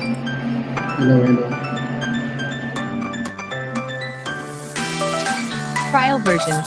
Hello, hello. Trial version.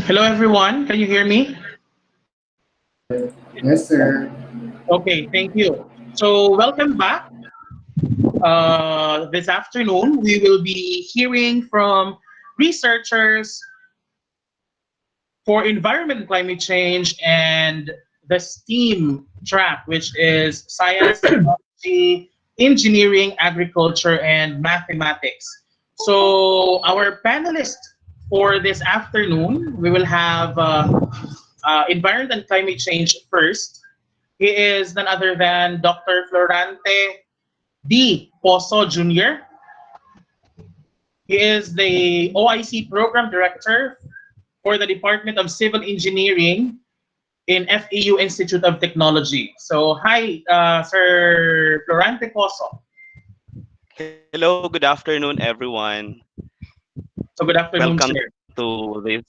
Hello, everyone. Can you hear me? Yes, sir. Okay, thank you. So, welcome back. This afternoon, we will be hearing from researchers for environment and climate change and the STEAM track, which is science, technology, engineering, agriculture, and mathematics. So, our panelists for this afternoon, we will have environment and climate change first. He is none other than Dr. Florante D. Pozo Jr. He is the OIC Program Director for the Department of Civil Engineering in FEU Institute of Technology. So, hi, Sir Florante Coso. Hello, good afternoon, everyone. So, good afternoon, Welcome sir. to this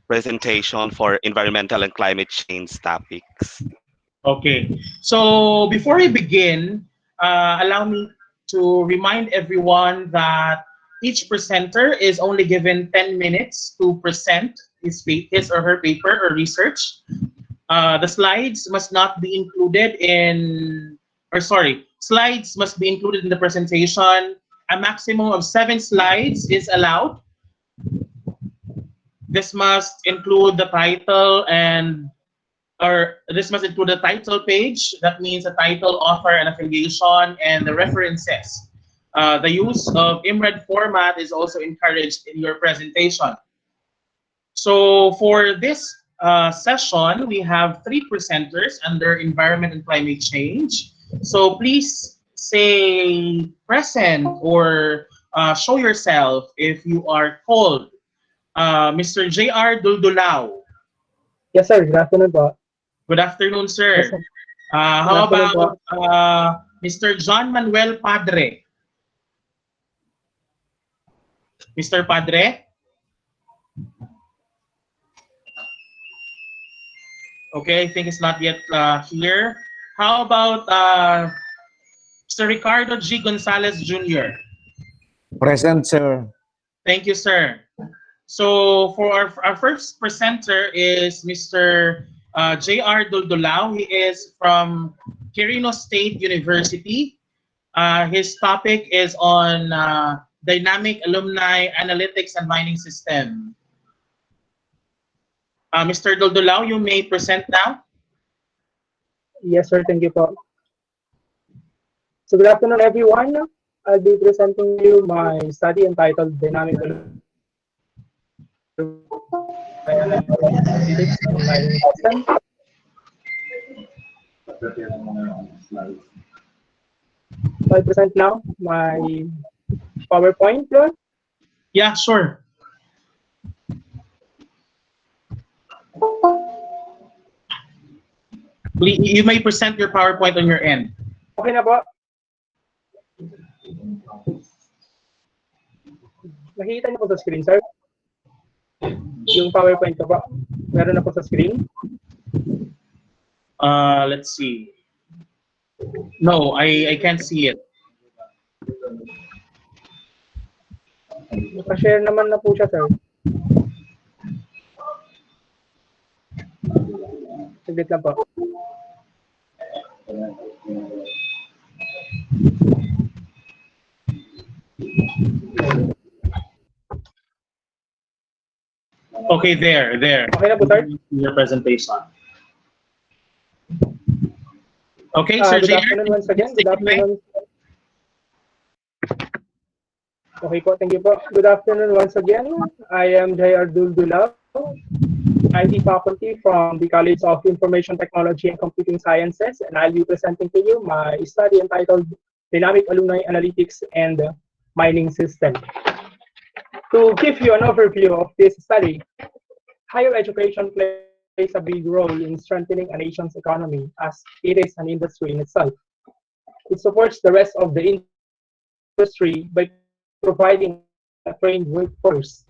presentation for environmental and climate change topics. Okay. So, before we begin, allow me to remind everyone that each presenter is only given 10 minutes to present his or her paper or research. The slides must not be included in, or sorry, slides must be included in the presentation. A maximum of 7 slides is allowed. This must include the title and, or this must include the title page. That means the title, author, and affiliation, and the references. The use of IMRED format is also encouraged in your presentation. So for this session, we have 3 presenters under environment and climate change. So please say present or show yourself if you are called. Mr. J.R. Duldulao. Yes, sir. Good afternoon po. Good afternoon, Yes, sir. sir. Good How afternoon po. about Mr. John Manuel Padre? Mr. Padre? Okay, I think it's not yet here. How about Mr. Ricardo G. Gonzalez Jr.? Present, sir. Thank you, sir. So for our first presenter is Mr. J.R. Duldulao. He is from Quirino State University. His topic is on dynamic alumni analytics and mining system. Mr. Duldulao, you may present now. Yes, sir. Thank you po. So good afternoon, everyone. I'll be presenting you my study entitled Dynamic Analytics and Mining System. So I present now my PowerPoint. Yeah, sure. You may present your PowerPoint on your end. Okay na po. Nakikita niyo po sa screen, sir? Yung PowerPoint ko po. Meron na po sa screen. Let's see. No, I can't see it. Naka-share naman na po siya, sir. Saglit lang po. Okay, there. Okay na po, sir? Your presentation. Okay, Sir Good JR. afternoon once again. Good afternoon. Okay po, thank you po. Good afternoon once again. I am J.R. Duldulao, IT faculty from the College of Information Technology and Computing Sciences, and I'll be presenting to you my study entitled Dynamic Alumni Analytics and Mining System. To give you an overview of this study, higher education plays a big role in strengthening a nation's economy as it is an industry in itself. It supports the rest of the industry by providing a trained workforce.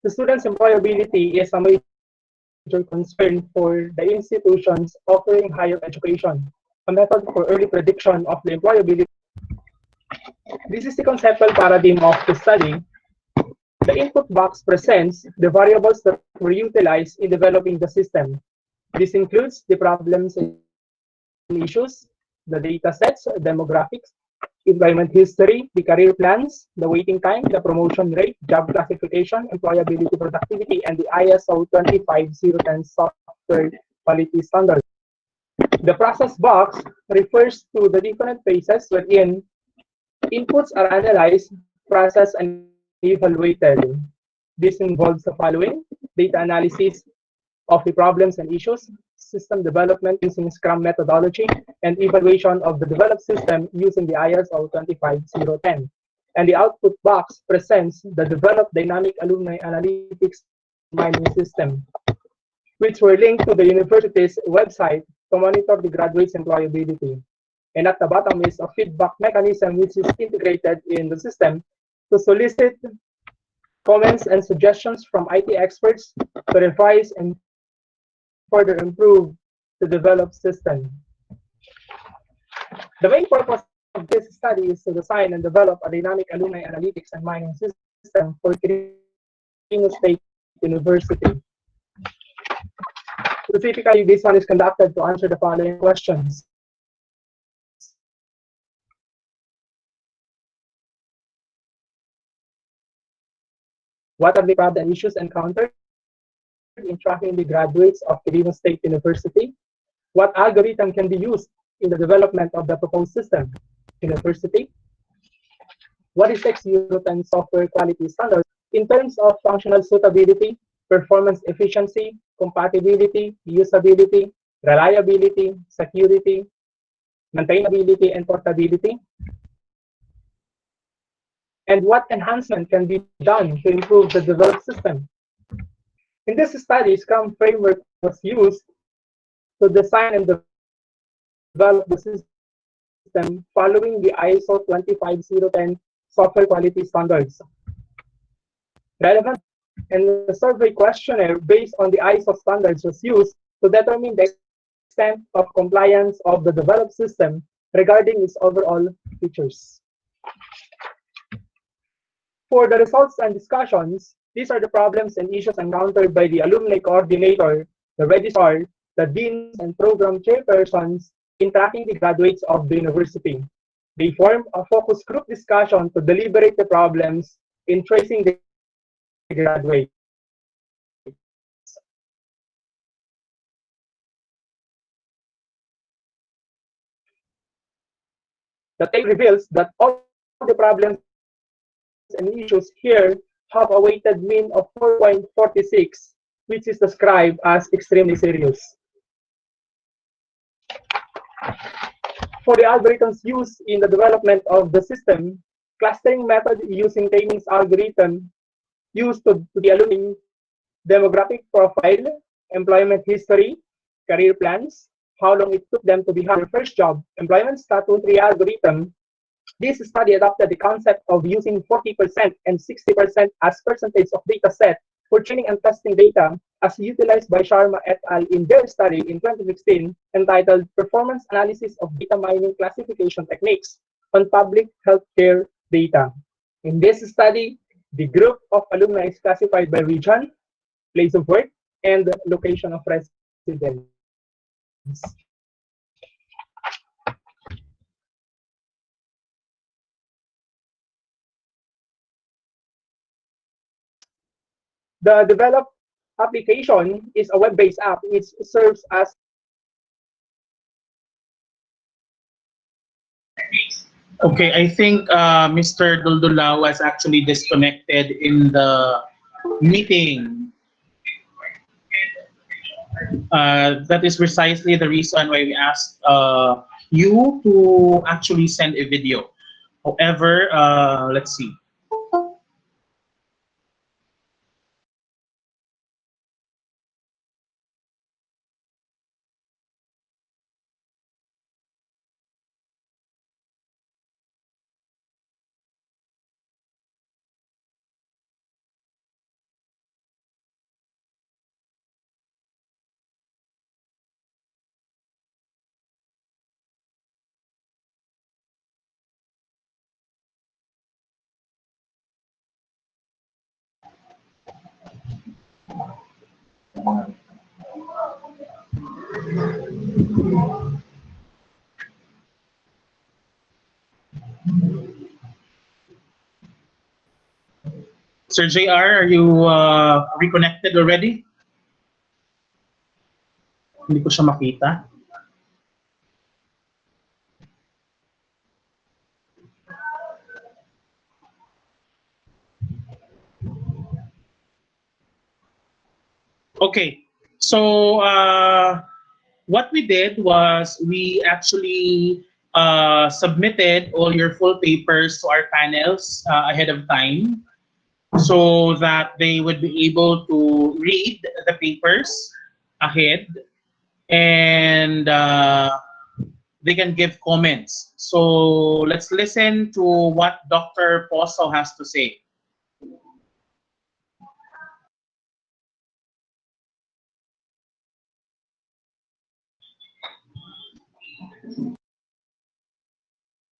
The students' employability is a major concern for the institutions offering higher education, a method for early prediction of the employability. This is the conceptual paradigm of the study. The input box presents the variables that were utilized in developing the system. This includes the problems and issues, the data sets, demographics, employment history, the career plans, the waiting time, the promotion rate, job classification, employability productivity, and the ISO 25010 software quality standard. The process box refers to the different phases wherein inputs are analyzed, processed, and evaluated. This involves the following: data analysis of the problems and issues, system development using Scrum methodology, and evaluation of the developed system using the ISO 25010. And the output box presents the developed dynamic alumni analytics mining system. which were linked to the university's website to monitor the graduates' employability. And at the bottom is a feedback mechanism which is integrated in the system to solicit comments and suggestions from IT experts to revise and further improve the developed system. The main purpose of this study is to design and develop a dynamic alumni analytics and mining system for Quirino State University. Specifically, this one is conducted to answer the following questions. What are the problems and issues encountered in tracking the graduates of Quirino State University? What algorithm can be used in the development of the proposed system? University? What is X-European software quality standards in terms of functional suitability, performance efficiency, compatibility, usability, reliability, security, maintainability, and portability? And what enhancement can be done to improve the developed system? In this study, Scrum framework was used to design and develop the system following the ISO 25010 software quality standards. Relevant and the survey questionnaire based on the ISO standards was used to determine the extent of compliance of the developed system regarding its overall features. For the results and discussions, these are the problems and issues encountered by the alumni coordinator, the registrar, the deans, and program chairpersons in tracking the graduates of the university. They form a focus group discussion to deliberate the problems in tracing the graduates. The tape reveals that all the problems and issues here have a weighted mean of 4.46, which is described as extremely serious. For the algorithms used in the development of the system, clustering method using Tayming's algorithm used to the alumni demographic profile, employment history, career plans, how long it took them to become their first job, employment status tree algorithm. This study adopted the concept of using 40% and 60% as percentage of data set for training and testing data as utilized by Sharma et al. In their study in 2016 entitled Performance Analysis of Data Mining Classification Techniques on Public Healthcare Data. In this study, the group of alumni is classified by region, place of work, and location of residence. The developed application is a web-based app which serves as Okay, I think Mr. Duldula was actually disconnected in the meeting. That is precisely the reason why we asked you to actually send a video. However, let's see. Sir JR, are you reconnected already? Hindi ko siya makita. Okay, so what we did was we actually submitted all your full papers to our panels ahead of time so that they would be able to read the papers ahead, and they can give comments. So let's listen to what Dr. Poso has to say.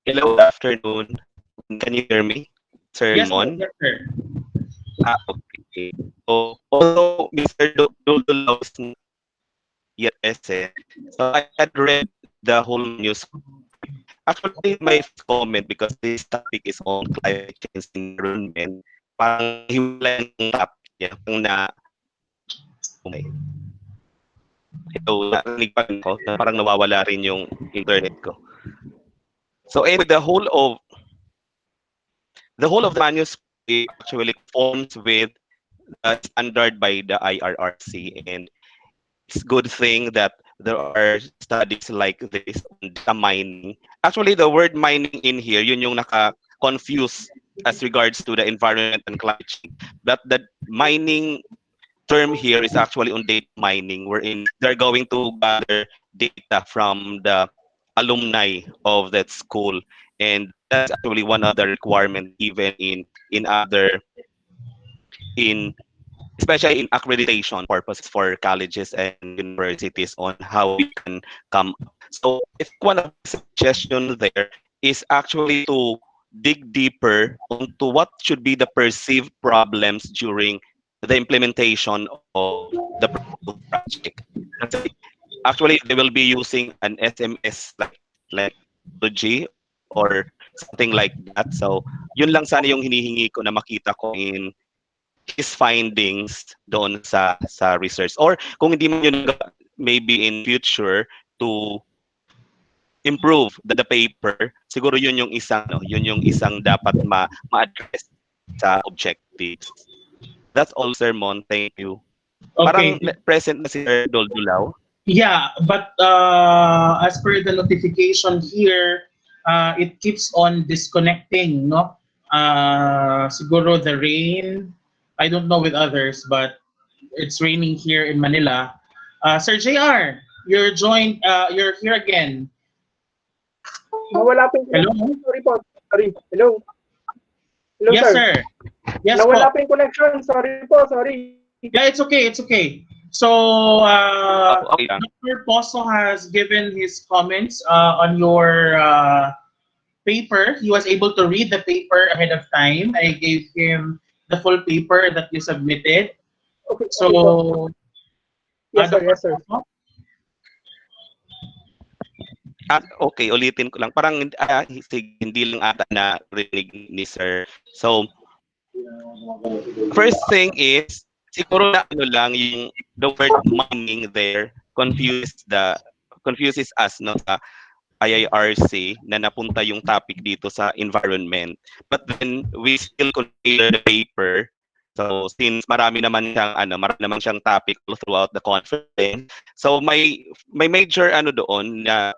Hello, good afternoon. Can you hear me, Sir Yes, sir. Mon? Yes, sir. Okay. So, although Mr. Duldulaw is not yet present, so I had read the whole manuscript. Actually, my first comment, because this topic is on climate change and environment, parang hiwalay ng topic niya. Parang okay. Hello, narinig pa rin ako, na parang nawawala rin yung internet ko. So anyway, the whole of the manuscript actually conforms with the standard by the IIRC, and it's good thing that there are studies like this on data mining. Actually, the word mining in here, yun yung naka-confuse as regards to the environment and climate change. But the mining term here is actually on data mining, wherein they're going to gather data from the alumni of that school, and that's actually one of the requirement even in other in especially in accreditation purposes for colleges and universities on how you can come up. So I think one of the suggestions there is actually to dig deeper onto what should be the perceived problems during the implementation of the proposed project. Kasi actually they will be using an SMS like technology or something like that. So yun lang sana yung hinihingi ko na makita ko in his findings doon sa research, or kung hindi man yun maybe in future to improve the paper, siguro yun yung isang dapat ma-address sa objectives. That's all, Sir Mon. Thank you. Okay. Parang present na si Sir Doldulaw. Yeah, but as per the notification here, it keeps on disconnecting, no? Siguro the rain. I don't know with others, but it's raining here in Manila. Sir JR, you're joined. You're here again. Nawala po yung Hello. connection. Sorry po. Sorry. Hello. Hello, Yes, sir. sir. Yes, Nawala po. po yung connection. Sorry po. Sorry. Yeah, it's okay. It's okay. So, Okay lang. Dr. Poso has given his comments on your paper. He was able to read the paper ahead of time. I gave him the full paper that you submitted. Okay, okay po. So, Yes, sir. Dr. Yes, sir. Poso? Okay, ulitin ko lang. Parang hindi lang ata na rinig ni Sir. So, first thing is, siguro na ano lang yung the word mining there confuses us, no, sa IIRC na napunta yung topic dito sa environment. But then we still consider the paper. So since marami naman siyang topic all throughout the conference. So may major ano doon na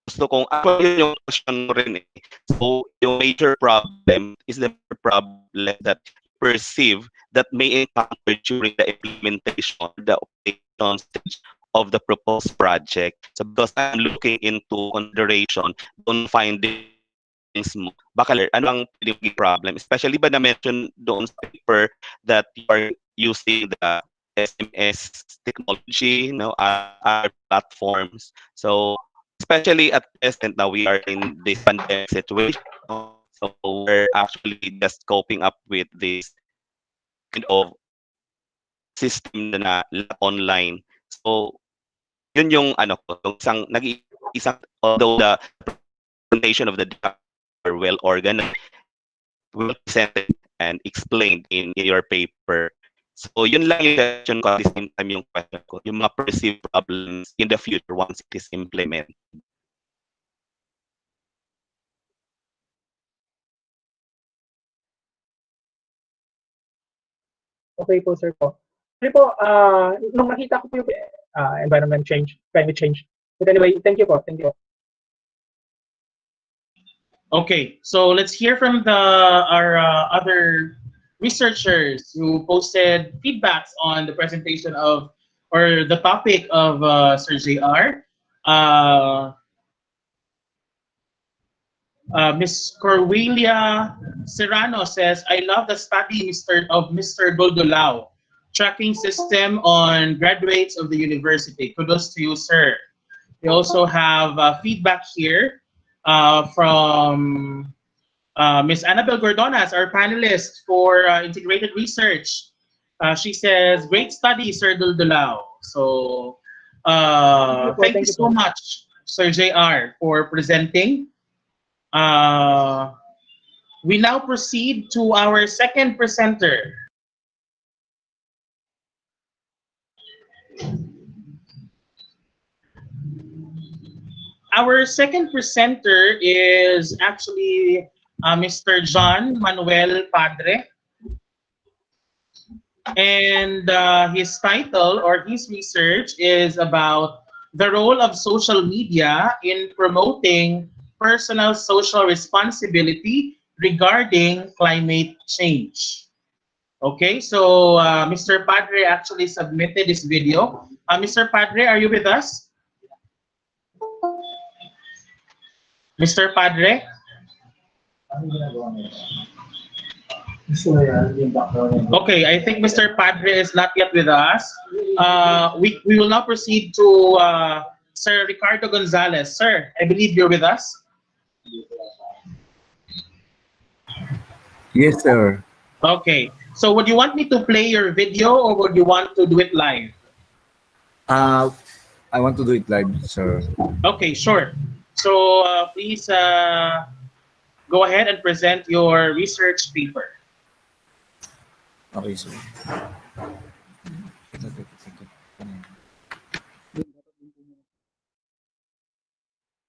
gusto kong actually yun yung question mo rin eh. So yung major problem is the problem that you perceive that may encounter during the implementation, the operation stage of the proposed project. So because I'm looking into consideration, don't find things mo, baka ano ang pwedeng maging problem? Especially ba na-mention doon sa paper that you are using the SMS technology, other platforms. So especially at present now we are in this pandemic situation, so we're actually just coping up with this kind of system na lahat online. So yun yung ano ko, yung isang although the presentation of the data are well organized, well presented and explained in your paper. So yun lang yung question ko, at the same time yung question ko, yung mga perceived problems in the future once it is implemented. Okay po, sir po. Sorry po, nung nakita ko po yung environment change, climate change. But anyway, thank you po. Thank you po. Okay, so let's hear from our other researchers who posted feedbacks on the presentation of or the topic of Sir JR. Uh, Miss Corwelia Serrano says, I love the study of Mr. Goldulao, tracking system on graduates of the university. Kudos to you, sir. We also have feedback here from Miss Annabel Gordonas, our panelist for integrated research. She says, great study, Sir Duldulao. So thank you Thank you so po. much, Sir JR, for presenting. Uh, we now proceed to our second presenter. Our second presenter is actually Mr. John Manuel Padre. And his title or his research is about the role of social media in promoting personal social responsibility regarding climate change. Okay, so Mr. Padre actually submitted this video. Mr. Padre, are you with us? Mr. Padre? Okay, I think Mr. Padre is not yet with us. We will now proceed to Sir Ricardo Gonzalez. Sir, I believe you're with us. Yes, sir. Okay, so would you want me to play your video or would you want to do it live? Uh, I want to do it live, sir. Okay, sure. So please go ahead and present your research paper. Okay, sir.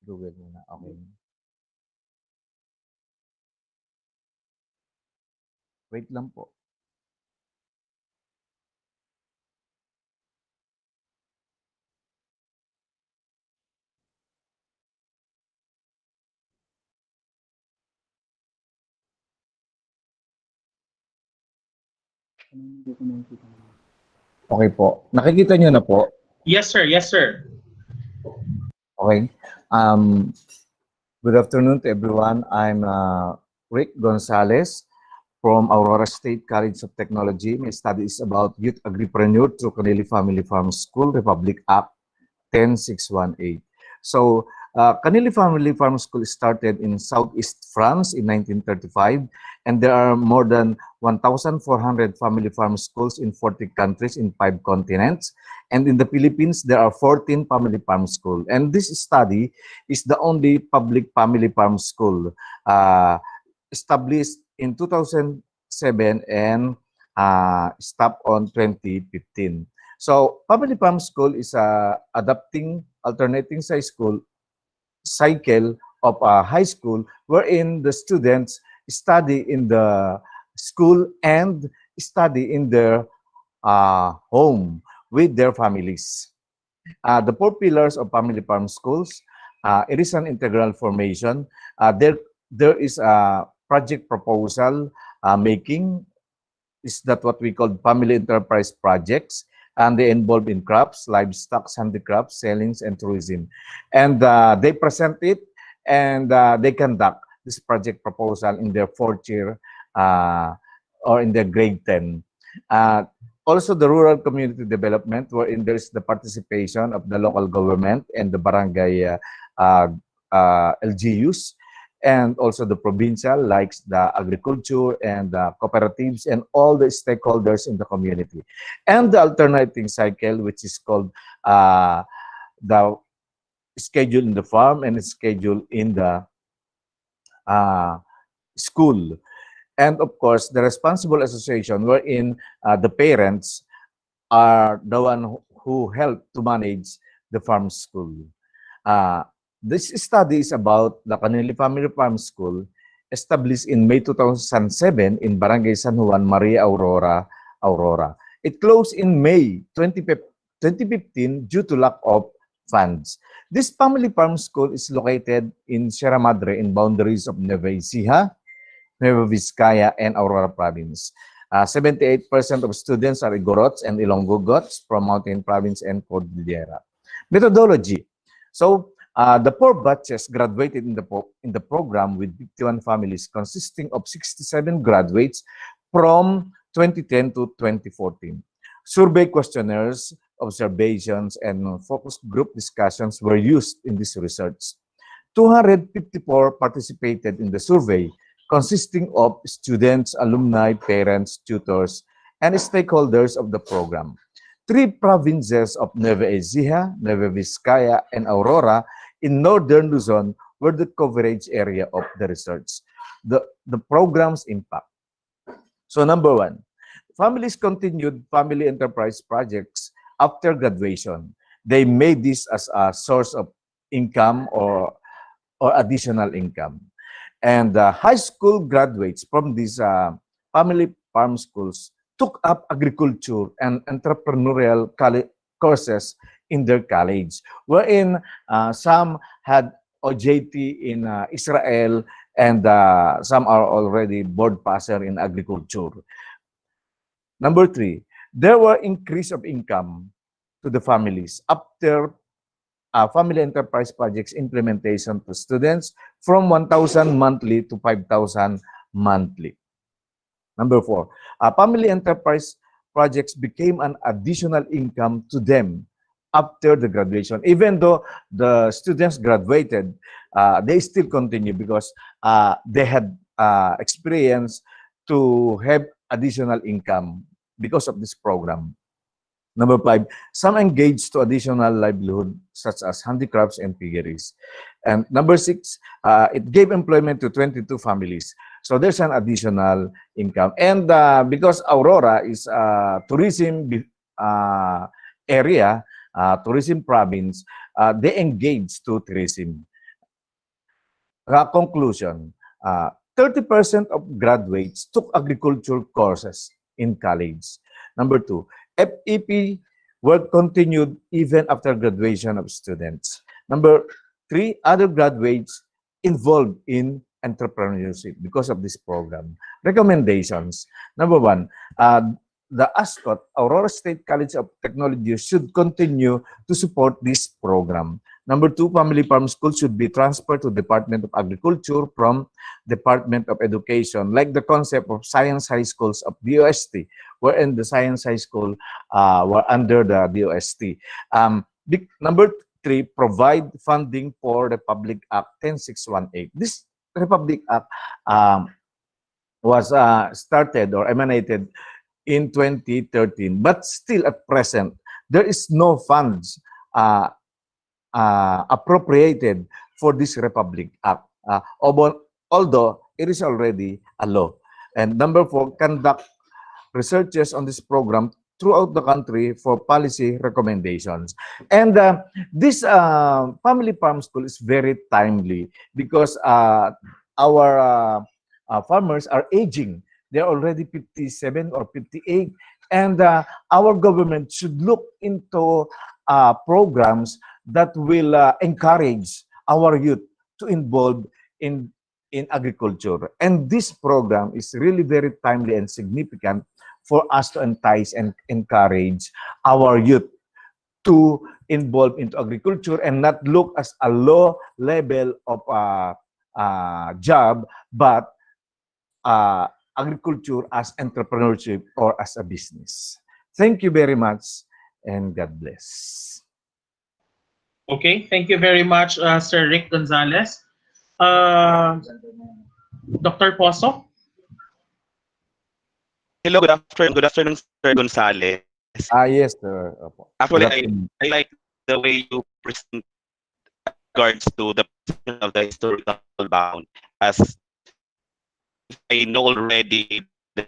Google muna. Okay. Wait lang po. Okay po. Nakikita niyo na po? Yes, sir. Yes, sir. Okay. Good afternoon to everyone. I'm Rick Gonzalez from Aurora State College of Technology. My study is about youth agripreneur through Canili Family Farm School, Republic Act 10618. So, Canili Family Farm School started in Southeast France in 1935, and there are more than 1,400 family farm schools in 40 countries in 5 continents. And in the Philippines, there are 14 family farm schools. And this study is the only public family farm school established in 2007 and stopped on 2015. So, family farm school is adapting alternating school cycle of a high school wherein the students study in the school and study in their home with their families. The 4 pillars of family farm schools, it is an integral formation. There is a project proposal making, is that what we call family enterprise projects, and they involve in crafts, livestock, handicrafts, sellings, and tourism. And they present it, and they conduct this project proposal in their 4th year or in their grade 10. Also, the rural community development, wherein there's the participation of the local government and the barangay LGUs, and also the provincial, like the agriculture and the cooperatives and all the stakeholders in the community. And the alternating cycle, which is called the schedule in the farm and schedule in the school. And of course, the responsible association, wherein the parents are the one who help to manage the farm school. This study is about the Canili Family Farm School, established in May 2007 in Barangay San Juan, Maria Aurora, Aurora. It closed in May 2015 due to lack of funds. This family farm school is located in Sierra Madre in boundaries of Nueva Ecija, Nueva Vizcaya, and Aurora Province. 78% of students are Igorots and Ilonggogots from Mountain Province and Cordillera. Methodology. So, the 4 batches graduated in the program with 51 families consisting of 67 graduates from 2010 to 2014. Survey questionnaires, observations, and focus group discussions were used in this research. 254 participated in the survey, consisting of students, alumni, parents, tutors, and stakeholders of the program. 3 provinces of Nueva Ecija, Nueva Vizcaya, and Aurora in northern Luzon were the coverage area of the research. The program's impact. So number 1, families continued family enterprise projects after graduation. They made this as a source of income or additional income. And high school graduates from these family farm schools took up agriculture and entrepreneurial courses in their college, wherein some had OJT in Israel and some are already board passer in agriculture. Number 3, there were increase of income to the families after family enterprise projects implementation to students from 1,000 monthly to 5,000 monthly. Number 4, family enterprise projects became an additional income to them after the graduation. Even though the students graduated, they still continue because they had experience to have additional income because of this program. Number 5, some engaged to additional livelihood such as handicrafts and piggeries. And number 6, it gave employment to 22 families. So there's an additional income. And because Aurora is a tourism area, tourism province, they engaged to tourism. Conclusion, 30% of graduates took agriculture courses in college. Number 2, FEP work continued even after graduation of students. Number 3, other graduates involved in entrepreneurship because of this program. Recommendations. Number 1, the ASCOT, Aurora State College of Technology, should continue to support this program. Number 2, family farm schools should be transferred to Department of Agriculture from Department of Education, like the concept of science high schools of DOST, wherein the science high school were under the DOST. Number 3, provide funding for Republic Act 10618. This Republic Act was started or emanated in 2013, but still at present, there is no funds appropriated for this Republic Act, although it is already a law. And number 4, conduct researches on this program throughout the country for policy recommendations. And this family farm school is very timely because our farmers are aging. They're already 57 or 58. And our government should look into programs that will encourage our youth to involve in agriculture. And this program is really very timely and significant for us to entice and encourage our youth to involve into agriculture and not look as a low level of job, but agriculture as entrepreneurship or as a business. Thank you very much and God bless. Okay, thank you very much, Sir Rick Gonzalez. Dr. Poso? Hello, good afternoon. Good afternoon, Sir Gonzalez. Yes, sir. Actually, I like the way you present regards to the position of the historical bound, as I know already the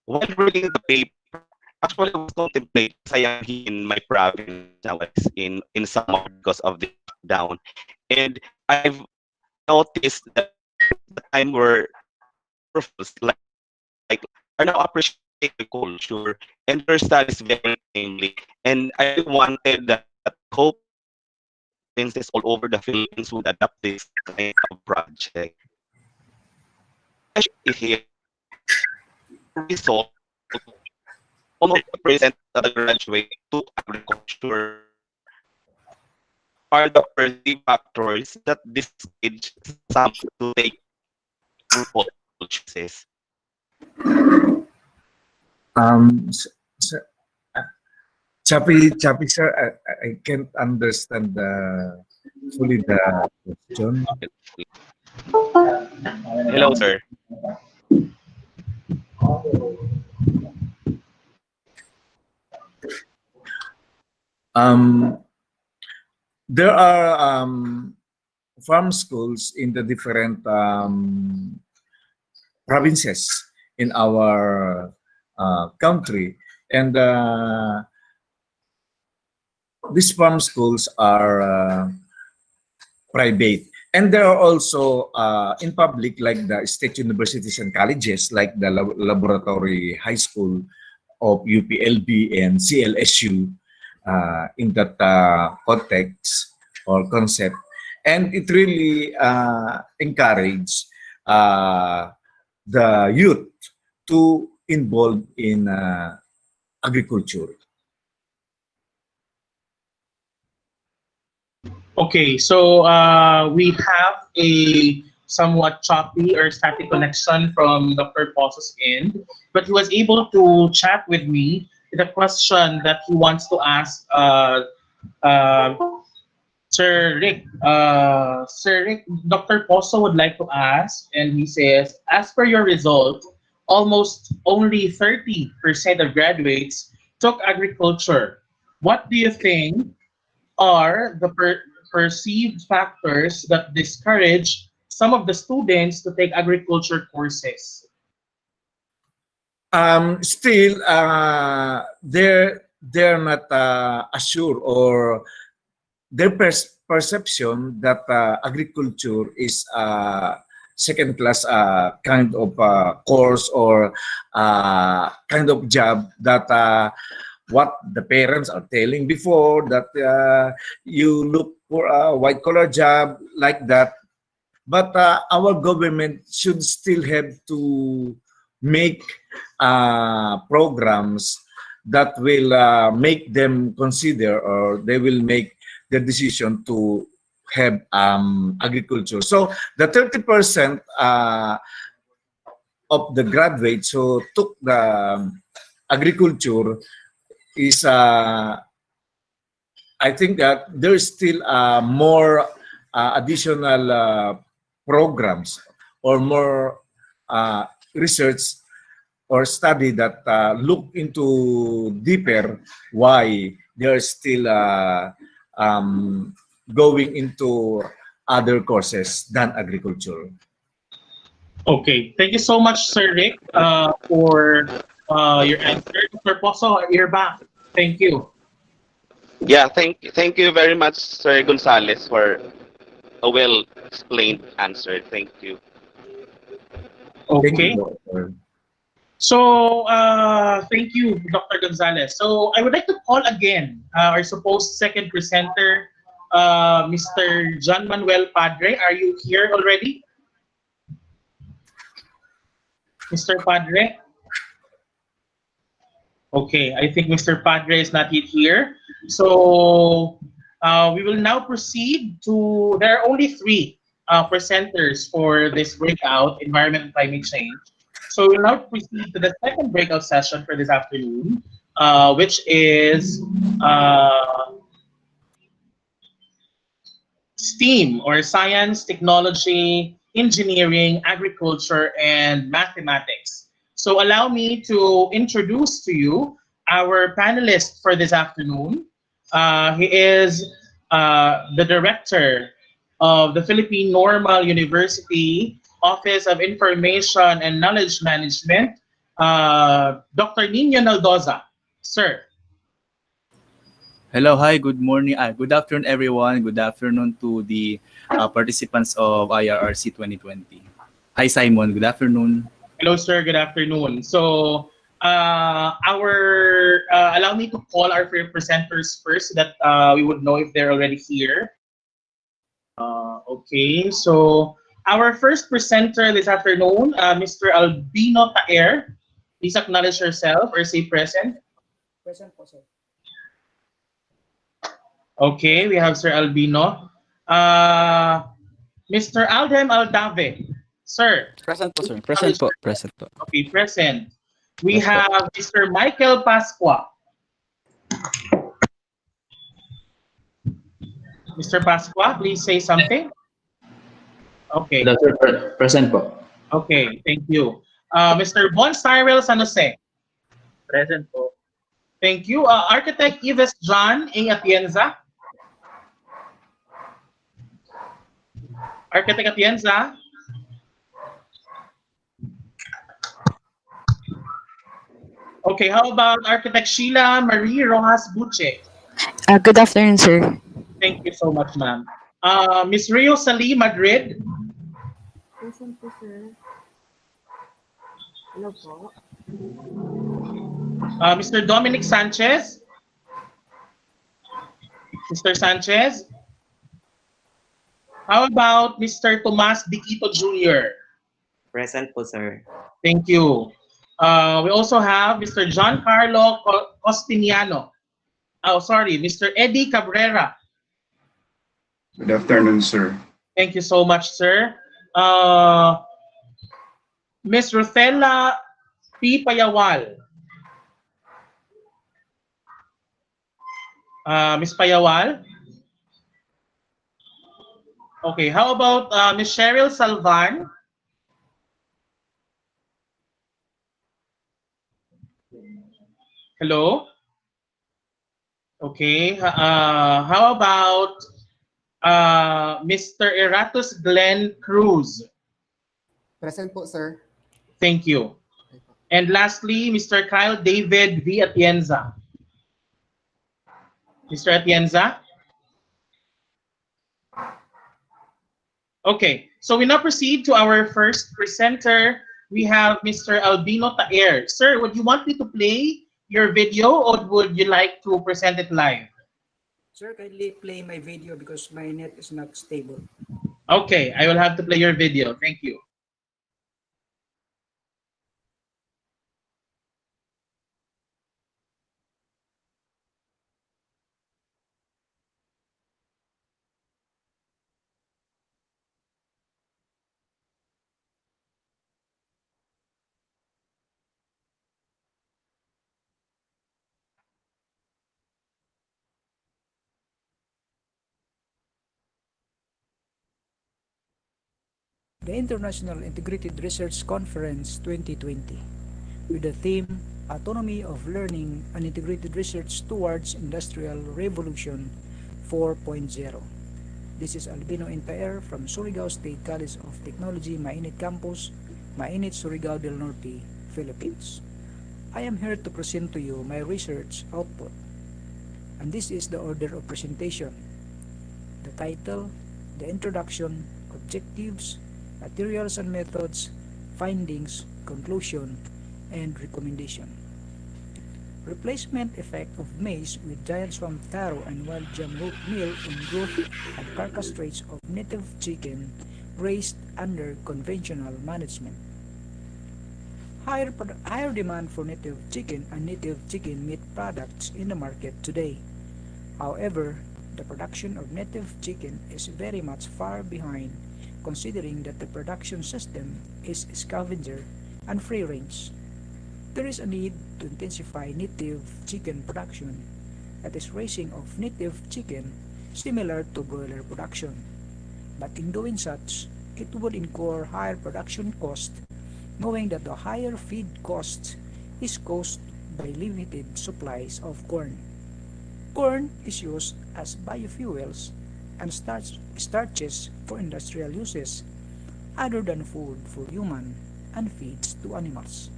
while reading the paper. Actually, I was contemplating, because I am here in my province now, in summer because of the lockdown, and I've noticed that the time where professors like are now appreciating the culture and their studies very timely. And I wanted that hope provinces all over the Philippines would adopt this kind of project. Especially here result, almost 50% of the graduate took agriculture. Are the perceived factors that discourage some to take agricultural choices? S- s- Chappy, sir, I can't understand fully the question. Hello, sir. Um, there are farm schools in the different provinces in our country, and these farm schools are private. And there are also in public, like the state universities and colleges, like the laboratory high school of UPLB and CLSU in that context or concept. And it really encourage the youth to involve in agriculture. Okay, so we have a somewhat choppy or static connection from Dr. Poso's end, but he was able to chat with me with a question that he wants to ask uh, Sir Rick. Sir Rick, Dr. Poso would like to ask, and he says, as per your result, almost only 30% of graduates took agriculture. What do you think are the perceived factors that discourage some of the students to take agriculture courses? Still, they're not assured, or their perception that agriculture is second class kind of course, or kind of job that what the parents are telling before, that you look for a white collar job like that. But our government should still have to make programs that will make them consider, or they will make the decision to have agriculture. So the 30% of the graduates who took the agriculture is, I think that there is still more additional programs, or more research or study that look into deeper why they are still going into other courses than agriculture. Okay, thank you so much, Sir Rick, for your answer. Dr. Poso, you're back. Thank you. Yeah, thank you very much, Sir Gonzales, for a well explained answer. Thank you. Thank you, Okay. Doctor. So, thank you, Dr. Gonzalez. So, I would like to call again our supposed second presenter, Mr. John Manuel Padre. Are you here already, Mr. Padre? Okay, I think Mr. Padre is not yet here. So, we will now proceed to, there are only three presenters for this breakout, Environment and Climate Change. So we'll now proceed to the second breakout session for this afternoon, which is STEAM, or Science, Technology, Engineering, Agriculture, and Mathematics. So allow me to introduce to you our panelist for this afternoon. He is the director of the Philippine Normal University Office of Information and Knowledge Management, Dr. Nino Naldoza. Sir. Hello, hi, good morning, good afternoon, everyone. Good afternoon to the participants of IIRC 2020. Hi, Simon. Good afternoon. Hello, sir. Good afternoon. So, allow me to call our presenters first so that we would know if they're already here. Okay, so our first presenter this afternoon, Mr. Albino Taer. Please acknowledge yourself or say present. Present po, sir. Okay, we have Sir Albino. Mr. Aldem Aldave. Sir. Present po, sir. Present po. Present po. Okay, present. We Yes, po. have Mr. Michael Pasqua. Mr. Pasqua, please say something. Okay. Present po. Okay, thank you. Mr. Bon Cyril San Jose. Present po. Thank you. Architect Yves John A. Atienza. Architect Atienza. Okay, how about Architect Sheila Marie Rojas Buche? Good afternoon, sir. Thank you so much, ma'am. Ms. Rio Sali Madrid. Present po, sir. Hello po. Mr. Dominic Sanchez. Mr. Sanchez. How about Mr. Tomas Diquito Jr.? Present po, sir. Thank you. We also have Mr. John Carlo Costiniano. Oh, sorry, Mr. Eddie Cabrera. Good afternoon, sir. Thank you so much, sir. Ms. Ruthella P. Payawal. Ms. Payawal? Okay, how about Ms. Cheryl Salvan? Hello? Okay, how about Mr. Eratus Glenn Cruz? Present po, sir. Thank you. And lastly, Mr. Kyle David V. Atienza. Mr. Atienza? Okay, so we now proceed to our first presenter. We have Mr. Albino Taer. Sir, would you want me to play your video or would you like to present it live? Sir, kindly play my video because my net is not stable. Okay, I will have to play your video. Thank you. The International Integrated Research Conference 2020 with the theme Autonomy of Learning and Integrated Research Towards Industrial Revolution 4.0. This is Albino Intaer from Surigao State College of Technology, Mainit Campus, Mainit, Surigao del Norte, Philippines. I am here to present to you my research output. And this is the order of presentation. The title, the introduction, objectives, materials and methods, findings, conclusion, and recommendation. Replacement effect of maize with giant swamp taro and wild jam meal in growth and carcass traits of native chicken raised under conventional management. Higher demand for native chicken and native chicken meat products in the market today. However, the production of native chicken is very much far behind considering that the production system is scavenger and free range. There is a need to intensify native chicken production, that is raising of native chicken similar to broiler production. But in doing such, it would incur higher production cost, knowing that the higher feed cost is caused by limited supplies of corn. Corn is used as biofuels and starches for industrial uses other than food for human and feeds to animals.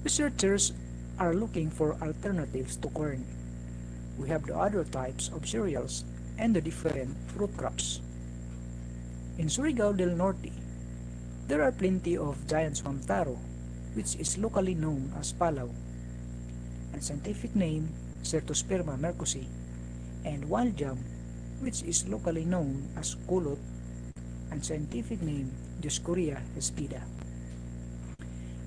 Researchers are looking for alternatives to corn. We have the other types of cereals and the different fruit crops. In Surigao del Norte, there are plenty of giant swamp taro, which is locally known as palaw, and scientific name Certosperma mercusi, and wild jam, which is locally known as kulot, and scientific name Dioscorea hispida.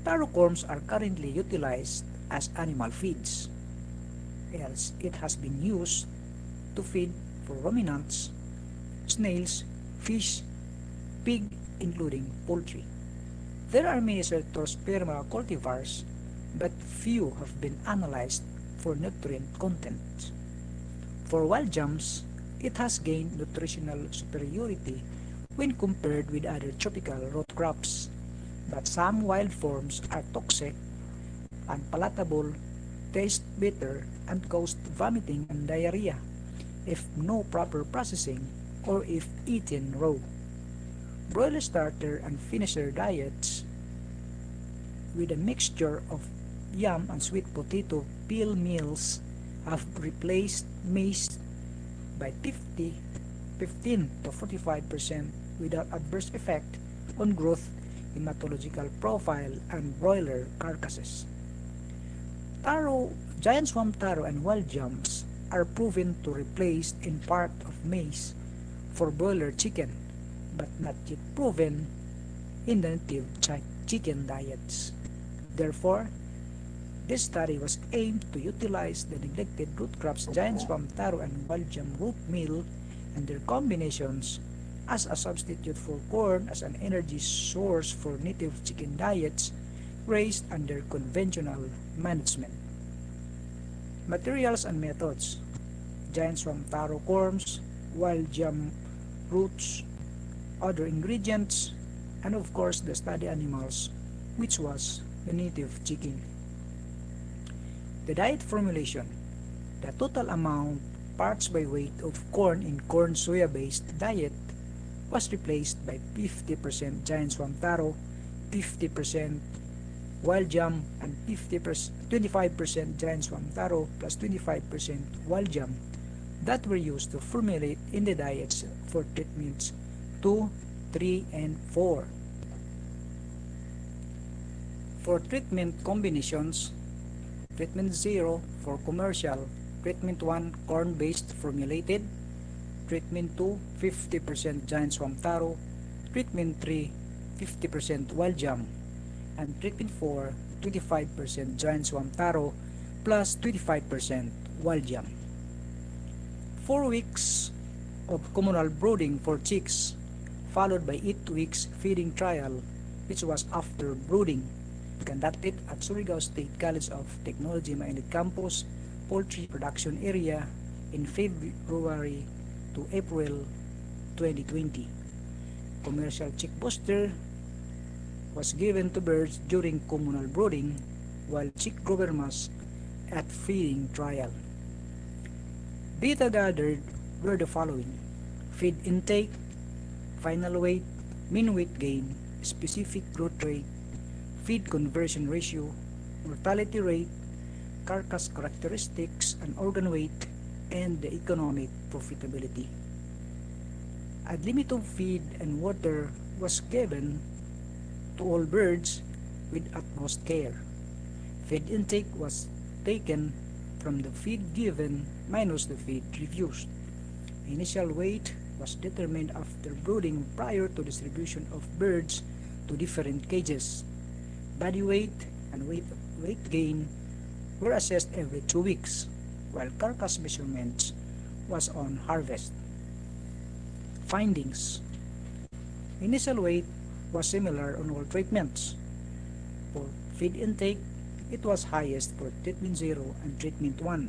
Taro corms are currently utilized as animal feeds, else it has been used to feed for ruminants, snails, fish, pig, including poultry. There are many certosperma cultivars, but few have been analyzed for nutrient content. For wild jams, it has gained nutritional superiority when compared with other tropical root crops, but some wild forms are toxic, unpalatable, taste bitter, and cause vomiting and diarrhea if no proper processing or if eaten raw. Broiler starter and finisher diets with a mixture of yam and sweet potato peel meals have replaced maize by 15 to 45% without adverse effect on growth, hematological profile, and broiler carcasses. Taro, giant swamp taro and wild jams are proven to replace in part of maize for broiler chicken, but not yet proven in the native chicken diets. Therefore, this study was aimed to utilize the neglected root crops giant swamp taro and wild jam root meal and their combinations as a substitute for corn as an energy source for native chicken diets raised under conventional management. Materials and methods: giant swamp taro corms, wild jam roots, other ingredients, and of course the study animals, which was the native chicken. The diet formulation: the total amount parts by weight of corn in corn soya based diet was replaced by 50% giant swamp taro, 50% wild jam, and 25% giant swamp taro plus 25% wild jam that were used to formulate in the diets for treatments 2, 3, and 4. For treatment combinations: treatment 0 for commercial, treatment 1 corn-based formulated, treatment 2 50% giant swamp taro, treatment 3 50% wild jam, and treatment 4 25% giant swamp taro plus 25% wild jam. 4 weeks of communal brooding for chicks, followed by 8 weeks feeding trial, which was after brooding, conducted at Surigao State College of Technology Mainit Campus Poultry Production Area in February to April 2020. Commercial chick booster was given to birds during communal brooding, while chick grower mass at feeding trial. Data gathered were the following: feed intake, final weight, mean weight gain, specific growth rate, feed conversion ratio, mortality rate, carcass characteristics and organ weight, and the economic profitability. A limit of feed and water was given to all birds with utmost care. Feed intake was taken from the feed given minus the feed refused. Initial weight was determined after brooding prior to distribution of birds to different cages. Body weight and weight gain were assessed every 2 weeks, while carcass measurements was on harvest. Findings: initial weight was similar on all treatments. For feed intake, it was highest for treatment 0 and treatment 1,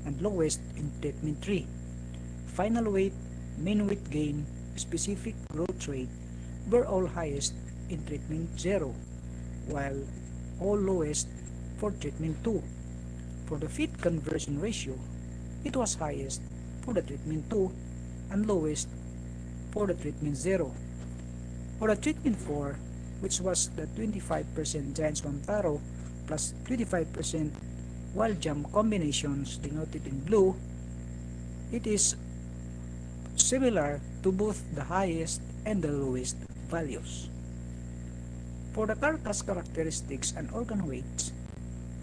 and lowest in treatment 3. Final weight, mean weight gain, specific growth rate were all highest in treatment 0, while all lowest for treatment 2. For the feed conversion ratio, it was highest for the treatment 2 and lowest for the treatment 0. For the treatment 4, which was the 25% giant swamp taro plus 25% wild jam combinations denoted in blue, it is similar to both the highest and the lowest values. For the carcass characteristics and organ weights,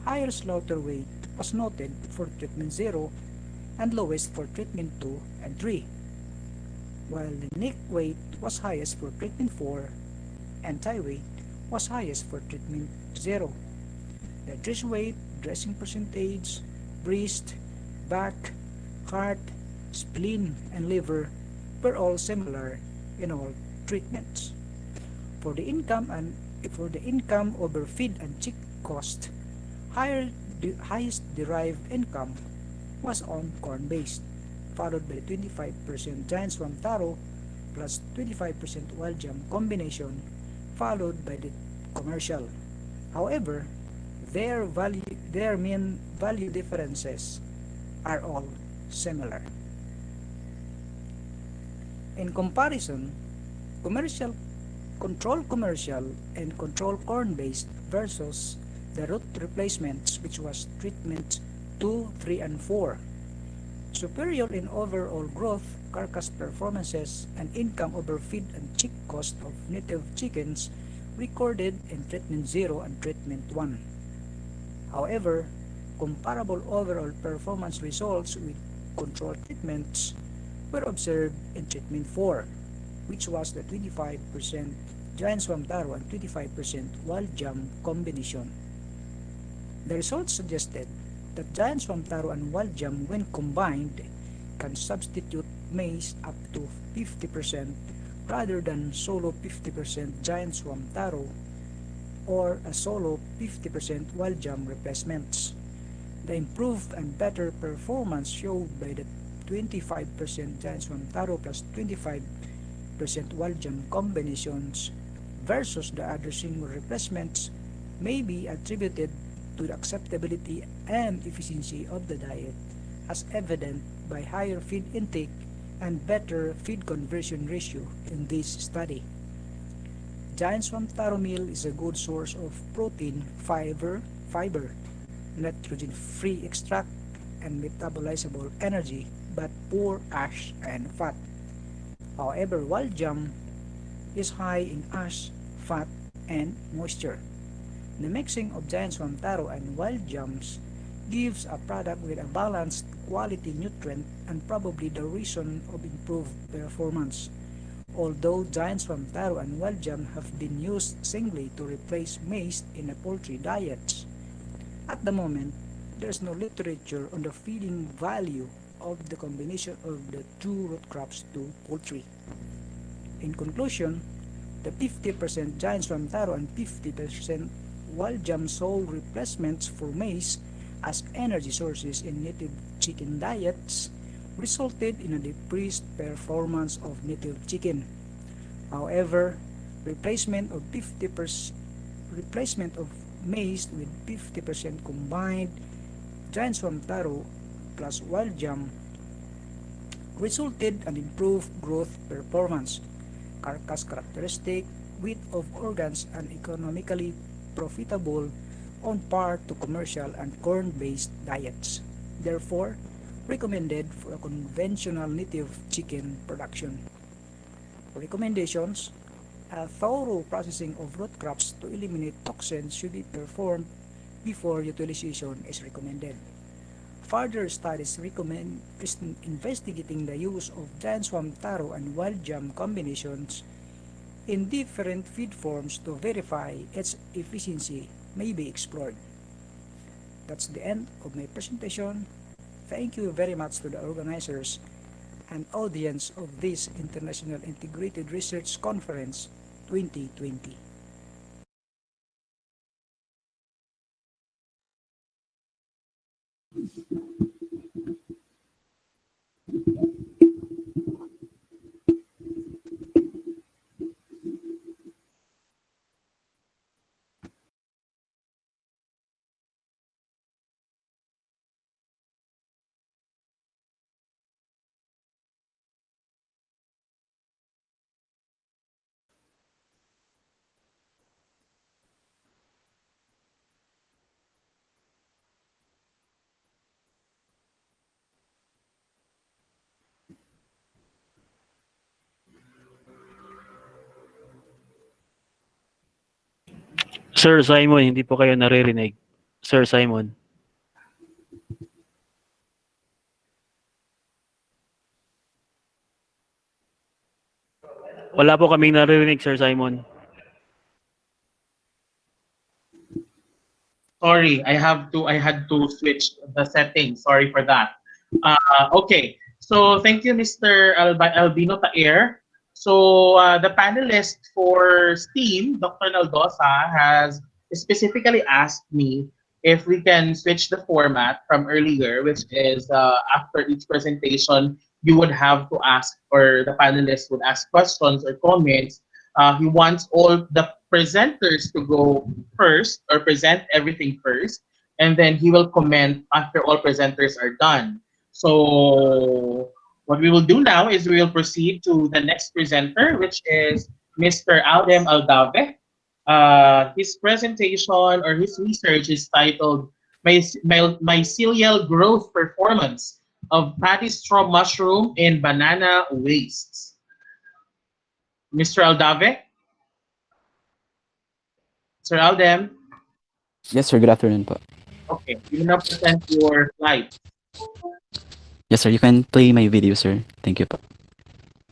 higher slaughter weight was noted for treatment 0 and lowest for treatment 2 and 3, while the neck weight was highest for treatment 4 and thigh weight was highest for treatment 0. The dress weight, dressing percentage, breast, back, heart, spleen, and liver were all similar in all treatments. For the income and for the income over feed and chick cost, the highest derived income was on corn-based, followed by 25% giant swamp taro plus 25% wild jam combination, followed by the commercial. However, their mean value differences are all similar. In comparison, commercial commercial and control corn-based versus the root replacements, which was treatment 2, 3, and 4. Superior in overall growth, carcass performances, and income over feed and chick cost of native chickens recorded in treatment 0 and treatment 1. However, comparable overall performance results with control treatments were observed in treatment 4, which was the 25% giant swamp taro and 25% wild jam combination. The results suggested that giant swamp taro and wild jam, when combined, can substitute maize up to 50% rather than solo 50% giant swamp taro or a solo 50% wild jam replacements. The improved and better performance showed by the 25% giant swamp taro plus 25% wild jam combinations versus the other single replacements may be attributed to the acceptability and efficiency of the diet, as evident by higher feed intake and better feed conversion ratio in this study. Giant swamp taro meal is a good source of protein, fiber, nitrogen-free extract, and metabolizable energy, but poor ash and fat. However, wild jam is high in ash, fat, and moisture. The mixing of giant swamp taro and wild jams gives a product with a balanced quality nutrient and probably the reason of improved performance. Although giant swamp taro and wild jam have been used singly to replace maize in a poultry diet, at the moment, there is no literature on the feeding value of the combination of the two root crops to poultry. In conclusion, the 50% giant swamp taro and 50% wild jam sole replacements for maize as energy sources in native chicken diets resulted in a decreased performance of native chicken. However, replacement of maize with 50% combined giant swamp taro plus wild jam resulted in improved growth performance, carcass characteristic, width of organs, and economically profitable on par to commercial and corn-based diets. Therefore, recommended for a conventional native chicken production. Recommendations: a thorough processing of root crops to eliminate toxins should be performed before utilization is recommended. Further studies recommend investigating the use of giant swamp taro and wild jam combinations in different feed forms to verify its efficiency may be explored. That's the end of my presentation. Thank you very much to the organizers and audience of this International Integrated Research Conference 2020. Sir Simon, hindi po kayo naririnig. Sir Simon. Wala po kaming naririnig, Sir Simon. Sorry, I had to switch the settings. Sorry for that. Okay. So thank you, Mr. Albino Taer. So the panelist for STEAM, Dr. Naldosa, has specifically asked me if we can switch the format from earlier, which is after each presentation, you would have to ask, or the panelists would ask questions or comments. He wants all the presenters to go first or present everything first, and then he will comment after all presenters are done. So what we will do now is we will proceed to the next presenter, which is Mr. Aldem Aldave. His presentation or his research is titled Mycelial Growth Performance of Paddy Straw Mushroom in Banana Wastes. Mr. Aldave? Sir Aldem? Yes, sir. Good afternoon po. Okay, you will now present your slides. Yes, sir. You can play my video, sir. Thank you po.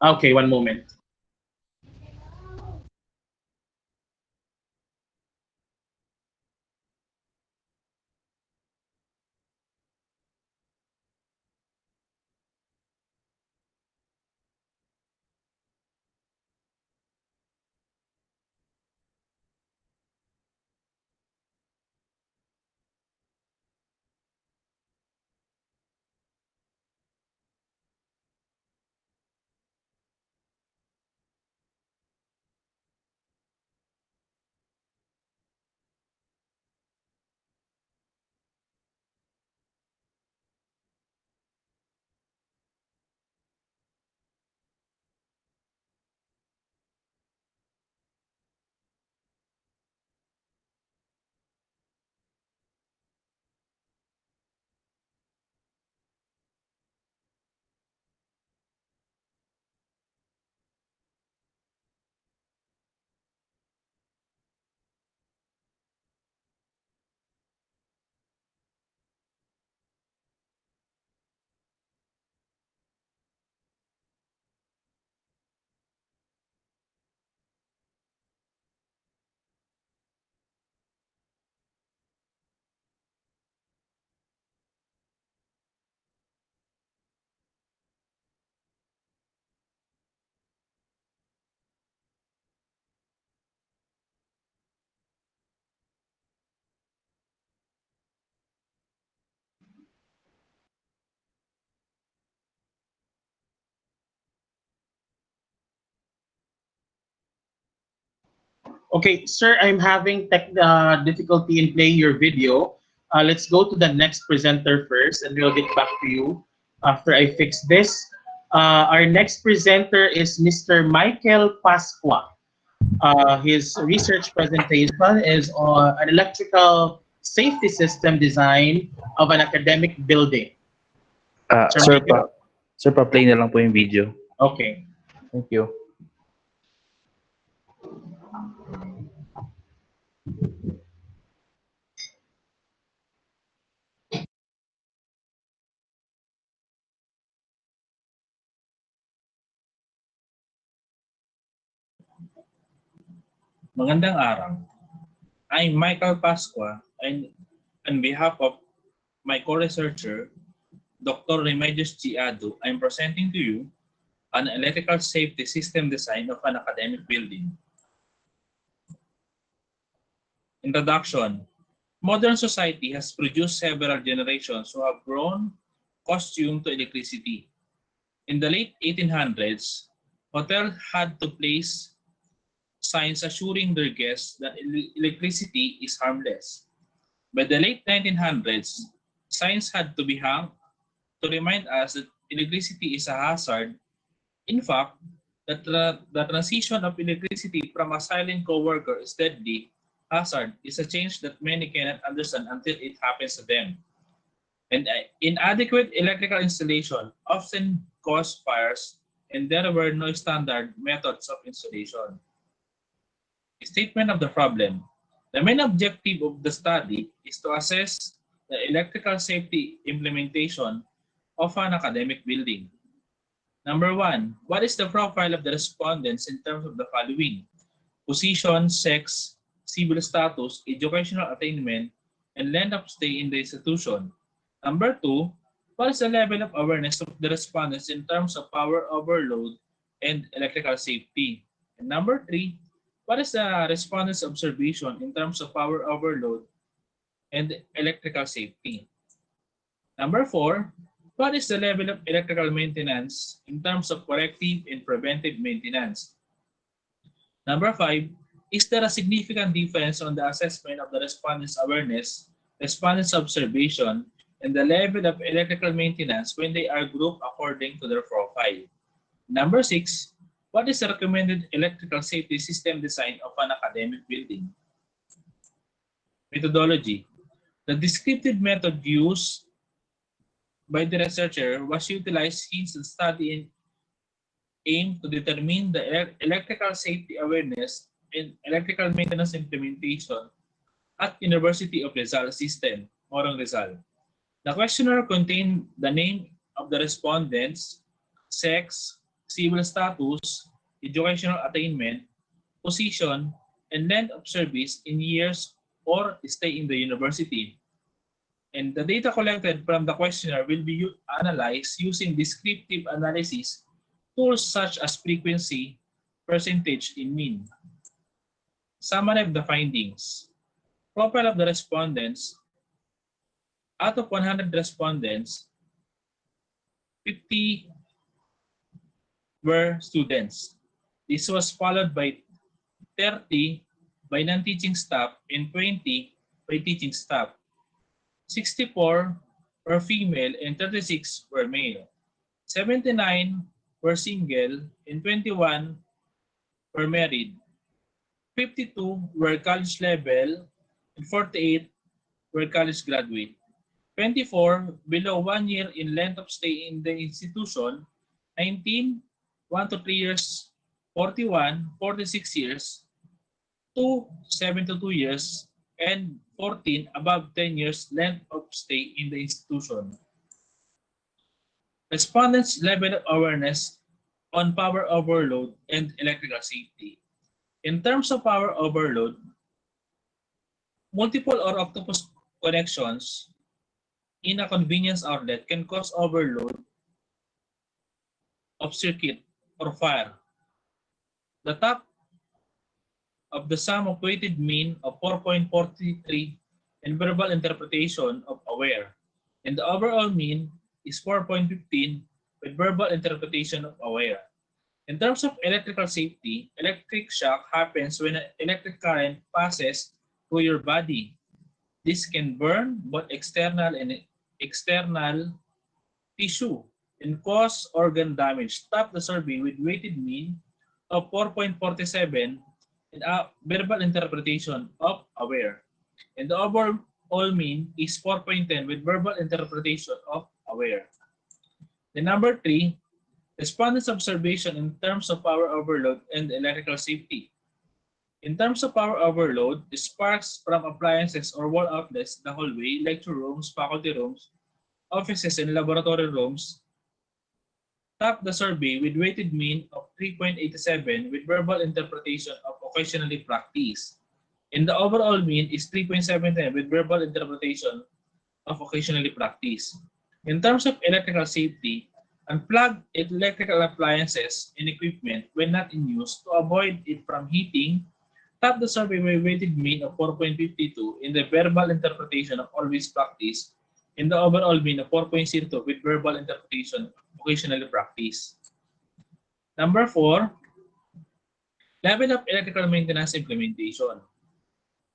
Okay, one moment. Okay, sir, I'm having difficulty in playing your video. Let's go to the next presenter first, and we'll get back to you after I fix this. Our next presenter is Mr. Michael Pasqua. His research presentation is on an electrical safety system design of an academic building. Sir Sir, Michael? pa-play na lang po yung video. Okay. Thank you. Magandang araw. I'm Michael Pasqua, and on behalf of my co-researcher, Dr. Remedios G. Adu, I'm presenting to you an electrical safety system design of an academic building. Introduction. Modern society has produced several generations who have grown accustomed to electricity. In the late 1800s, hotels had to place signs assuring their guests that electricity is harmless. By the late 1900s, signs had to be hung to remind us that electricity is a hazard. In fact, the transition of electricity from a silent coworker is deadly hazard is a change that many cannot understand until it happens to them. And inadequate electrical installation often caused fires, and there were no standard methods of installation. Statement of the problem. The main objective of the study is to assess the electrical safety implementation of an academic building. Number one, what is the profile of the respondents in terms of the following? Position, sex, civil status, educational attainment, and length of stay in the institution. Number 2, what is the level of awareness of the respondents in terms of power overload and electrical safety? And number 3, what is the respondents' observation in terms of power overload and electrical safety? Number 4, what is the level of electrical maintenance in terms of corrective and preventive maintenance? Number 5, is there a significant difference on the assessment of the respondents' awareness, respondents' observation, and the level of electrical maintenance when they are grouped according to their profile? Number 6, what is the recommended electrical safety system design of an academic building? Methodology. The descriptive method used by the researcher was utilized since the study aimed to determine the electrical safety awareness and electrical maintenance implementation at University of Rizal System, Morong Rizal. The questionnaire contained the name of the respondents, sex, civil status, educational attainment, position, and length of service in years or stay in the university. And the data collected from the questionnaire will be analyzed using descriptive analysis tools such as frequency, percentage, and mean. Summary of the findings. Profile of the respondents. Out of 100 respondents, 50 were students. This was followed by 30 by non-teaching staff and 20 by teaching staff. 64 were female and 36 were male. 79 were single and 21 were married. 52 were college level and 48 were college graduate. 24 below 1 year in length of stay in the institution. 19 1 to 3 years. 41 46 years. 2 7 to 2 years. And 14 above 10 years length of stay in the institution. Respondents' level of awareness on power overload and electrical safety. In terms of power overload, multiple or octopus connections in a convenience outlet can cause overload of circuit or fire. The top of the sum of weighted mean of 4.43 and verbal interpretation of aware, and the overall mean is 4.15 with verbal interpretation of aware. In terms of electrical safety, electric shock happens when an electric current passes through your body. This can burn both external and external tissue and cause organ damage. Top the survey with weighted mean of 4.47 and a verbal interpretation of aware. And the overall mean is 4.10 with verbal interpretation of aware. The number 3, respondents' observation in terms of power overload and electrical safety. In terms of power overload, the sparks from appliances or wall outlets in the hallway, lecture rooms, faculty rooms, offices, and laboratory rooms top the survey with weighted mean of 3.87 with verbal interpretation of occasionally practiced. And the overall mean is 3.79 with verbal interpretation of occasionally practiced. In terms of electrical safety, unplug electrical appliances and equipment when not in use to avoid it from heating. Top the survey with weighted mean of 4.52 in the verbal interpretation of always practice, and the overall mean of 4.02 with verbal interpretation occasionally practice. Number 4, level of electrical maintenance implementation.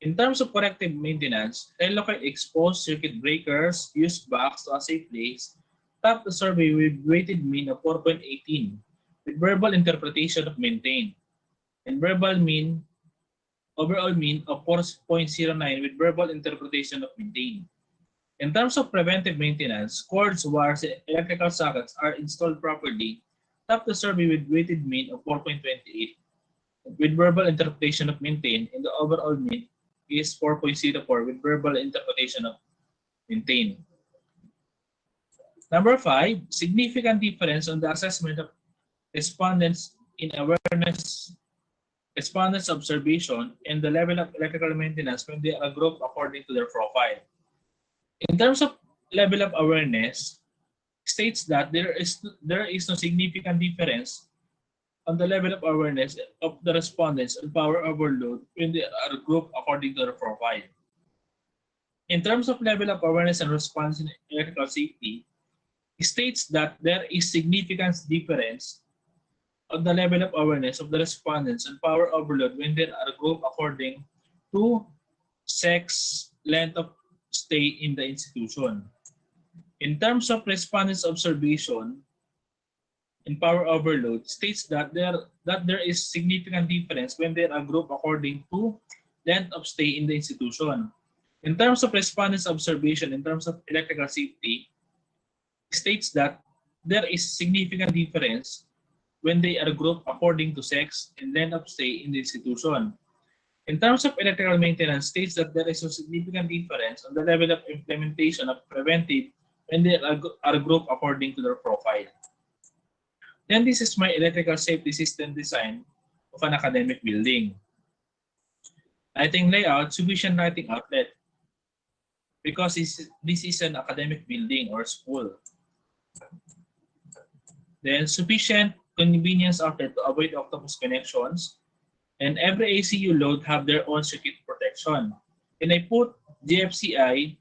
In terms of corrective maintenance, relocate exposed circuit breakers, use box to a safe place. Top the survey with weighted mean of 4.18 with verbal interpretation of maintain, and overall mean of 4.09 with verbal interpretation of maintain. In terms of preventive maintenance, cords, wires, and electrical sockets are installed properly. Top the survey with weighted mean of 4.28 with verbal interpretation of maintain, and the overall mean is 4.04 with verbal interpretation of maintain. Number 5, significant difference on the assessment of respondents in awareness respondents' observation, and the level of electrical maintenance when they are grouped according to their profile. In terms of level of awareness, states that there is no significant difference on the level of awareness of the respondents on power overload when they are grouped according to their profile. In terms of level of awareness and response in electrical safety, states that there is significant difference on the level of awareness of the respondents on power overload when they are grouped according to sex, length of stay in the institution. In terms of respondents' observation in power overload, states that there is significant difference when they are grouped according to length of stay in the institution. In terms of respondents' observation in terms of electrical safety, states that there is significant difference when they are grouped according to sex and length of stay in the institution. In terms of electrical maintenance, states that there is a significant difference on the level of implementation of preventive when they are grouped according to their profile. Then this is my electrical safety system design of an academic building. Lighting layout, sufficient lighting outlet, because this is an academic building or school. Then sufficient convenience outlet to avoid octopus connections, and every ACU load have their own circuit protection. And I put GFCI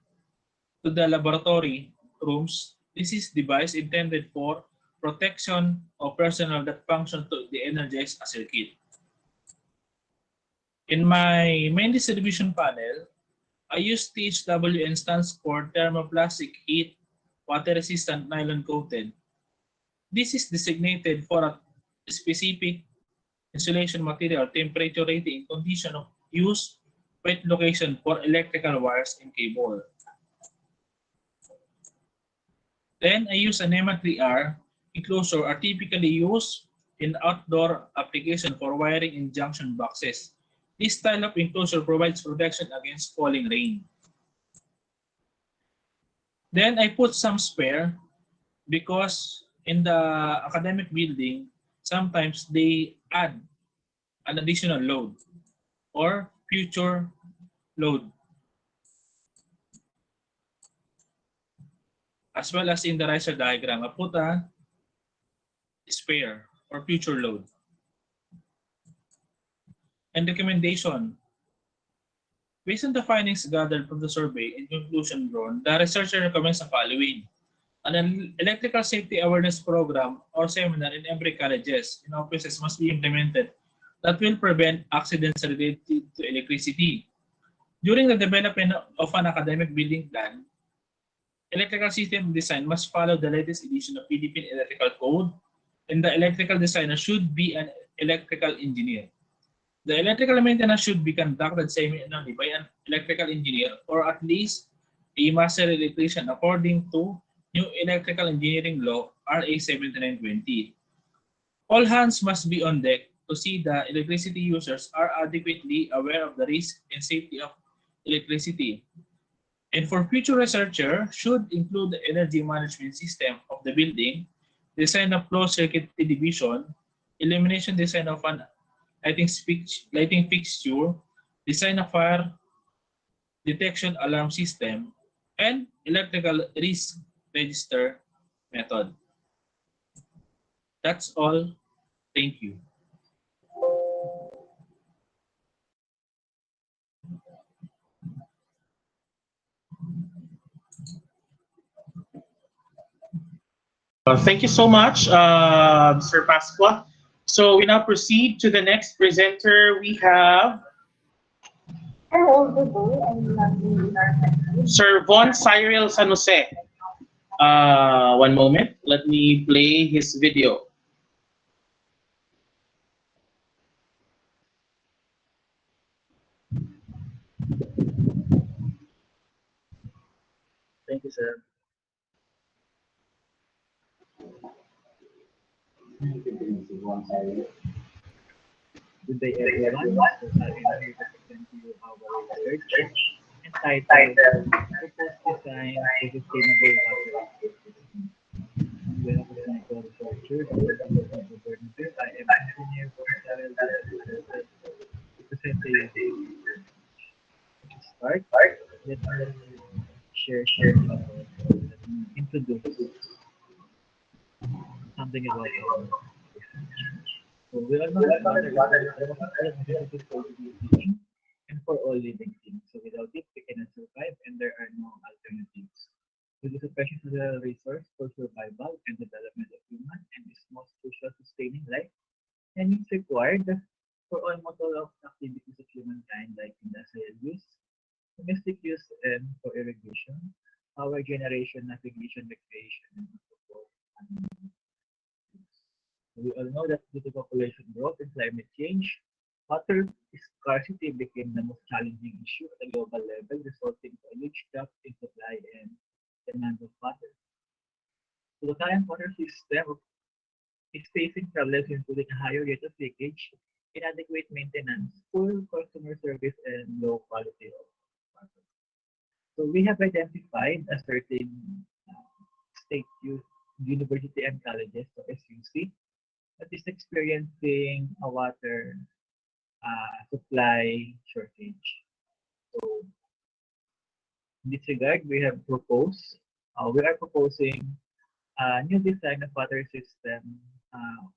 to the laboratory rooms. This is device intended for protection of personnel that function to de-energize a circuit. In my main distribution panel, I use THWN stands for thermoplastic heat water resistant nylon coated. This is designated for a specific insulation material, temperature rating, condition of use, wet location for electrical wires and cable. Then I use an NEMA 3R enclosure are typically used in outdoor application for wiring in junction boxes. This style of enclosure provides protection against falling rain. Then I put some spare because in the academic building, sometimes they add an additional load or future load. As well as in the riser diagram, I put a spare or future load. And recommendation. Based on the findings gathered from the survey and conclusion drawn, the researcher recommends the following. An electrical safety awareness program or seminar in every colleges and offices must be implemented that will prevent accidents related to electricity. During the development of an academic building plan, electrical system design must follow the latest edition of Philippine Electrical Code, and the electrical designer should be an electrical engineer. The electrical maintenance should be conducted semi-annually by an electrical engineer or at least a master electrician according to New Electrical Engineering Law RA2020. All hands must be on deck to see the electricity users are adequately aware of the risk and safety of electricity. And for future researcher, should include the energy management system of the building, design of closed circuit television, elimination design of an lighting fixture, design of fire detection alarm system, and electrical risk register method. That's all. Thank you. Thank you so much, Sir Pasqua. So we now proceed to the next presenter. We have Sir Von Cyril San Jose. One moment. Let me play his video. Thank you, sir. Good day, everyone. So, I'm here to present to you our research entitled Proposed Design for Sustainable Water System. On behalf of my co-researcher, Dr. Governative, I am Engineer for Cyril. start, let me share something about, let me introduce something about our research. So we all know that water is the most important necessity for living and for all living things. So without it, we cannot survive, and there are no alternatives. So this is a precious natural resource for survival and development of human and is most crucial to sustaining life, and it's required for almost all of activities of humankind like industrial use, domestic use, and for irrigation, power generation, navigation, recreation, and so forth. We all know that due to population growth and climate change, water scarcity became the most challenging issue at a global level, resulting in a huge gap in supply and demand of water. So the current water system is facing problems including a higher rate of leakage, inadequate maintenance, poor customer service, and low quality of water. So we have identified a certain state university and colleges, so SUC, that is experiencing a water supply shortage. So in this regard, we are proposing a new design of water system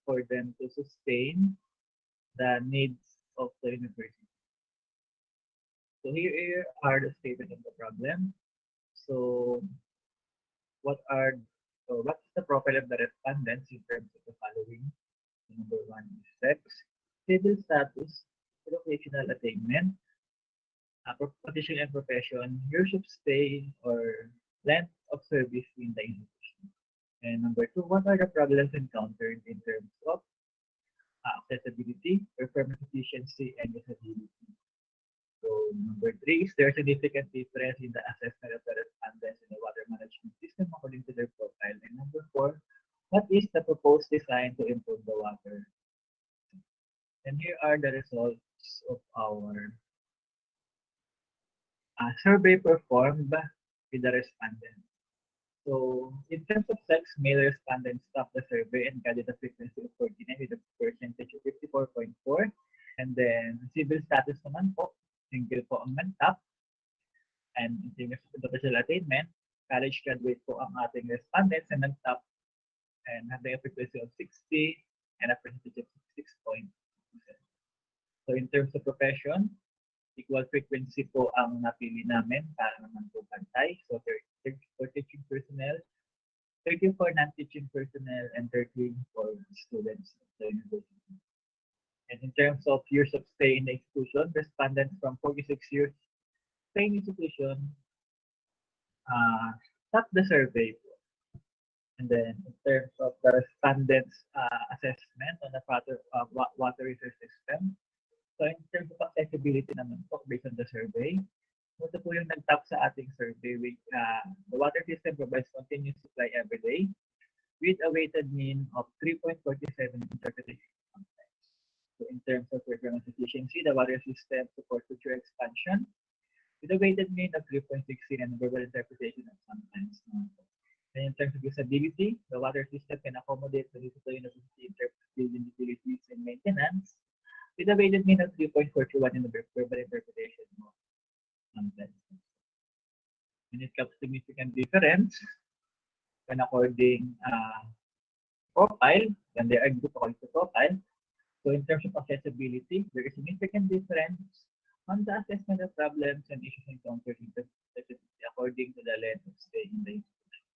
for them to sustain the needs of the university. So here are the statement of the problem. So what is the profile of the respondents in terms of the following? Number one is sex, civil status, educational attainment, position and profession, years of stay or length of service in the institution. And number two, what are the problems encountered in terms of accessibility, performance efficiency, and usability? So number three, is there a significant difference in the assessment of the respondents in the water management system according to their profile? And number four, what is the proposed design to improve the water? And here are the results of our survey performed with the respondents. So in terms of sex, male respondents stopped the survey and guided a frequency of 49 with a percentage of 54.4. And then civil status naman po, single po ang nag-top. And in terms of professional attainment, college graduate po ang ating respondents and nag-top and having a frequency of 60 and a percentage of 6.2%. So in terms of profession, equal frequency po ang napili namin para naman po pantay. So 30 for teaching personnel, 30 for non-teaching personnel, and 13 for students of the university. And in terms of years of stay in the institution, respondents from 46 years stay in institution stopped the survey po. And then in terms of the respondents' assessment on the water resource system, so in terms of accessibility naman po, based on the survey, ito po yung nag-top sa ating survey. The water system provides continuous supply every day with a weighted mean of 3.47 interpretation. So in terms of performance efficiency, the water system supports future expansion with a weighted mean of 3.16 and verbal interpretation of sometimes. And in terms of usability, the water system can accommodate the needs of the university in terms of building utilities and maintenance with a weighted mean of 3.41 in the verbal interpretation of sometimes. When it comes to significant difference, when according profile, when they are grouped according to profile, so in terms of accessibility, there is significant difference on the assessment of problems and issues encountered in accessibility according to the length of stay in the institution.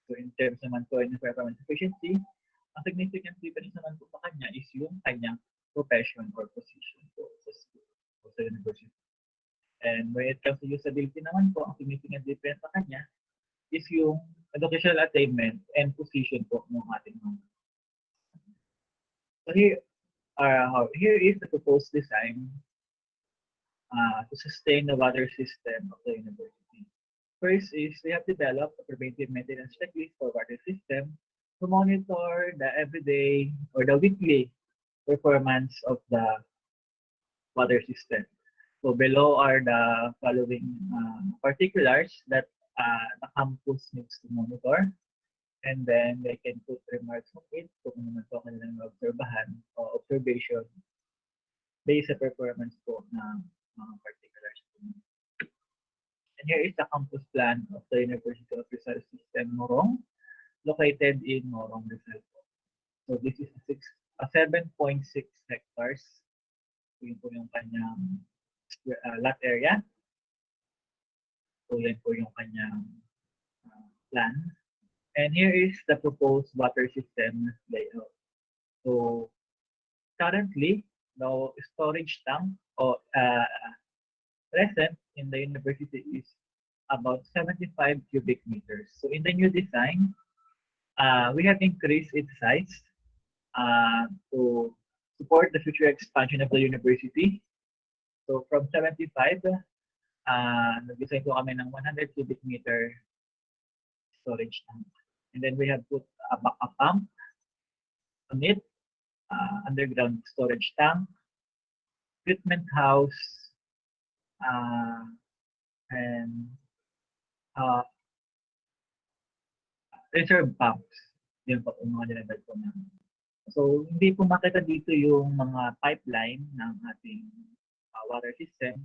So in terms naman po in performance efficiency, ang significant difference naman po sa kanya is yung kanyang profession or position po sa university. And when it comes to usability naman po, ang significant difference sa kanya is yung educational attainment and position po ng ating mga. So here is the proposed design to sustain the water system of the university. First is we have developed a preventive maintenance checklist for water system to monitor the everyday or the weekly performance of the water system. So below are the following particulars that the campus needs to monitor. And then they can put remarks on it kung naman po kanilang obserbahan o observation based sa performance po ng mga particular student. And here is the campus plan of the University of Rizal System Morong, located in Morong, Rizal. So this is a 7.6 hectares. Yun po yung kanyang lot area. So yan po yung kanyang plan. And here is the proposed water system layout. So currently, the storage tank or present in the university is about 75 cubic meters. So in the new design, we have increased its size to support the future expansion of the university. So from 75, nag-design po kami ng 100 cubic meter storage tank. And then we have put a backup pump on it, underground storage tank, treatment house, and reserve pumps. Yun po yung mga nilagay po namin. So, hindi po makita dito yung mga pipeline ng ating water system.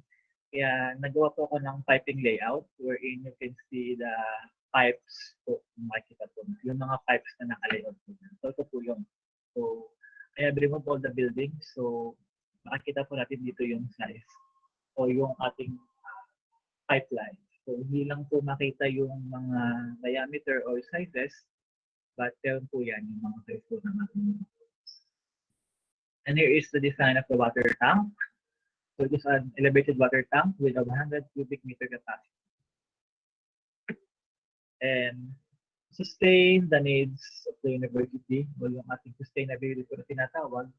Kaya nagawa po ako ng piping layout wherein you can see the pipes po, makikita po. Yung mga pipes na naka-layout po. So, ito po yung. So, I have removed all the buildings. So, makikita po natin dito yung size o yung ating pipeline. So, hindi lang po makita yung mga diameter or sizes, but meron po yan yung mga size po ng ating. And here is the design of the water tank. So, it is an elevated water tank with a 100 cubic meter capacity. And sustain the needs of the university o yung ating sustainability na tinatawag,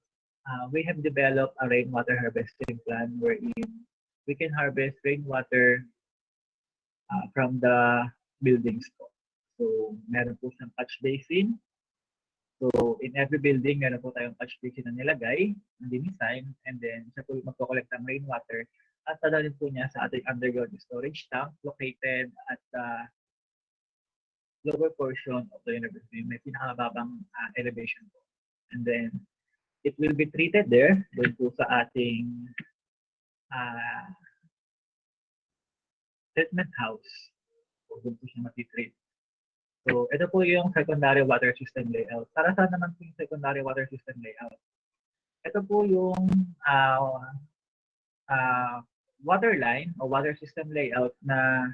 we have developed a rainwater harvesting plan wherein we can harvest rainwater from the buildings po. So, meron po siyang catch basin. So, in every building, meron po tayong catch basin na nilagay, na dinesign, and then siya po magpo-collect ng rainwater at dadalhin po niya sa ating underground storage tank located at the lower portion of the university. May pinakamababang elevation po. And then, it will be treated there, doon po sa ating treatment house. So, doon po siya matitreat. So, ito po yung secondary water system layout. Para saan naman po yung secondary water system layout? Ito po yung water line o water system layout na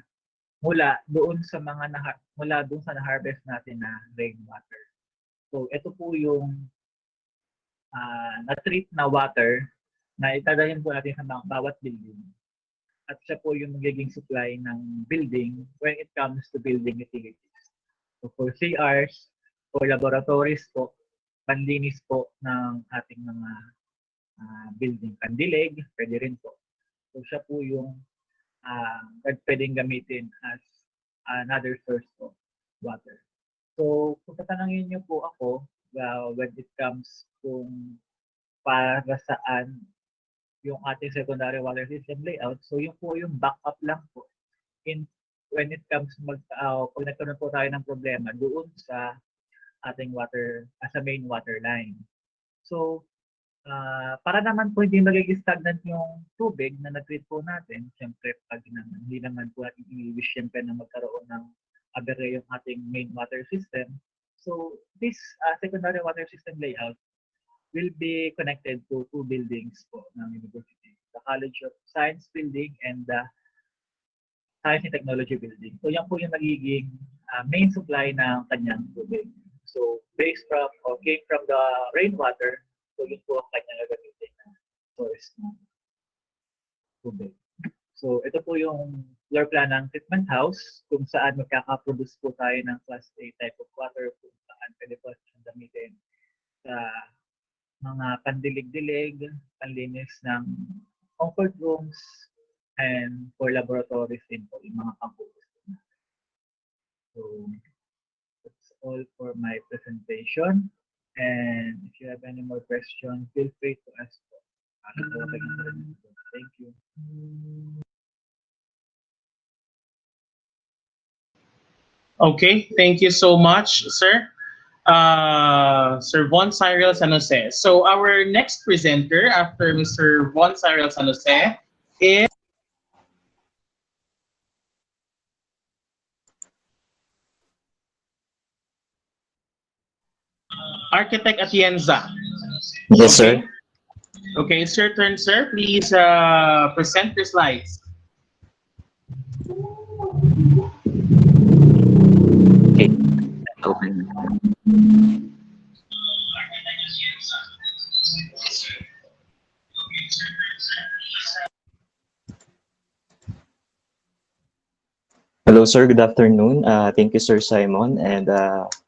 mula doon sa na-harvest natin na rainwater. So, ito po yung na-treat na water na itadahin po natin sa bawat building. At siya po yung magiging supply ng building when it comes to building utilities. So for CRs, for laboratories po, panlinis po ng ating mga building. Pandilig, pwede rin po. So siya po yung pwedeng gamitin as another source of water. So kung tatanungin niyo po ako, when it comes kung para saan yung ating secondary water system layout, so yung po yung backup lang po when it comes pag nagkaroon po tayo ng problema doon sa ating water, sa main water line. So, para naman po hindi magiging stagnant yung tubig na na-treat po natin, siyempre pag hindi naman po natin i-wish siyempre na magkaroon ng aberya yung ating main water system. So, this secondary water system layout will be connected to two buildings po ng university. The College of Science building and the Science and Technology building. So yan po yung nagiging main supply ng kanyang tubig. So based from or came from the rainwater, so yun po ang kanyang gagamitin na source ng tubig. So ito po yung floor plan ng treatment house kung saan magkakaproduce po tayo ng Class A type of water kung saan pwede po siyang gamitin sa mga pandilig-dilig, panlinis ng comfort rooms, and for laboratories din po, yung mga campus. So, that's all for my presentation. And if you have any more questions, feel free to ask po. Thank you. Okay, thank you so much, sir. Sir Von Cyril San Jose. So our next presenter after Mr. Von Cyril San Jose is Architect Atienza. Yes, Okay. sir. Okay, it's your turn, sir. Please present your slides. Okay. Open. Hello, sir. Good afternoon. Thank you, Sir Simon, and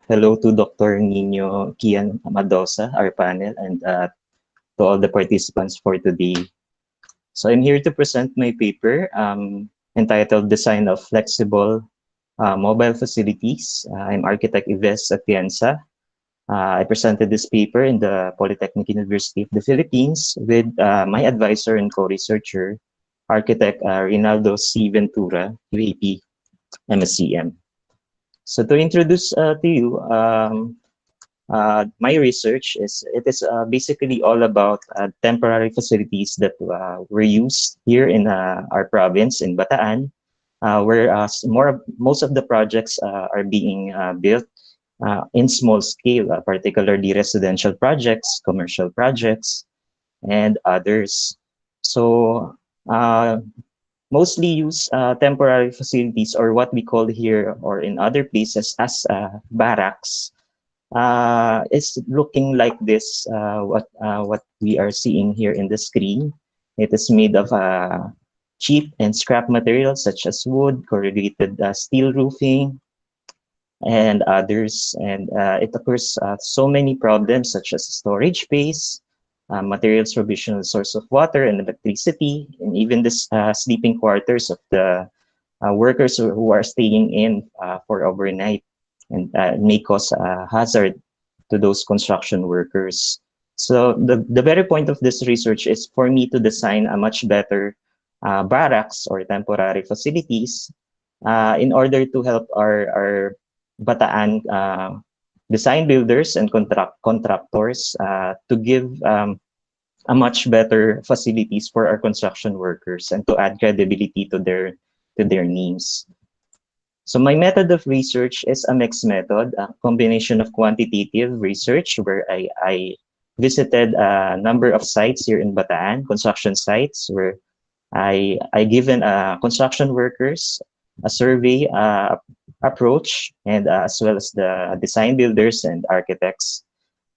hello to Dr. Nino Kian Madosa, our panel, and to all the participants for today. So I'm here to present my paper entitled Design of Flexible Mobile Facilities. I'm architect Ives Atienza. I presented this paper in the Polytechnic University of the Philippines with my advisor and co-researcher, architect Rinaldo C. Ventura, UAP, MSCM. So to introduce to you, my research is basically all about temporary facilities that were used here in our province in Bataan, where most of the projects are being built in small scale, particularly residential projects, commercial projects, and others. So mostly use temporary facilities, or what we call here or in other places as barracks. It's looking like this, what we are seeing here in the screen. It is made of cheap and scrap materials such as wood, corrugated steel roofing, and others. And it occurs so many problems such as storage space, materials provisional source of water and electricity, and even the sleeping quarters of the workers who are staying in for overnight, and may cause hazard to those construction workers. So the very point of this research is for me to design a much better barracks or temporary facilities in order to help our Bataan design builders and contractors to give a much better facilities for our construction workers and to add credibility to their names. So my method of research is a mixed method, a combination of quantitative research where I visited a number of sites here in Bataan, construction sites, where I given construction workers a survey approach, and as well as the design builders and architects.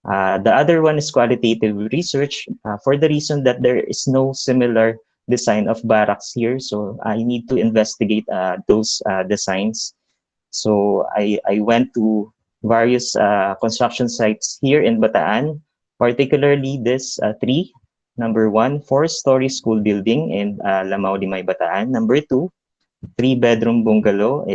The other one is qualitative research for the reason that there is no similar design of barracks here. So I need to investigate those designs. So I went to various construction sites here in Bataan, particularly this three. Number one, four-story school building in Lamao Limay, Bataan. Number two, three-bedroom bungalow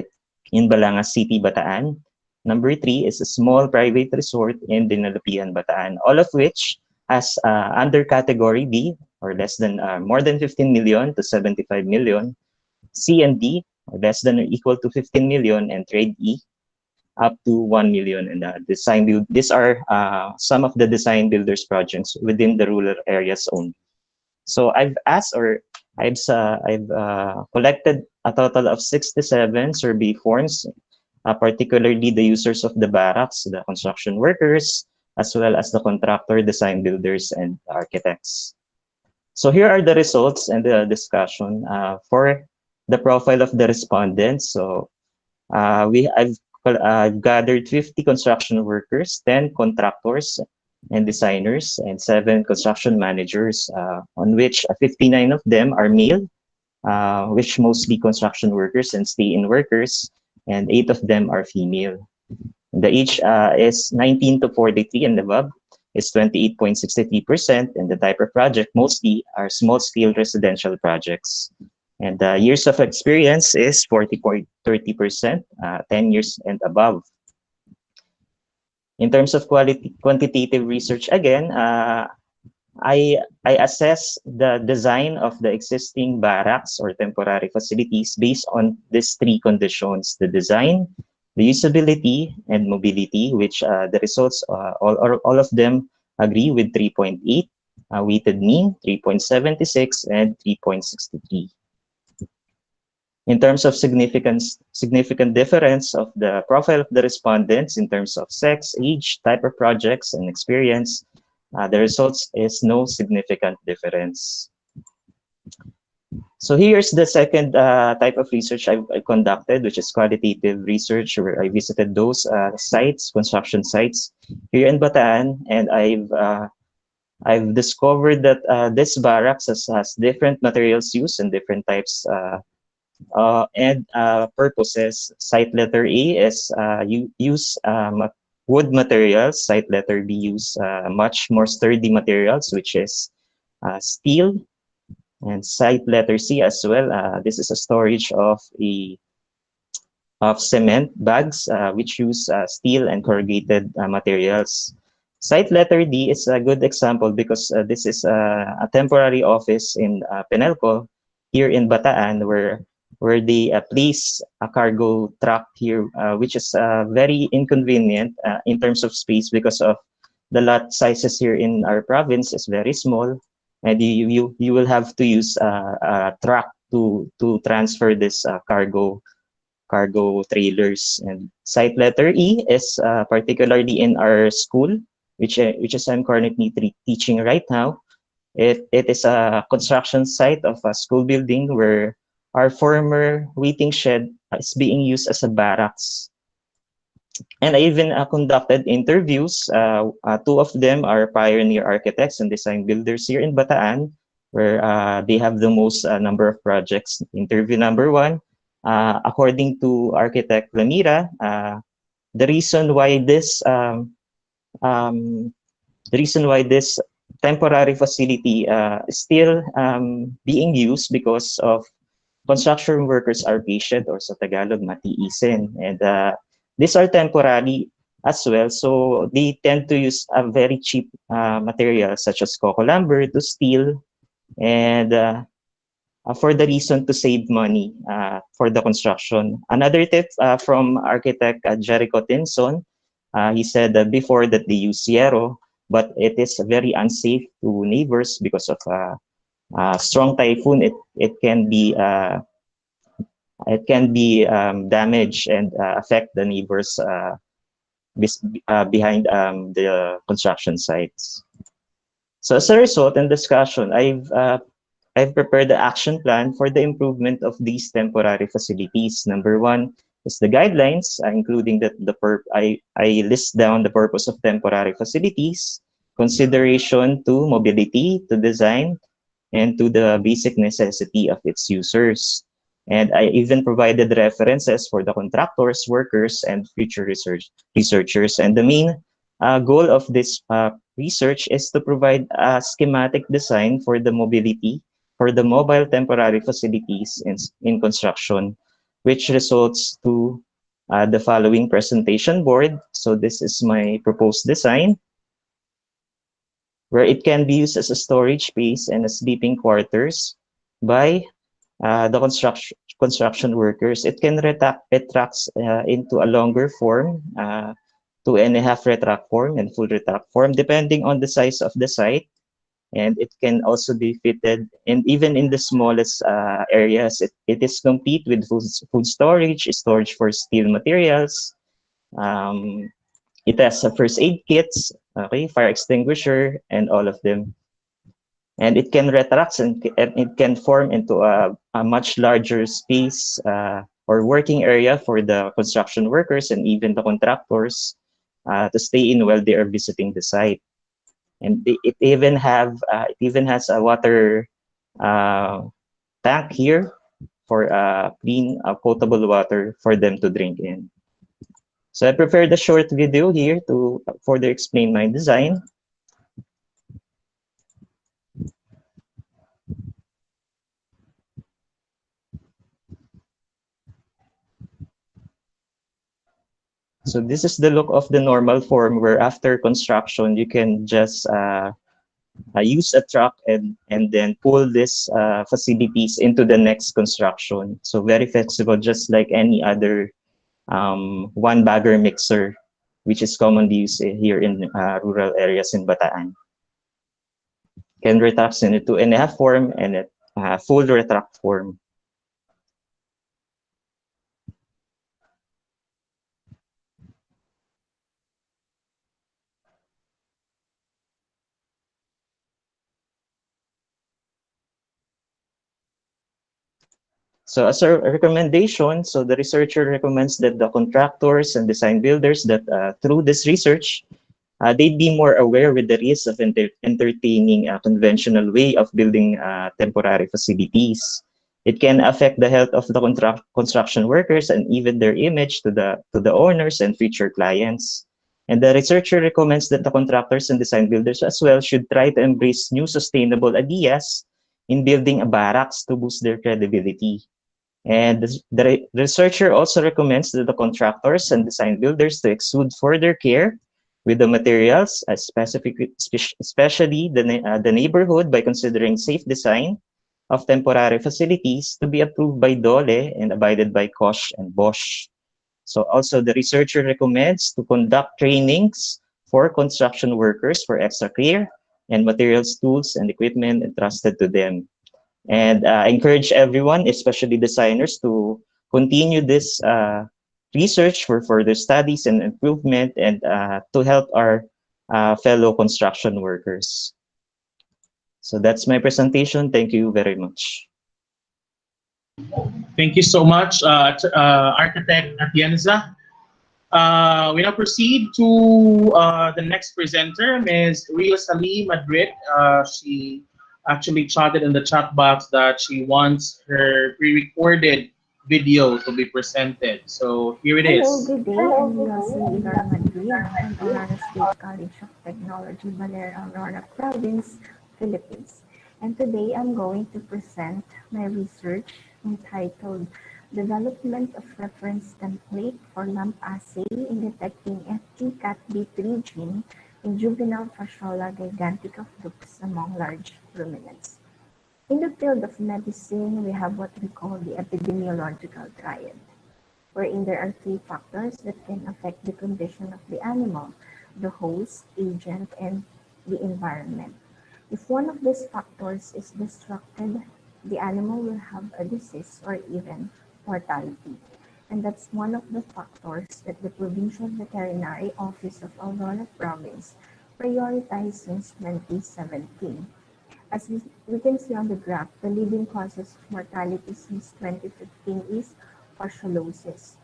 in Balangas City, Bataan. Number three is a small private resort in Dinalapian, Bataan, all of which has under category B, or less than more than 15 million to 75 million, C and D, or less than or equal to 15 million, and trade E, up to 1 million. And design build. These are some of the design builders projects within the rural areas only. So I've asked, or I've collected a total of 67 survey forms, particularly the users of the barracks, the construction workers, as well as the contractor, design builders, and architects. So here are the results and the discussion for the profile of the respondents. So I've gathered 50 construction workers, 10 contractors and designers, and 7 construction managers, on which 59 of them are male, which mostly construction workers and stay-in workers, and 8 of them are female. The age is 19 to 43 and above is 28.63%, and the type of project mostly are small-scale residential projects. And the years of experience is 40.30%, 10 years and above. In terms of quantitative research, again, I assess the design of the existing barracks or temporary facilities based on these three conditions: the design, the usability and mobility, which the results, all of them agree with 3.8, weighted mean 3.76 and 3.63. In terms of significant difference of the profile of the respondents in terms of sex, age, type of projects, and experience, the results is no significant difference. So here's the second type of research I conducted, which is qualitative research, where I visited those sites, construction sites here in Bataan, and I've discovered that this barracks has different materials used and different types and purposes. Site letter A is use wood materials. Site letter B use much more sturdy materials, which is steel. And site letter C as well. This is a storage of cement bags, which use steel and corrugated materials. Site letter D is a good example because this is a temporary office in Penelco here in Bataan, where they place a cargo truck here, which is very inconvenient in terms of space because of the lot sizes here in our province is very small, and you will have to use a truck to transfer this cargo trailers. And site letter E is particularly in our school, which is I'm currently teaching right now. It is a construction site of a school building where our former waiting shed is being used as a barracks. And I even conducted interviews. Two of them are pioneer architects and design builders here in Bataan, where they have the most number of projects. Interview number one, according to architect Lamira, the reason why this temporary facility is still being used because of construction workers are patient, or sa Tagalog, matiisin. And these are temporary as well. So they tend to use a very cheap material such as coco lumber to steel, and for the reason to save money for the construction. Another tip from architect Jericho Tinson, he said that before that they use Sierra, but it is very unsafe to neighbors because of strong typhoon. It can be damaged and affect the neighbors behind the construction sites. So as a result, in discussion, I've prepared the action plan for the improvement of these temporary facilities. Number one is the guidelines, including I list down the purpose of temporary facilities, consideration to mobility, to design, and to the basic necessity of its users. And I even provided references for the contractors, workers, and future researchers. And the main goal of this research is to provide a schematic design for the mobility, for the mobile temporary facilities in construction, which results to the following presentation board. So this is my proposed design, where it can be used as a storage space and as sleeping quarters by the construction workers. It can retracts into a longer form, 2.5 retract form and full retract form, depending on the size of the site. And it can also be fitted, and even in the smallest areas, it is complete with food storage for steel materials. It has a first aid kits, okay, fire extinguisher, and all of them. And it can retract and it can form into a much larger space or working area for the construction workers and even the contractors to stay in while they are visiting the site. And it even has a water tank here for clean, potable water for them to drink in. So I prepared a short video here to further explain my design. So this is the look of the normal form, where after construction, you can just use a truck and then pull these facilities into the next construction. So very flexible, just like any other one bagger mixer, which is commonly used here in rural areas in Bataan. Can retract in a 2.5 form and a full retract form. So as a recommendation, so the researcher recommends that the contractors and design builders that through this research, they'd be more aware with the risks of entertaining a conventional way of building temporary facilities. It can affect the health of the construction workers and even their image to the owners and future clients. And the researcher recommends that the contractors and design builders as well should try to embrace new sustainable ideas in building a barracks to boost their credibility. And the researcher also recommends that the contractors and design builders to exude further care with the materials, especially the neighborhood, by considering safe design of temporary facilities to be approved by DOLE and abided by Koch and Bosch. So also the researcher recommends to conduct trainings for construction workers for extra care and materials, tools, and equipment entrusted to them. And I encourage everyone, especially designers, to continue this research for further studies and improvement and to help our fellow construction workers. So that's my presentation. Thank you very much. Thank you so much, Architect Atienza. We now proceed to the next presenter, Ms. Rio Sali Madrid. She actually chatted in the chat box that she wants her pre-recorded video to be presented. So here it is. Hello, good day. I'm Yossi Ilar Madrid from Aurora State College of Technology, Baler, Aurora Province, Philippines. And today I'm going to present my research entitled Development of Reference Template for LAMP Assay in Detecting FTCAT-B3 Gene in Juvenile Fasciola gigantica flukes among large ruminants. In the field of medicine, we have what we call the epidemiological triad, wherein there are three factors that can affect the condition of the animal: the host, agent, and the environment. If one of these factors is disrupted, the animal will have a disease or even mortality. And that's one of the factors that the Provincial Veterinary Office of Aurora Province prioritized since 2017. As we can see on the graph, the leading causes of mortality since 2015 is fasciolosis.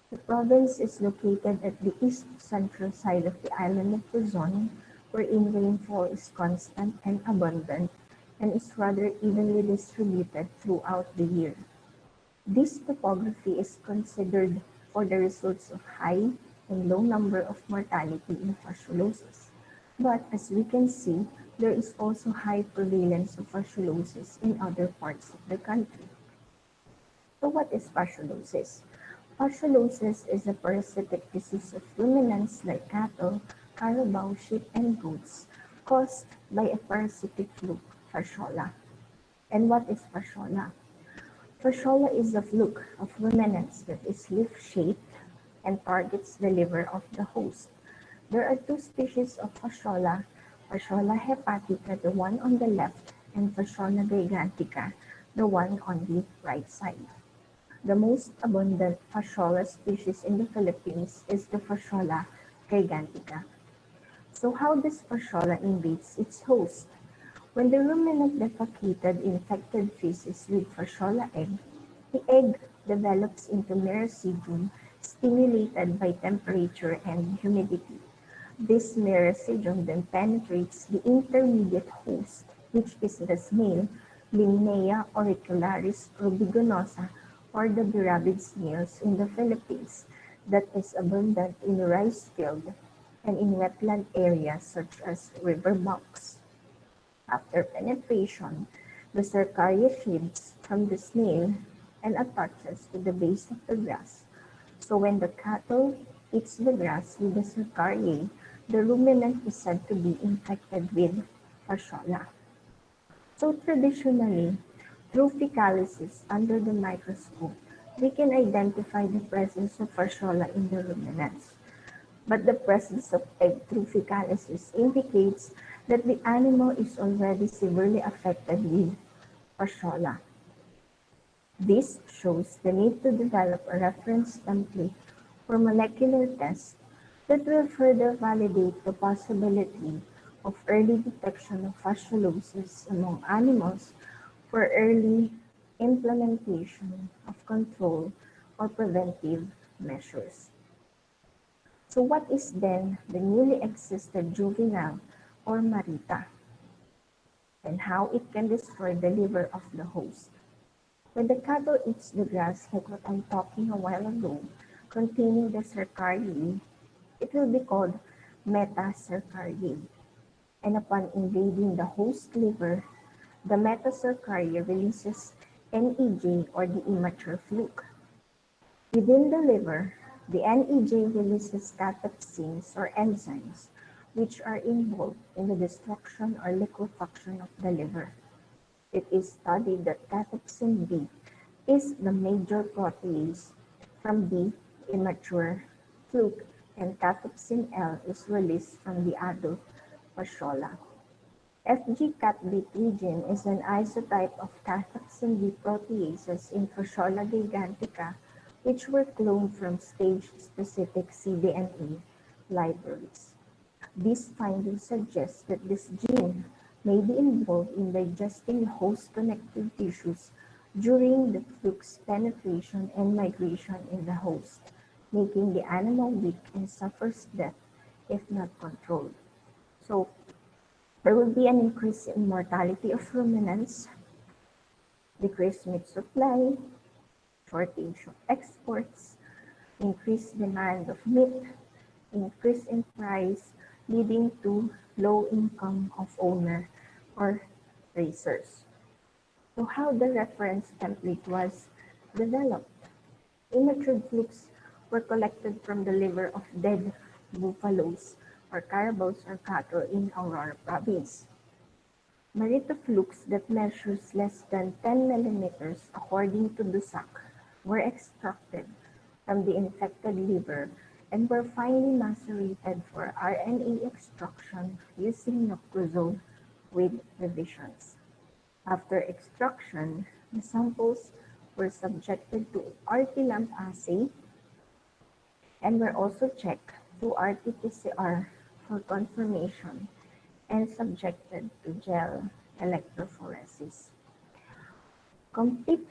The province is located at the east central side of the island of Luzon, wherein rainfall is constant and abundant and is rather evenly distributed throughout the year. This topography is considered for the results of high and low number of mortality in fasciolosis. But as we can see, there is also high prevalence of fasciolosis in other parts of the country. So what is fasciolosis? Fasciolosis is a parasitic disease of ruminants like cattle, carabao, sheep, and goats caused by a parasitic fluke, fasciola. And what is fasciola? Fasciola is a fluke of ruminants that is leaf-shaped and targets the liver of the host. There are two species of fasciola, Fasciola hepatica, the one on the left, and Fasciola gigantica, the one on the right side. The most abundant Fasciola species in the Philippines is the Fasciola gigantica. So how does Fasciola invades its host? When the ruminant defecated infected feces with Fasciola egg, the egg develops into mericidium stimulated by temperature and humidity. This mericidium then penetrates the intermediate host, which is the snail Limnaea auricularis rubigonosa, or the berabid snails in the Philippines, that is abundant in rice field and in wetland areas such as river banks. After penetration, the cercaria sheds from the snail and attaches to the base of the grass. So when the cattle eats the grass with the cercariae, the ruminant is said to be infected with fasciola. So traditionally, through fecalysis under the microscope, we can identify the presence of fasciola in the ruminants. But the presence of egg trophicalysis indicates that the animal is already severely affected with fasciola. This shows the need to develop a reference template for molecular tests that will further validate the possibility of early detection of fasciolosis among animals for early implementation of control or preventive measures. So what is then the newly existed juvenile or marita, and how it can destroy the liver of the host? When the cattle eats the grass, like what I'm talking a while ago, containing the cercariae, it will be called metacercariae. And upon invading the host liver, the metacercariae releases NEJ or the immature fluke. Within the liver, the NEJ releases catepsins or enzymes, which are involved in the destruction or liquefaction of the liver. It is studied that catepsin B is the major protease from the immature fluke, and catepsin L is released from the adult fasciola. FG-CatB3 gene is an isotype of catepsin B proteases in Fasciola gigantica, which were cloned from stage-specific cDNA libraries. These findings suggest that this gene may be involved in digesting host connective tissues during the fluke's penetration and migration in the host, making the animal weak and suffers death if not controlled. So there will be an increase in mortality of ruminants, decreased meat supply, shortage of exports, increased demand of meat, increase in price, leading to low income of owner or raisers. So how the reference template was developed. Immature flukes were collected from the liver of dead buffaloes or carabaos or cattle in Aurora province. Marita flukes that measures less than 10 millimeters according to Dusak were extracted from the infected liver and were finely macerated for RNA extraction using noctozole with revisions. After extraction, the samples were subjected to RT-LAMP assay and were also checked through RT-PCR for confirmation and subjected to gel electrophoresis. Complete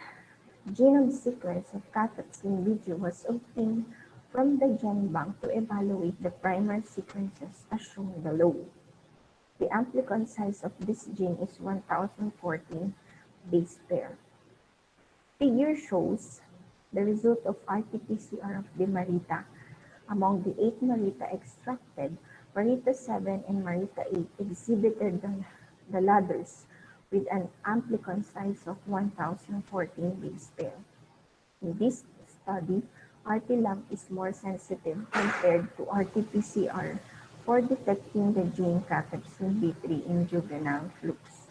genome sequence of catepsin video was obtained from the GenBank to evaluate the primer sequences as shown below. The amplicon size of this gene is 1014 base pair. Figure shows the result of RT-PCR of the Marita. Among the 8 Marita extracted, Marita 7 and Marita 8 exhibited the ladders with an amplicon size of 1014 base pair. In this study, RT-LAMP is more sensitive compared to RT-PCR for detecting the gene catepsin B3 in juvenile flukes.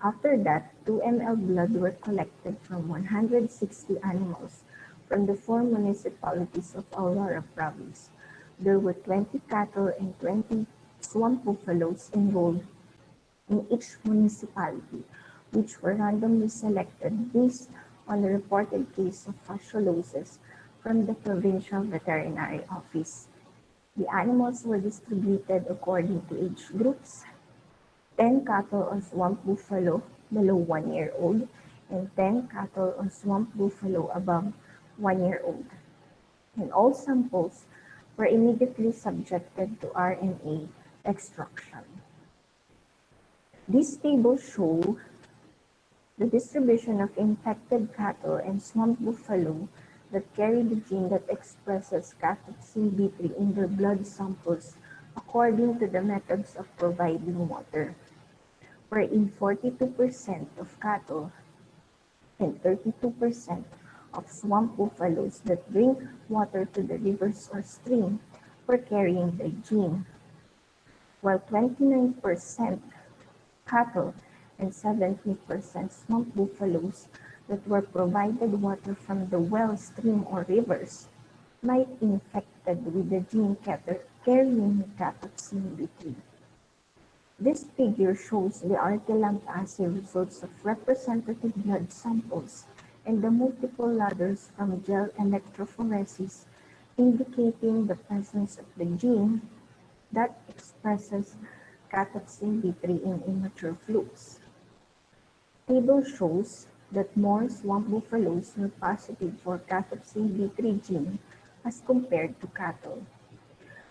After that, 2 ml blood were collected from 160 animals from the 4 municipalities of Aurora province. There were 20 cattle and 20 swamp buffaloes enrolled in each municipality, which were randomly selected based on the reported case of fasciolosis from the provincial veterinary office. The animals were distributed according to age groups: 10 cattle or swamp buffalo below 1 year old, and 10 cattle or swamp buffalo above 1 year old. And all samples were immediately subjected to RNA extraction. These tables show the distribution of infected cattle and swamp buffalo that carry the gene that expresses catepsin B3 in their blood samples according to the methods of providing water, wherein 42% of cattle and 32% of swamp buffaloes that drink water to the rivers or stream were carrying the gene, while 29% cattle and 70% swamp buffaloes that were provided water from the well, stream, or rivers might be infected with the gene carrying cathepsin B3. This figure shows the RT-LAMP assay results of representative blood samples and the multiple ladders from gel electrophoresis indicating the presence of the gene that expresses cathepsin B3 in immature flukes. Table shows that more swamp buffaloes were positive for cathepsin B3 gene as compared to cattle.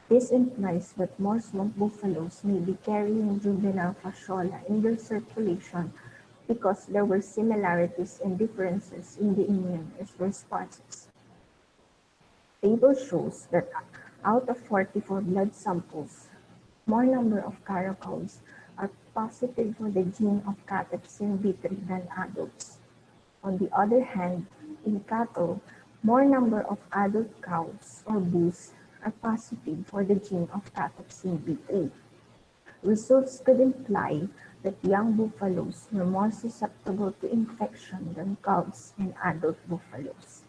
This implies that more swamp buffaloes may be carrying juvenile fasciola in their circulation because there were similarities and differences in the immune responses. Table shows that out of 44 blood samples, more number of caracoles are positive for the gene of cathepsin B3 than adults. On the other hand, in cattle, more number of adult cows or bulls are positive for the gene of cathepsin B3. Results could imply that young buffaloes were more susceptible to infection than calves and adult buffaloes.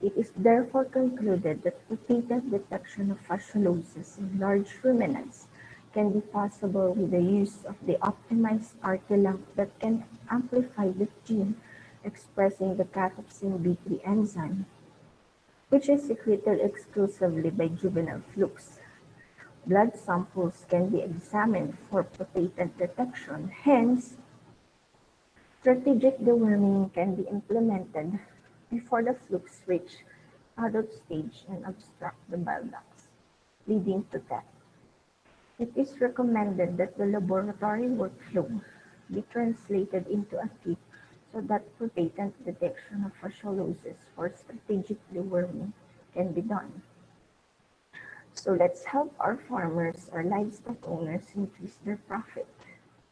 It is therefore concluded that repeated detection of fasciolosis in large ruminants can be possible with the use of the optimized RT-LAMP that can amplify the gene expressing the cathepsin B3 enzyme, which is secreted exclusively by juvenile flukes. Blood samples can be examined for potatent detection. Hence, strategic deworming can be implemented before the flukes reach adult stage and obstruct the bile ducts, leading to death. It is recommended that the laboratory workflow be translated into a kit so that potatent detection of fasciolosis for strategic deworming can be done. So let's help our farmers or livestock owners increase their profit.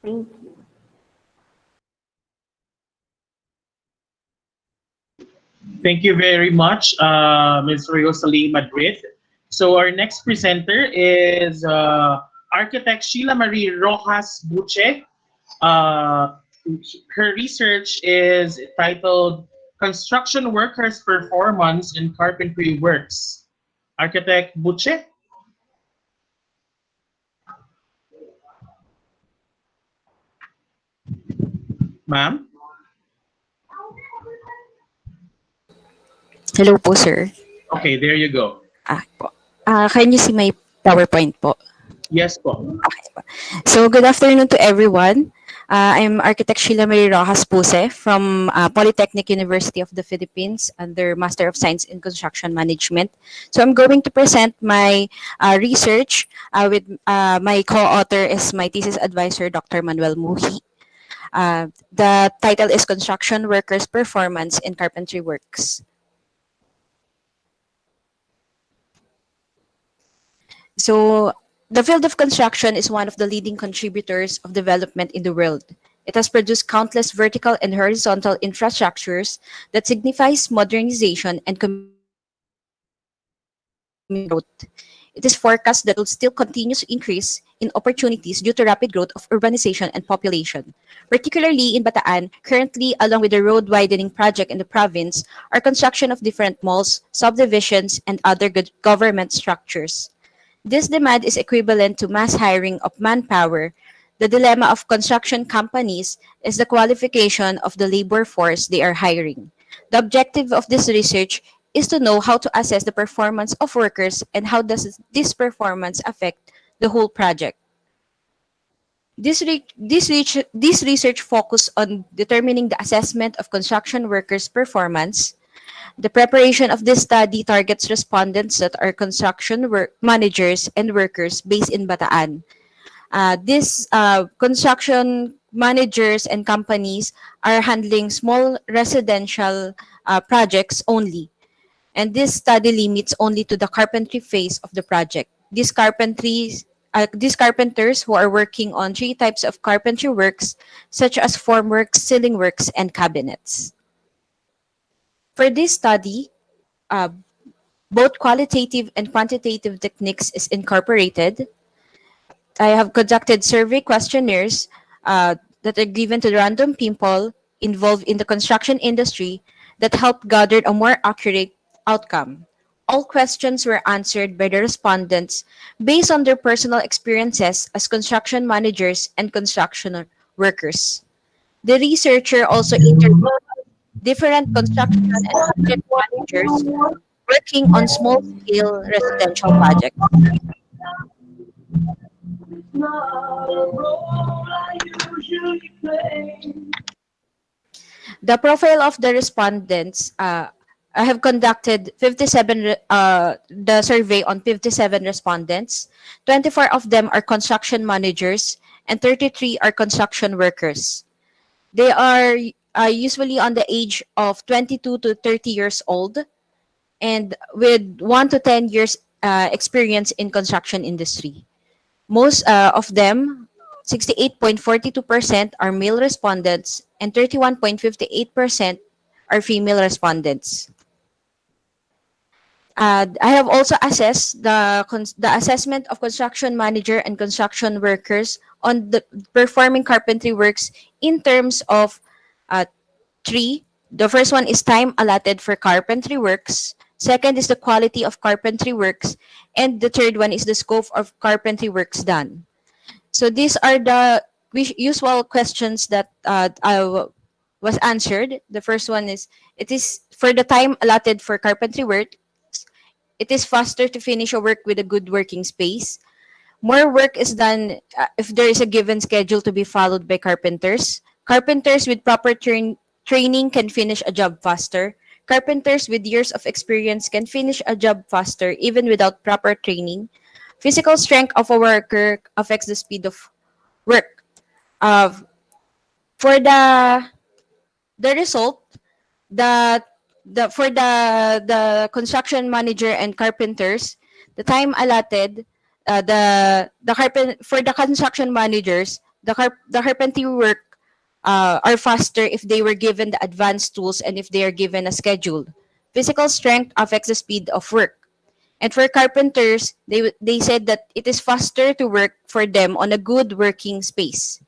Thank you. Thank you very much, Ms. Rosalie Madrid. So our next presenter is architect Sheila Marie Rojas Buche. Uh, Her research is titled Construction Workers' Performance in Carpentry Works. Architect Buche? Ma'am? Hello po, sir. Okay, there you go. Po. Can you see my PowerPoint po? Yes po. Okay po. So, good afternoon to everyone. I'm Architect Sheila Marie Rojas Puse from Polytechnic University of the Philippines under Master of Science in Construction Management. So, I'm going to present my research with my co-author is my thesis advisor, Dr. Manuel Muhi. The title is Construction Workers' Performance in Carpentry Works. So, the field of construction is one of the leading contributors of development in the world. It has produced countless vertical and horizontal infrastructures that signifies modernization and growth. It is forecast that will still continue to increase in opportunities due to rapid growth of urbanization and population. Particularly in Bataan, currently along with the road widening project in the province, are construction of different malls, subdivisions, and other government structures. This demand is equivalent to mass hiring of manpower. The dilemma of construction companies is the qualification of the labor force they are hiring. The objective of this research is to know how to assess the performance of workers and how does this performance affect the whole project. This research focused on determining the assessment of construction workers' performance. The preparation of this study targets respondents that are construction managers and workers based in Bataan. These construction managers and companies are handling small residential projects only. And this study limits only to the carpentry phase of the project. These carpenters who are working on three types of carpentry works, such as formworks, ceiling works, and cabinets. For this study, uh, both qualitative and quantitative techniques is incorporated. I have conducted survey questionnaires that are given to random people involved in the construction industry that helped gather a more accurate outcome. All questions were answered by the respondents based on their personal experiences as construction managers and construction workers. The researcher also interviewed different construction and project managers working on small scale residential projects. The profile of the respondents, I have conducted the survey on 57 respondents. 24 of them are construction managers and 33 are construction workers. They are usually on the age of 22 to 30 years old and with 1 to 10 years experience in construction industry. Most of them, 68.42% are male respondents and 31.58% are female respondents. I have also assessed the assessment of construction manager and construction workers on the performing carpentry works in terms of three. The first one is time allotted for carpentry works. Second is the quality of carpentry works. And the third one is the scope of carpentry works done. So these are the usual questions that was answered. The first one is, it is for the time allotted for carpentry work, it is faster to finish a work with a good working space. More work is done if there is a given schedule to be followed by carpenters. Carpenters with proper training can finish a job faster. Carpenters with years of experience can finish a job faster even without proper training. Physical strength of a worker affects the speed of work. For the result, the for the construction manager and carpenters, the time allotted, for the construction managers, the carpentry work are faster if they were given the advanced tools and if they are given a schedule. Physical strength affects the speed of work. And for carpenters, they said that it is faster to work for them on a good working space.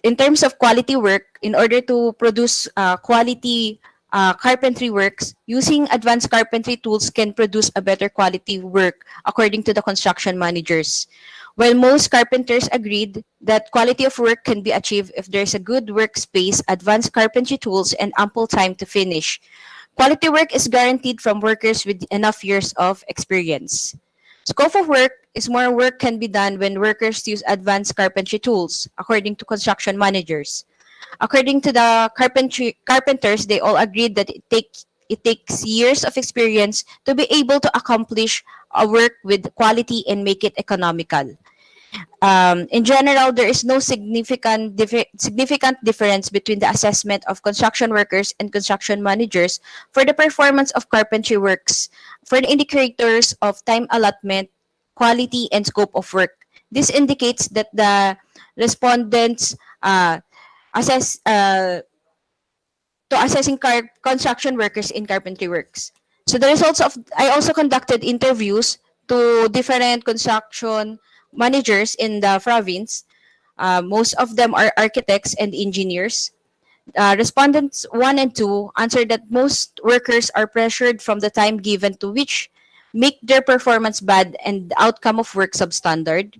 In terms of quality work, in order to produce quality carpentry works, using advanced carpentry tools can produce a better quality work according to the construction managers. While most carpenters agreed that quality of work can be achieved if there's a good workspace, advanced carpentry tools, and ample time to finish. Quality work is guaranteed from workers with enough years of experience. Scope of work is more work can be done when workers use advanced carpentry tools, according to construction managers. According to the carpenters, they all agreed that it takes years of experience to be able to accomplish a work with quality and make it economical. In general, there is no significant difference between the assessment of construction workers and construction managers for the performance of carpentry works, for the indicators of time allotment, quality, and scope of work. This indicates that the respondents assessing construction workers in carpentry works. So the results of I also conducted interviews to different construction managers in the province. Most of them are architects and engineers. Respondents 1 and 2 answered that most workers are pressured from the time given to which make their performance bad and the outcome of work substandard.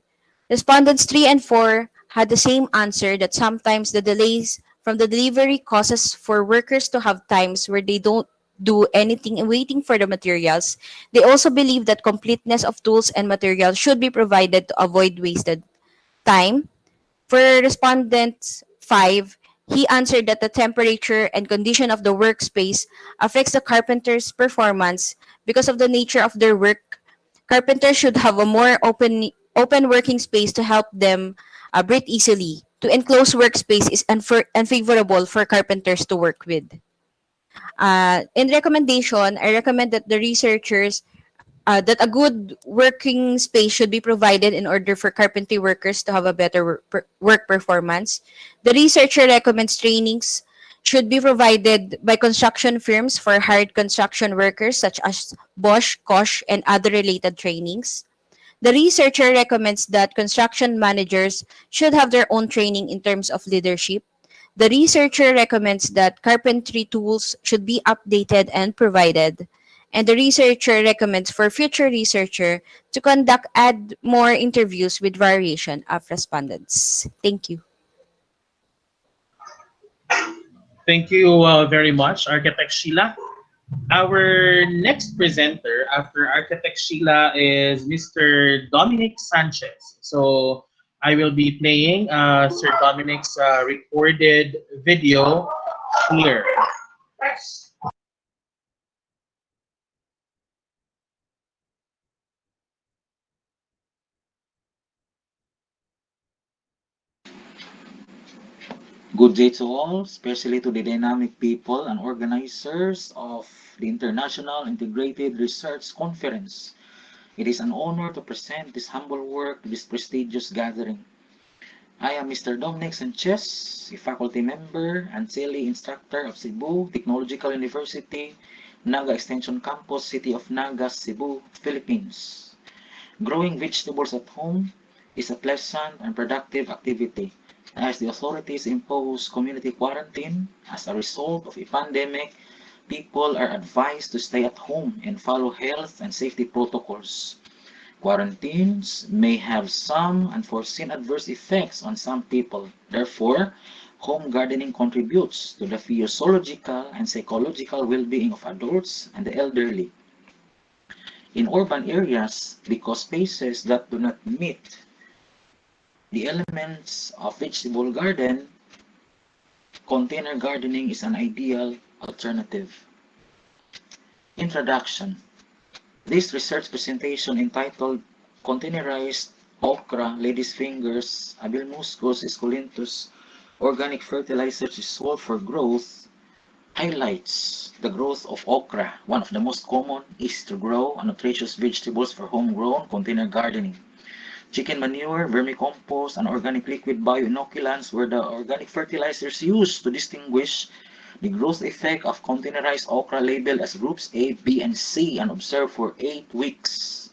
Respondents 3 and 4 had the same answer that sometimes the delays from the delivery causes for workers to have times where they don't do anything waiting for the materials. They also believe that completeness of tools and materials should be provided to avoid wasted time. For respondent 5, he answered that the temperature and condition of the workspace affects the carpenter's performance because of the nature of their work. Carpenters should have a more open working space to help them breathe easily. To enclose workspace is unfavorable for carpenters to work with. In recommendation, I recommend that the researchers that a good working space should be provided in order for carpentry workers to have a better work performance. The researcher recommends trainings should be provided by construction firms for hired construction workers such as Bosch, Koch, and other related trainings. The researcher recommends that construction managers should have their own training in terms of leadership. The researcher recommends that carpentry tools should be updated and provided. And the researcher recommends for future researcher to conduct add more interviews with variation of respondents. Thank you. Thank you very much, Architect Sheila. Our next presenter after Architect Sheila is Mr. Dominic Sanchez. So I will be playing Sir Dominic's recorded video here. Good day to all, especially to the dynamic people and organizers of the International Integrated Research Conference. It is an honor to present this humble work to this prestigious gathering. I am Mr. Dominic Sanchez, a faculty member and Tele instructor of Cebu Technological University, Naga Extension Campus, City of Naga, Cebu, Philippines. Growing vegetables at home is a pleasant and productive activity as the authorities impose community quarantine as a result of a pandemic. People are advised to stay at home and follow health and safety protocols. Quarantines may have some unforeseen adverse effects on some people. Therefore, home gardening contributes to the physiological and psychological well-being of adults and the elderly. In urban areas, because spaces that do not meet the elements of vegetable garden, container gardening is an ideal alternative. Introduction. This research presentation entitled Containerized Okra, Lady's Fingers, Abilmuscus esculentus, Organic Fertilizers is Sold for Growth, highlights the growth of okra. One of the most common is to grow nutritious vegetables for homegrown container gardening. Chicken manure, vermicompost, and organic liquid bioinoculants were the organic fertilizers used to distinguish the growth effect of containerized okra labeled as groups A, B, and C and observed for 8 weeks.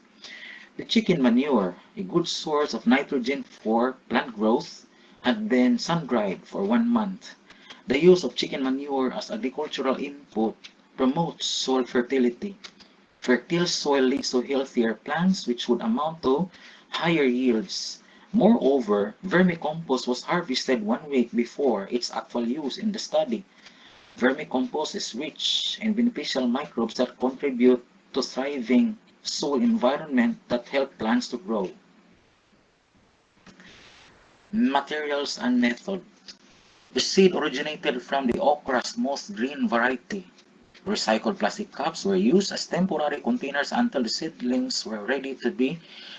The chicken manure, a good source of nitrogen for plant growth, had been sun-dried for 1 month. The use of chicken manure as agricultural input promotes soil fertility. Fertile soil leads to healthier plants which would amount to higher yields. Moreover, vermicompost was harvested 1 week before its actual use in the study. Vermicompost is rich in beneficial microbes that contribute to thriving soil environment that help plants to grow. Materials and method. The seed originated from the okra's most green variety. Recycled plastic cups were used as temporary containers until the seedlings were ready to be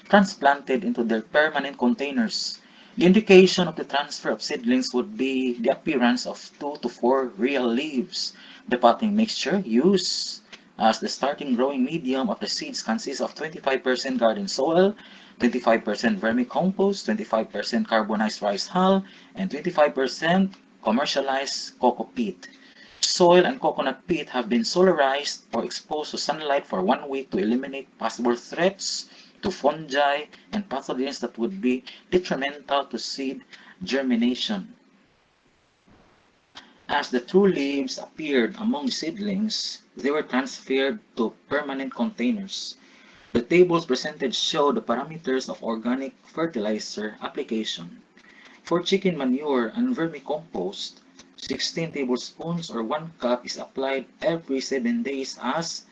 transplanted into their permanent containers. The indication of the transfer of seedlings would be the appearance of 2 to 4 real leaves. The potting mixture used as the starting growing medium of the seeds consists of 25% garden soil, 25% vermicompost, 25% carbonized rice hull, and 25% commercialized coco peat. Soil and coconut peat have been solarized or exposed to sunlight for 1 week to eliminate possible threats to fungi and pathogens that would be detrimental to seed germination. As the true leaves appeared among the seedlings, they were transferred to permanent containers. The tables presented show the parameters of organic fertilizer application. For chicken manure and vermicompost, 16 tablespoons or 1 cup is applied every 7 days as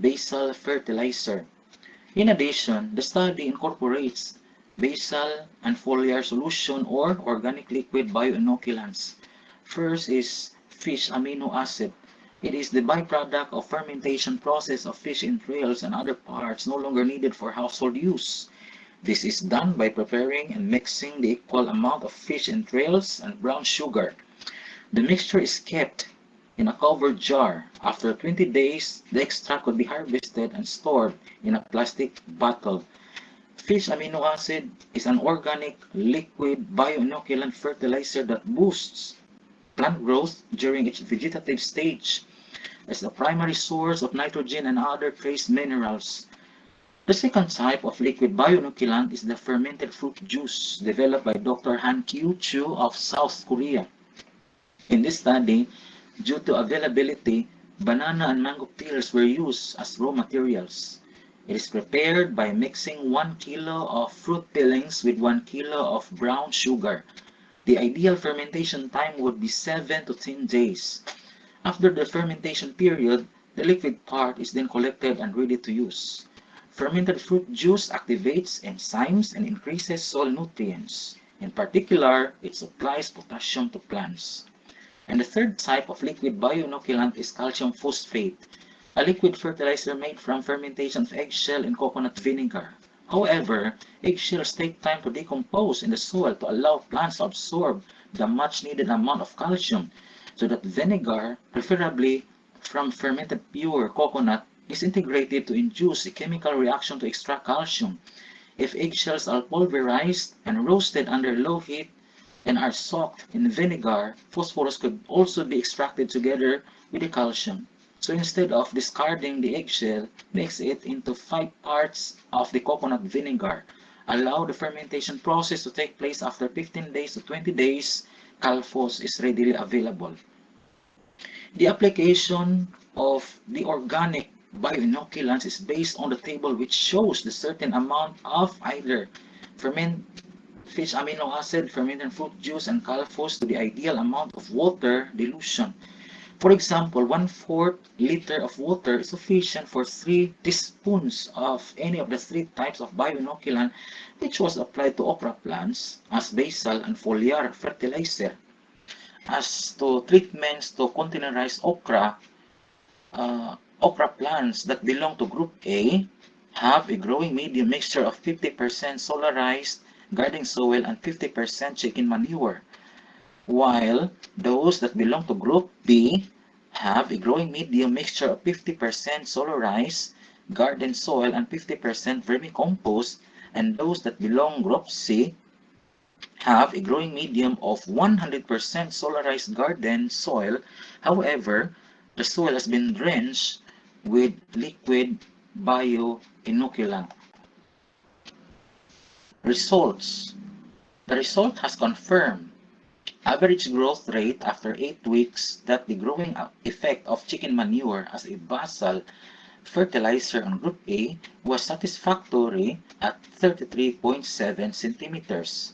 basal fertilizer. In addition, the study incorporates basal and foliar solution or organic liquid bioinoculants. First is fish amino acid. It is the byproduct of fermentation process of fish entrails and other parts no longer needed for household use. This is done by preparing and mixing the equal amount of fish entrails and brown sugar. The mixture is kept in a covered jar. After 20 days, the extract could be harvested and stored in a plastic bottle. Fish amino acid is an organic liquid bioinoculant fertilizer that boosts plant growth during its vegetative stage as the primary source of nitrogen and other trace minerals. The second type of liquid bioinoculant is the fermented fruit juice developed by Dr. Han Kyu Chu of South Korea. In this study, due to availability, banana and mango peels were used as raw materials. It is prepared by mixing 1 kilo of fruit peelings with 1 kilo of brown sugar. The ideal fermentation time would be 7 to 10 days. After the fermentation period, the liquid part is then collected and ready to use. Fermented fruit juice activates enzymes and increases soil nutrients. In particular, it supplies potassium to plants. And the third type of liquid bioinoculant is calcium phosphate, a liquid fertilizer made from fermentation of eggshell and coconut vinegar. However, eggshells take time to decompose in the soil to allow plants to absorb the much needed amount of calcium, so that vinegar, preferably from fermented pure coconut, is integrated to induce a chemical reaction to extract calcium. If eggshells are pulverized and roasted under low heat and are soaked in vinegar, phosphorus could also be extracted together with the calcium. So instead of discarding the eggshell, mix it into 5 parts of the coconut vinegar. Allow the fermentation process to take place after 15 days to 20 days. Calphos is readily available. The application of the organic bioinoculants is based on the table which shows the certain amount of either ferment fish amino acid, fermented fruit juice, and calphos to the ideal amount of water dilution. For example, 1/4 liter of water is sufficient for 3 teaspoons of any of the 3 types of bioinoculant which was applied to okra plants as basal and foliar fertilizer. As to treatments to containerize okra plants that belong to Group A have a growing medium mixture of 50% solarized garden soil and 50% chicken manure, while those that belong to Group B have a growing medium mixture of 50% solarized garden soil and 50% vermicompost, and those that belong Group C have a growing medium of 100% solarized garden soil. However, the soil has been drenched with liquid bioinoculant. Results. The result has confirmed average growth rate after 8 weeks that the growing effect of chicken manure as a basal fertilizer on Group A was satisfactory at 33.7 centimeters.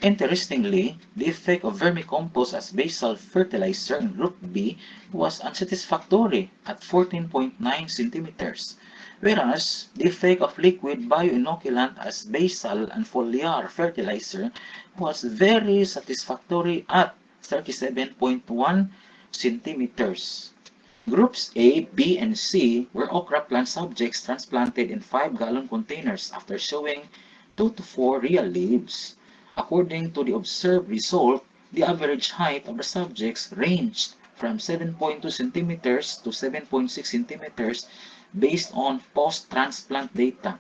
Interestingly, the effect of vermicompost as basal fertilizer in Group B was unsatisfactory at 14.9 centimeters, whereas the effect of liquid bioinoculant as basal and foliar fertilizer was very satisfactory at 37.1 centimeters. Groups A, B, and C were okra plant subjects transplanted in 5-gallon containers after showing 2 to 4 real leaves. According to the observed result, the average height of the subjects ranged from 7.2 centimeters to 7.6 centimeters based on post-transplant data.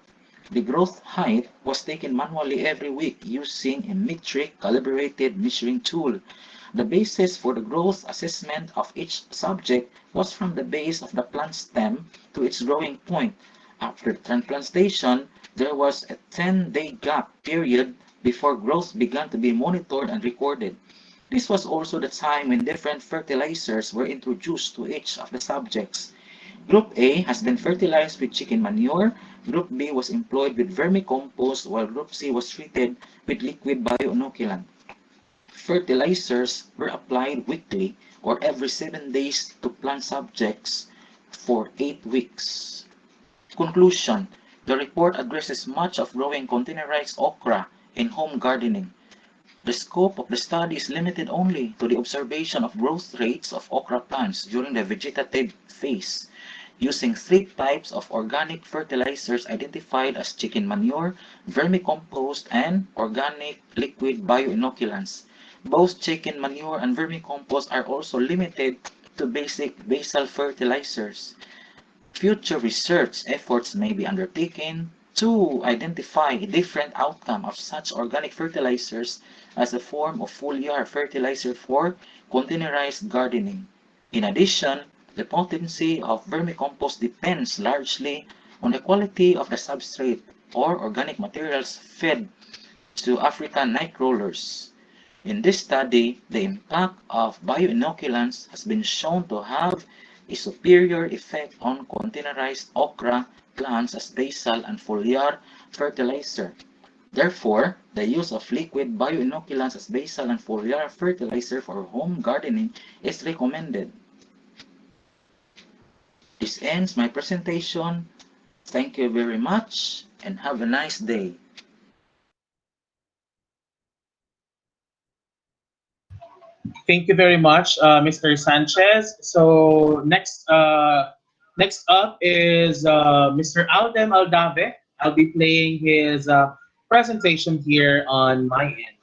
The growth height was taken manually every week using a metric calibrated measuring tool. The basis for the growth assessment of each subject was from the base of the plant stem to its growing point. After transplantation, there was a 10-day gap period before growth began to be monitored and recorded. This was also the time when different fertilizers were introduced to each of the subjects. Group A has been fertilized with chicken manure, Group B was employed with vermicompost, while Group C was treated with liquid bioinoculant. Fertilizers were applied weekly or every 7 days to plant subjects for 8 weeks. Conclusion. The report addresses much of growing containerized okra in home gardening. The scope of the study is limited only to the observation of growth rates of okra plants during the vegetative phase, using 3 types of organic fertilizers identified as chicken manure, vermicompost, and organic liquid bioinoculants. Both chicken manure and vermicompost are also limited to basic basal fertilizers. Future research efforts may be undertaken to identify a different outcome of such organic fertilizers as a form of foliar fertilizer for containerized gardening. In addition, the potency of vermicompost depends largely on the quality of the substrate or organic materials fed to African night crawlers. In this study, the impact of bioinoculants has been shown to have a superior effect on containerized okra plants as basal and foliar fertilizer. Therefore, the use of liquid bioinoculants as basal and foliar fertilizer for home gardening is recommended. This ends my presentation. Thank you very much and have a nice day. Thank you very much, Mr. Sanchez. So next up is Mr. Aldem Aldave. I'll be playing his presentation here on my end.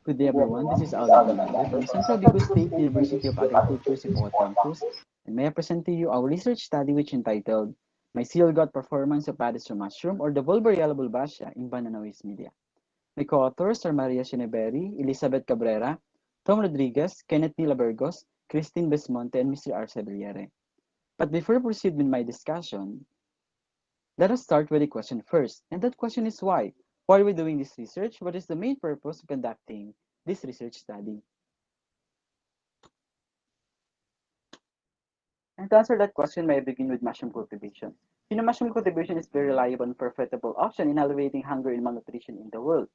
Good day, everyone. This is Alden Malave from Central Bicol State University of Agriculture, Cebu campus, and may I present to you our research study which entitled Mycelial Gut Performance of Padistra Mushroom or the Bulbariella bulbacea in Banana Waste Media. My co-authors are Maria Shineberi, Elizabeth Cabrera, Tom Rodriguez, Kenneth Nila Burgos, Christine Besmonte, and Mr. Arce Villarre. But before I proceed with my discussion, let us start with a question first, and that question is why? Why are we doing this research? What is the main purpose of conducting this research study? And to answer that question, may I begin with mushroom cultivation. You know, mushroom cultivation is very reliable and profitable option in alleviating hunger and malnutrition in the world.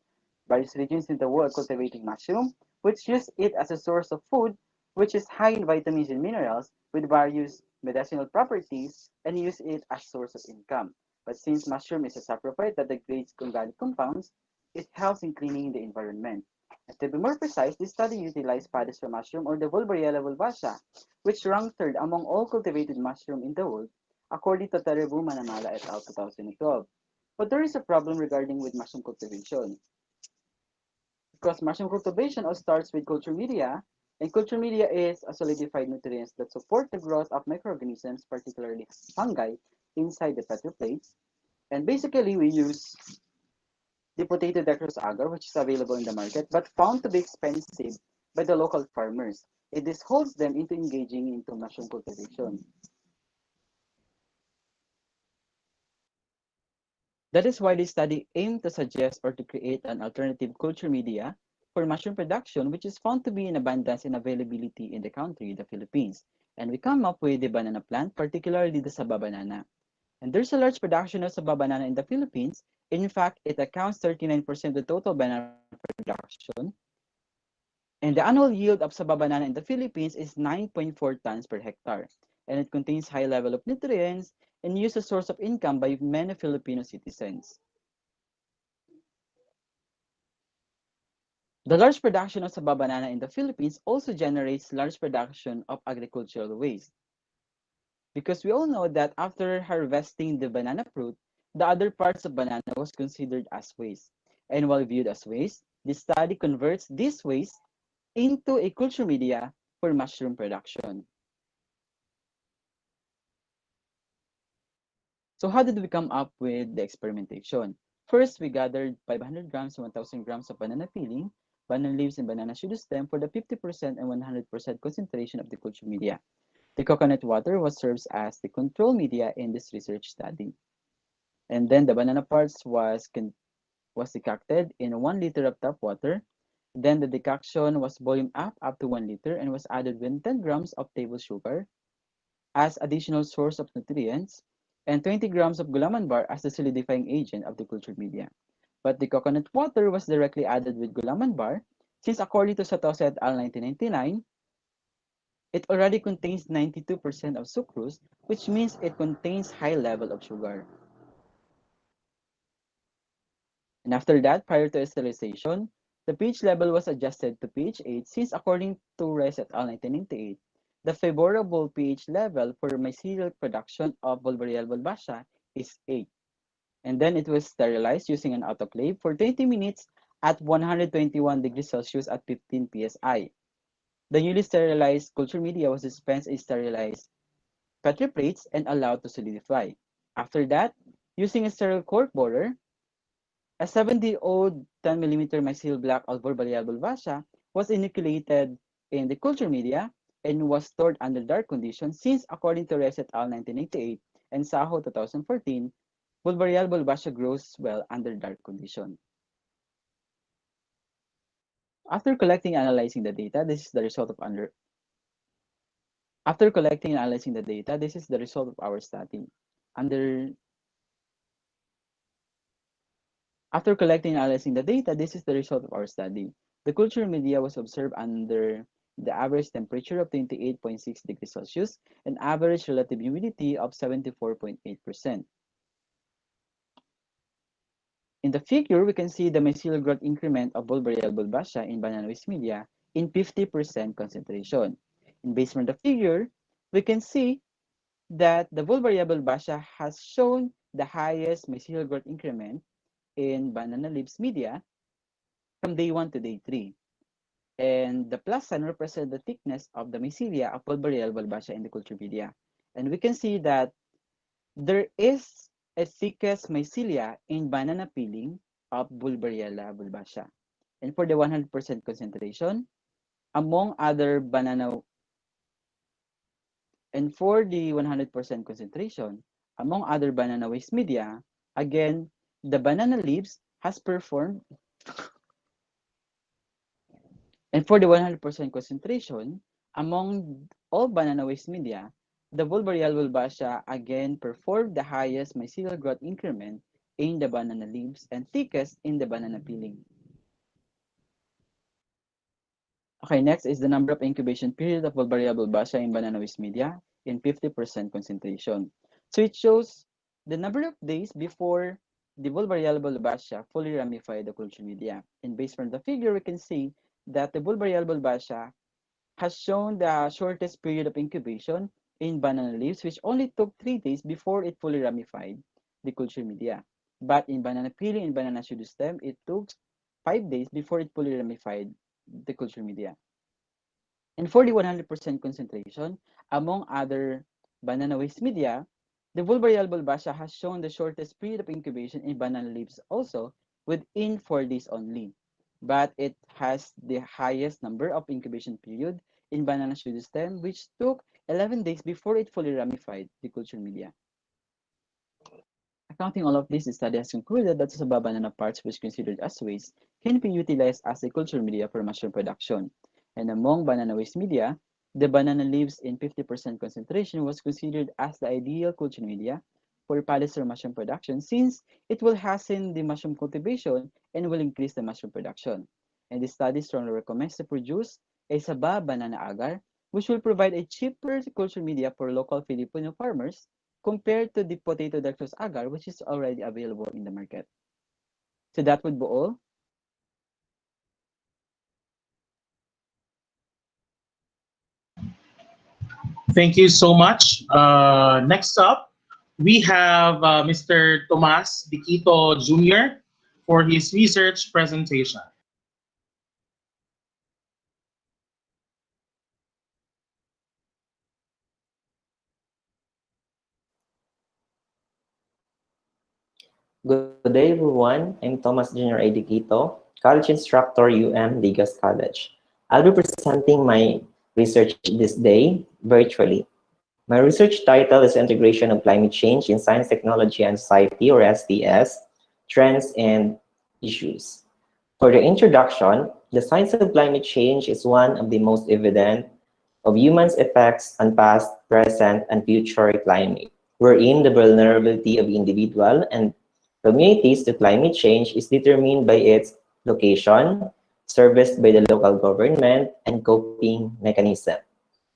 Various regions in the world cultivating mushroom, which use it as a source of food, which is high in vitamins and minerals with various medicinal properties, and use it as source of income. But since mushroom is a saprophyte that degrades organic compounds, it helps in cleaning the environment. And to be more precise, this study utilized padis from mushroom or the Bulbariella bulbacea, which ranked third among all cultivated mushroom in the world, according to Terebu Manamala et al. 2012. But there is a problem regarding with mushroom cultivation. Because mushroom cultivation all starts with culture media, and culture media is a solidified nutrients that support the growth of microorganisms, particularly fungi, inside the petri plates. And basically, we use the potato dacrus agar, which is available in the market, but found to be expensive by the local farmers. This holds them into engaging into mushroom cultivation. That is why this study aimed to suggest or to create an alternative culture media for mushroom production, which is found to be in abundance and availability in the country, the Philippines. And we come up with the banana plant, particularly the saba banana. And there's a large production of saba banana in the Philippines. In fact, it accounts 39% of the total banana production. And the annual yield of saba banana in the Philippines is 9.4 tons per hectare. And it contains high level of nutrients and used as a source of income by many Filipino citizens. The large production of saba banana in the Philippines also generates large production of agricultural waste. Because we all know that after harvesting the banana fruit, the other parts of banana was considered as waste. And while viewed as waste, the study converts this waste into a culture media for mushroom production. So how did we come up with the experimentation? First, we gathered 500 grams to 1,000 grams of banana peeling, banana leaves, and banana stem for the 50% and 100% concentration of the culture media. The coconut water was served as the control media in this research study. And then the banana parts was decocted in 1 liter of tap water. Then the decoction was boiled up to 1 liter and was added with 10 grams of table sugar as additional source of nutrients and 20 grams of gulaman bar as the solidifying agent of the cultured media. But the coconut water was directly added with gulaman bar since according to Satoshi et al. 1999, it already contains 92% of sucrose, which means it contains high level of sugar. And after that, prior to sterilization, the pH level was adjusted to pH 8 since according to Reyes et al. 1998, the favorable pH level for mycelial production of Bulbariella bulbacea is 8. And then it was sterilized using an autoclave for 20 minutes at 121 degrees Celsius at 15 psi. The newly sterilized culture media was dispensed in sterilized petri plates and allowed to solidify. After that, using a sterile cork borer, a 7-day-old 10 mm mycelial black Bulbariella bulbacea was inoculated in the culture media and was stored under dark conditions since according to Reyes et al. 1998 and Saho 2014, Bulbarial bulbacea grows well under dark condition. After collecting and analyzing the data, this is the result of After collecting and analyzing the data, this is the result of our study. Under After collecting and analyzing the data, this is the result of our study. The culture media was observed under the average temperature of 28.6 degrees Celsius and average relative humidity of 74.8%. In the figure, we can see the mycelial growth increment of bulbarial bulbacea in banana waste media in 50% concentration. And based on the figure, we can see that the bulbarial bulbacea has shown the highest mycelial growth increment in banana leaves media from day 1 to day 3. And the plus sign represents the thickness of the mycelia of bulbarial bulbacea in the culture media. And we can see that there is a thickest mycelia in banana peeling of Bulbariella bulbacea. And for the 100% concentration, among other banana, and for the 100% concentration, among other banana waste media, again, the banana leaves has performed, and for the 100% concentration, among all banana waste media, the Bulbarial bulbacea again performed the highest mycelial growth increment in the banana leaves and thickest in the banana peeling. Okay, next is the number of incubation period of Bulbarial bulbacea in banana waste media in 50% concentration. So it shows the number of days before the Bulbarial bulbacea fully ramified the culture media. And based on the figure, we can see that the Bulbarial bulbacea has shown the shortest period of incubation in banana leaves, which only took 3 days before it fully ramified the culture media. But in banana peeling and banana pseudostem, it took 5 days before it fully ramified the culture media. And for the 100% concentration, among other banana waste media, the Bulbarial bulbacea has shown the shortest period of incubation in banana leaves also within 4 days only. But it has the highest number of incubation period in banana pseudostem, which took 11 days before it fully ramified the culture media. Accounting all of this, the study has concluded that some banana parts which considered as waste can be utilized as a culture media for mushroom production. And among banana waste media, the banana leaves in 50% concentration was considered as the ideal culture media for polyester mushroom production since it will hasten the mushroom cultivation and will increase the mushroom production. And the study strongly recommends to produce a Saba banana agar, which will provide a cheaper culture media for local Filipino farmers compared to the potato dextrose agar, which is already available in the market. So that would be all. Thank you so much. Next up, we have Mr. Tomas Diquito Jr. for his research presentation. Good day, everyone. I'm Thomas Jr. Ediquito, College Instructor, Ligas College. I'll be presenting my research this day virtually. My research title is Integration of Climate Change in Science, Technology, and Society, or STS, Trends and Issues. For the introduction, the science of climate change is one of the most evident of humans' effects on past, present, and future climate, wherein the vulnerability of individual and communities to climate change is determined by its location, serviced by the local government, and coping mechanism.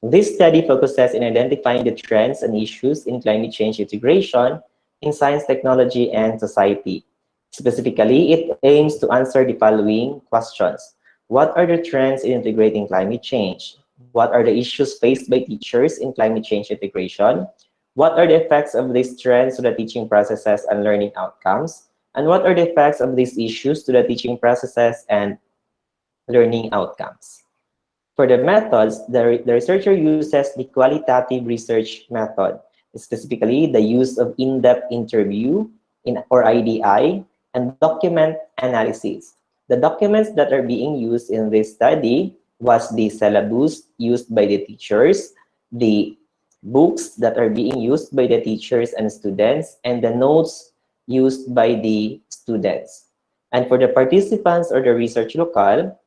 This study focuses in identifying the trends and issues in climate change integration in science, technology, and society. Specifically, it aims to answer the following questions. What are the trends in integrating climate change? What are the issues faced by teachers in climate change integration? What are the effects of these trends to the teaching processes and learning outcomes? And what are the effects of these issues to the teaching processes and learning outcomes? For the methods, the researcher uses the qualitative research method, specifically the use of in-depth interview or IDI and document analysis. The documents that are being used in this study was the syllabus used by the teachers, the books that are being used by the teachers and students, and the notes used by the students. And for the participants or the research locale,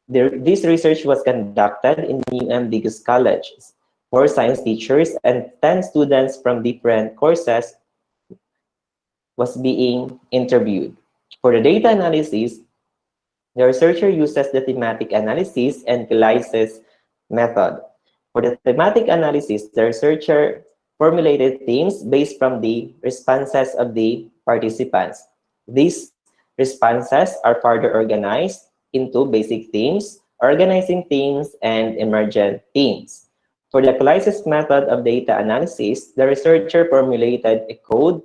this research was conducted in UM Digus College. 4 science teachers and 10 students from different courses was being interviewed. For the data analysis, the researcher uses the thematic analysis and analysis method. For the thematic analysis, the researcher formulated themes based from the responses of the participants. These responses are further organized into basic themes, organizing themes, and emergent themes. For the analysis method of data analysis, the researcher formulated a code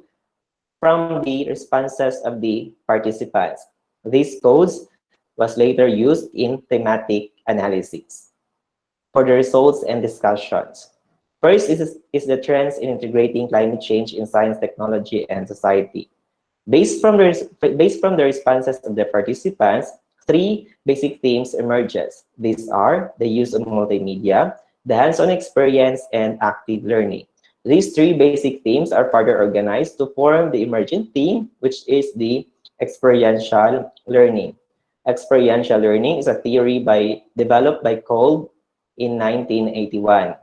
from the responses of the participants. These codes was later used in thematic analysis. For the results and discussions. First is the trends in integrating climate change in science, technology, and society. Based from the responses of the participants, 3 basic themes emerges. These are the use of multimedia, the hands-on experience, and active learning. These 3 basic themes are further organized to form the emergent theme, which is the experiential learning. Experiential learning is a theory developed by Kolb in 1981.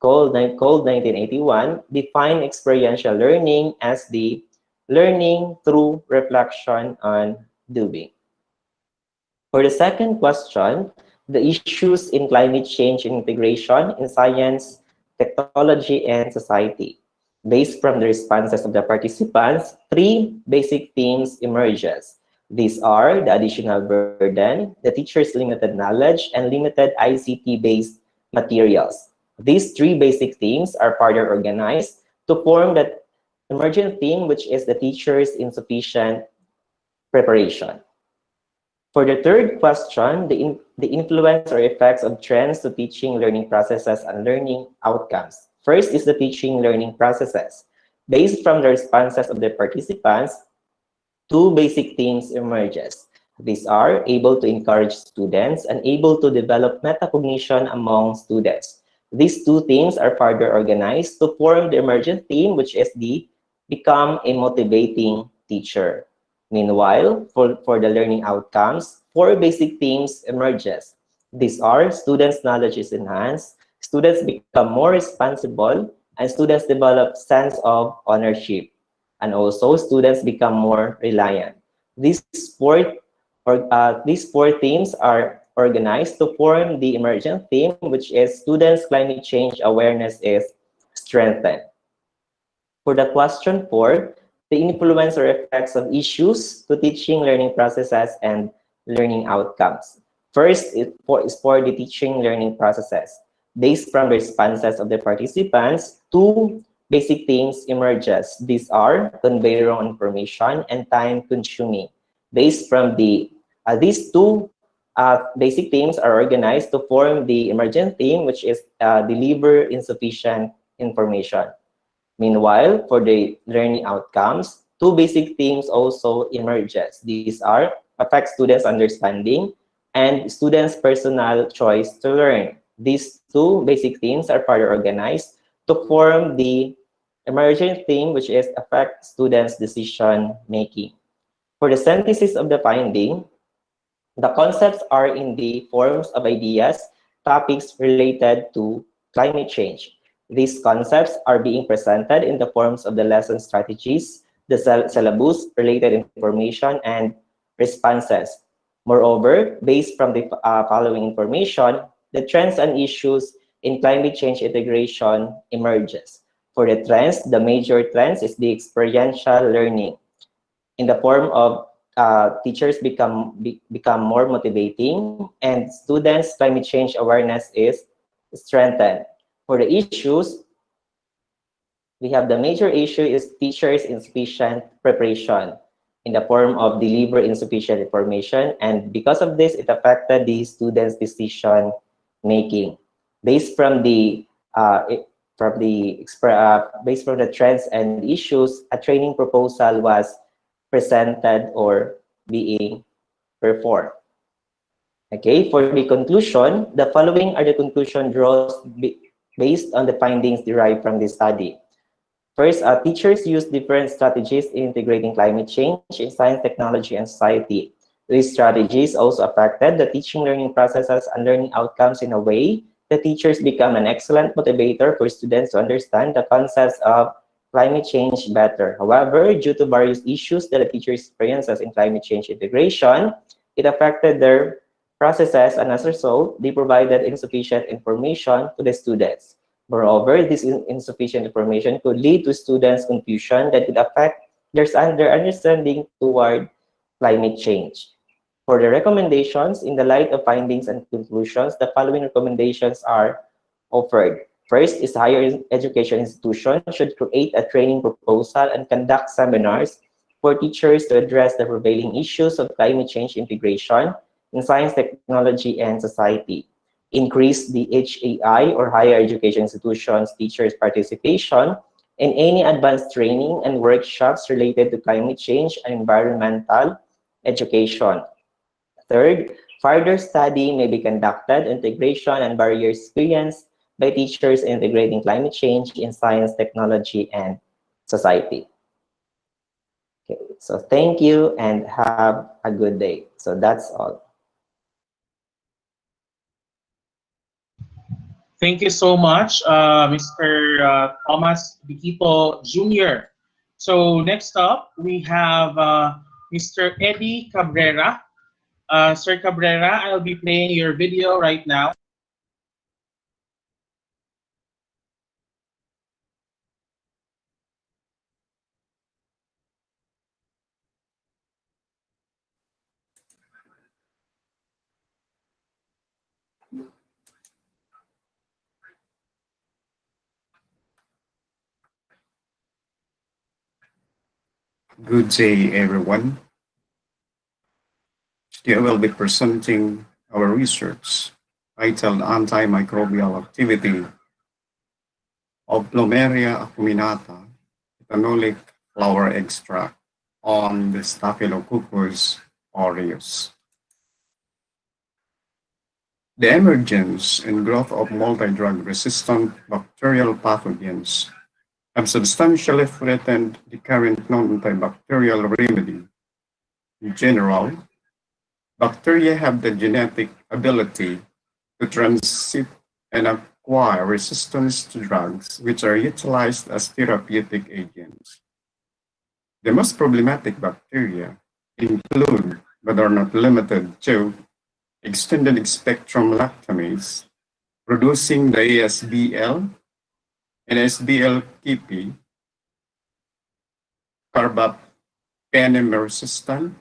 Kolb 1981 defined experiential learning as the learning through reflection on doing. For the second question, the issues in climate change and integration in science, technology, and society. Based from the responses of the participants, 3 basic themes emerges. These are the additional burden, the teacher's limited knowledge, and limited ICT-based materials. These 3 basic themes are further organized to form the emergent theme, which is the teacher's insufficient preparation. For the third question, the influence or effects of trends to teaching, learning processes, and learning outcomes. First is the teaching learning processes. Based from the responses of the participants, 2 basic themes emerges. These are able to encourage students and able to develop metacognition among students. These 2 themes are further organized to form the emergent theme, which is the become a motivating teacher. Meanwhile, for the learning outcomes, 4 basic themes emerges. These are students' knowledge is enhanced, students become more responsible, and students develop sense of ownership. And also, students become more reliant. These 4 themes are organized to form the emergent theme, which is students' climate change awareness is strengthened. For the question 4, the influence or effects of issues to teaching, learning processes, and learning outcomes. First is for the teaching, learning processes. Based from the responses of the participants, 2 basic themes emerges. These are convey wrong information and time-consuming. Based from these 2 basic themes are organized to form the emergent theme, which is deliver insufficient information. Meanwhile, for the learning outcomes, 2 basic themes also emerges. These are affect students' understanding and students' personal choice to learn. These 2 basic themes are further organized to form the emergent theme, which is affect students' decision making. For the synthesis of the finding, the concepts are in the forms of ideas, topics related to climate change. These concepts are being presented in the forms of the lesson strategies, the syllabus, related information, and responses. Moreover, based from the following information, the trends and issues in climate change integration emerges. For the trends, the major trends is the experiential learning in the form of teachers become more motivating, and students' climate change awareness is strengthened. For the issues, we have the major issue is teachers' insufficient preparation in the form of deliver insufficient information, and because of this, it affected the students' decision making. Based from the based from the trends and issues, a training proposal was presented or being performed. Okay, for the conclusion, the following are the conclusion draws based on the findings derived from this study. First, teachers use different strategies in integrating climate change in science, technology, and society. These strategies also affected the teaching learning processes and learning outcomes in a way that teachers become an excellent motivator for students to understand the concepts of climate change better. However, due to various issues that the teacher experiences in climate change integration, it affected their processes, and as a result, they provided insufficient information to the students. Moreover, this insufficient information could lead to students' confusion that could affect their understanding toward climate change. For the recommendations, in the light of findings and conclusions, the following recommendations are offered. First is higher education institutions should create a training proposal and conduct seminars for teachers to address the prevailing issues of climate change integration in science, technology, and society. Increase the HAI or higher education institutions teachers' participation in any advanced training and workshops related to climate change and environmental education. Third, further study may be conducted on integration and barriers experienced by teachers integrating climate change in science, technology, and society. Okay, so thank you and have a good day. So that's all. Thank you so much, Mr. Thomas Diquito Jr. So next up, we have Mr. Eddie Cabrera. Sir Cabrera, I'll be playing your video right now. Good day, everyone. Today I will be presenting our research titled Antimicrobial Activity of Plumeria acuminata ethanolic flower extract on the Staphylococcus aureus. The emergence and growth of multi-drug resistant bacterial pathogens have substantially threatened the current non-antibacterial remedy. In general, bacteria have the genetic ability to transit and acquire resistance to drugs which are utilized as therapeutic agents. The most problematic bacteria include, but are not limited to, extended spectrum lactamase, producing the ASBL and SBL-KP, carbapenem resistant,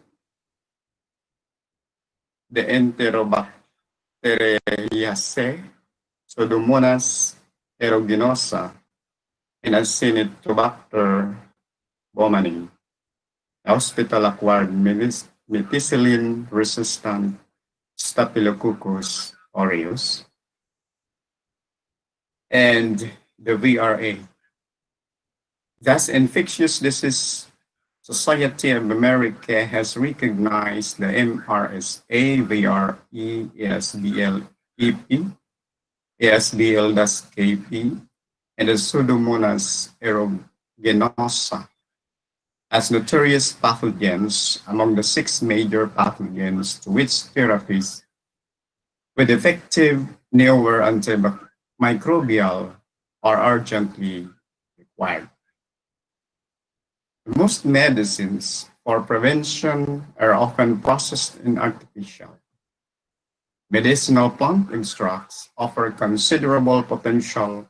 the Enterobacteriaceae, Pseudomonas aeruginosa, and Acinetobacter baumannii, hospital-acquired methicillin-resistant Staphylococcus aureus, and the VRA. Thus, Infectious Disease Society of America has recognized the MRSA, VRE, ASBL, EP, ASBL-KP, and the Pseudomonas aeruginosa as notorious pathogens among the 6 major pathogens to which therapies with effective newer antimicrobial are urgently required. Most medicines for prevention are often processed in artificial. Medicinal plant extracts offer considerable potential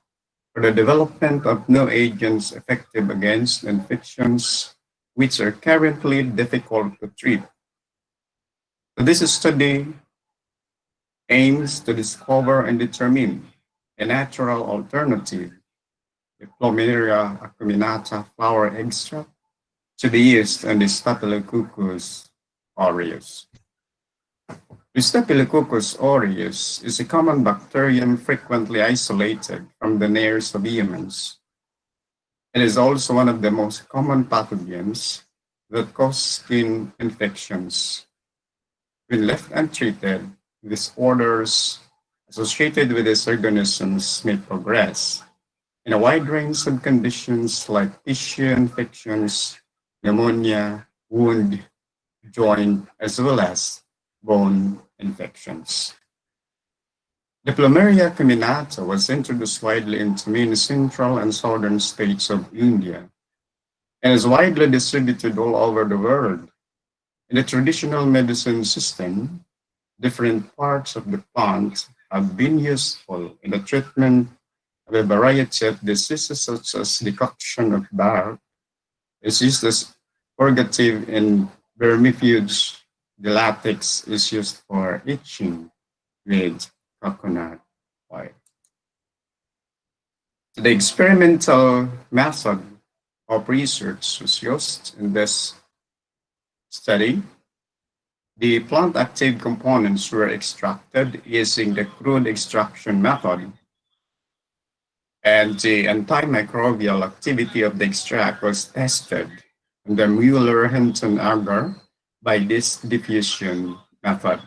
for the development of new agents effective against infections which are currently difficult to treat. So this study aims to discover and determine a natural alternative, the Plumeria acuminata flower extract, to be used on the Staphylococcus aureus. The Staphylococcus aureus is a common bacterium frequently isolated from the nares of humans. It is also one of the most common pathogens that cause skin infections. When left untreated, disorders associated with these organisms may progress, in a wide range of conditions like tissue infections, pneumonia, wound, joint, as well as bone infections. The Plumeria caminata was introduced widely into many central and southern states of India and is widely distributed all over the world. In the traditional medicine system, different parts of the plant have been useful in the treatment of a variety of diseases such as decoction of bark is used as purgative in vermifuge. The latex is used for itching with coconut oil. The experimental method of research was used in this study. The plant active components were extracted using the crude extraction method, and the antimicrobial activity of the extract was tested in the Mueller-Hinton agar by this diffusion method.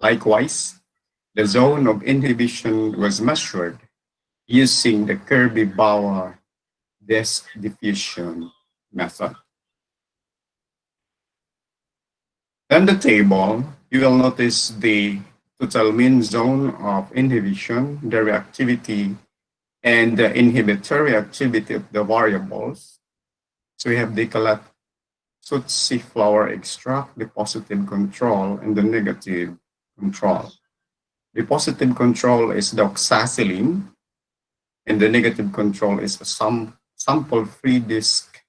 Likewise, the zone of inhibition was measured using the Kirby-Bauer disk diffusion method. On the table, you will notice the total mean zone of inhibition, the reactivity, and the inhibitory activity of the variables. So we have the Kalatutsi flower extract, the positive control, and the negative control. The positive control is the oxacillin, and the negative control is a sample-free disk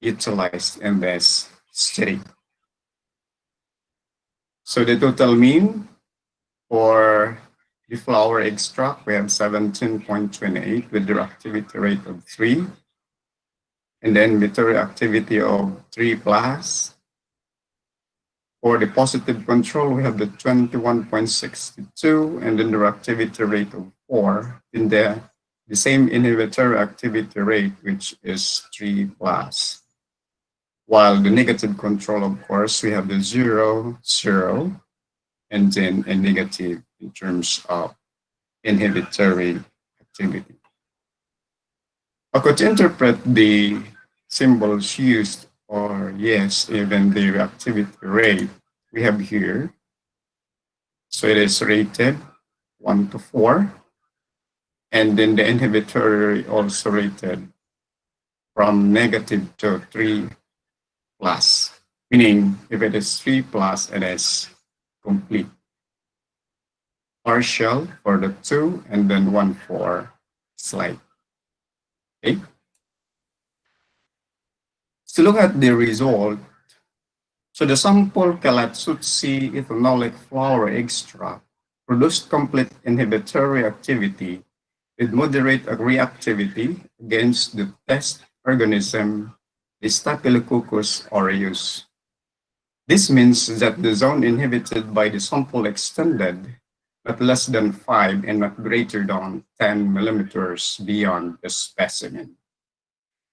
utilized in this study. So the total mean for the flower extract, we have 17.28 with the reactivity rate of 3, and then inhibitory activity of 3 plus. For the positive control, we have the 21.62, and then the reactivity rate of 4, in the same inhibitory activity rate, which is 3 plus. While the negative control, of course, we have the 0, 0, and then a negative in terms of inhibitory activity. I could interpret the symbols used, or yes, even the reactivity rate we have here. So it is rated 1 to 4, and then the inhibitory also rated from negative to 3 plus, meaning if it is 3 plus, it is complete. Partial for the 2, and then 1 for slight. Okay. So look at the result. So the sample Kalatutsi ethanolic flower extract produced complete inhibitory activity with moderate reactivity against the test organism, the Staphylococcus aureus. This means that the zone inhibited by the sample extended not less than 5 and not greater than 10 millimeters beyond the specimen.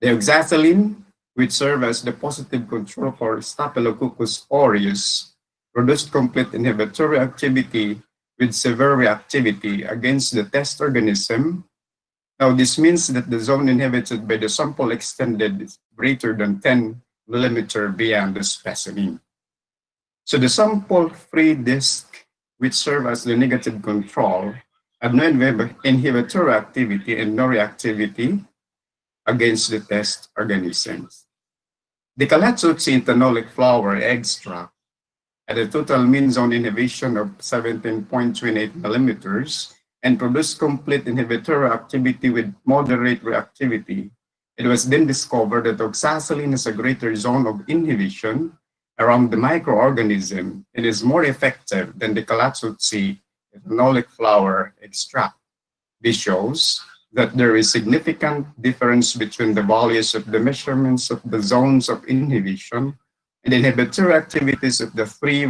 The oxacillin, which serves as the positive control for Staphylococcus aureus, produced complete inhibitory activity with severe reactivity against the test organism. Now, this means that the zone inhibited by the sample extended greater than 10 millimeters beyond the specimen. So the sample-free disk, which serve as the negative control, have no inhibitory activity and no reactivity against the test organisms. The Kalatutsi ethanolic flower extract had a total mean zone inhibition of 17.28 millimeters and produced complete inhibitory activity with moderate reactivity. It was then discovered that oxacillin has a greater zone of inhibition around the microorganism. It is more effective than the Kalatutsi ethanolic flower extract. This shows that there is significant difference between the values of the measurements of the zones of inhibition and inhibitory activities of the 3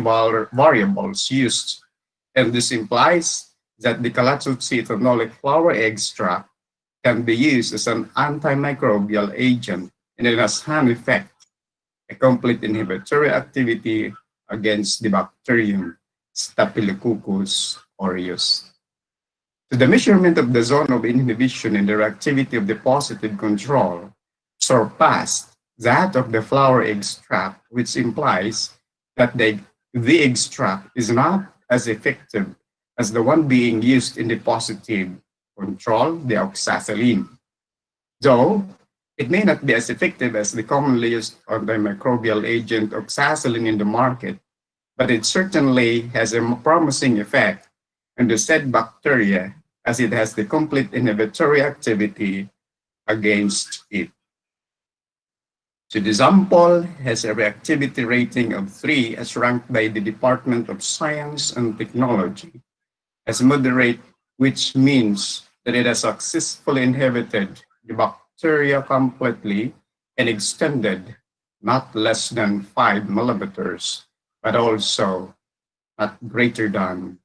variables used. And this implies that the Kalatutsi ethanolic flower extract can be used as an antimicrobial agent, and it has an effect, a complete inhibitory activity against the bacterium Staphylococcus aureus. So the measurement of the zone of inhibition and the reactivity of the positive control surpassed that of the flower extract, which implies that the extract is not as effective as the one being used in the positive control, the oxazoline. Though it may not be as effective as the commonly used antimicrobial agent oxazoline in the market, but it certainly has a promising effect on the said bacteria as it has the complete inhibitory activity against it. So the sample has a reactivity rating of 3 as ranked by the Department of Science and Technology as moderate, which means that it has successfully inhibited the bacteria completely and extended not less than 5 millimeters, but also not greater than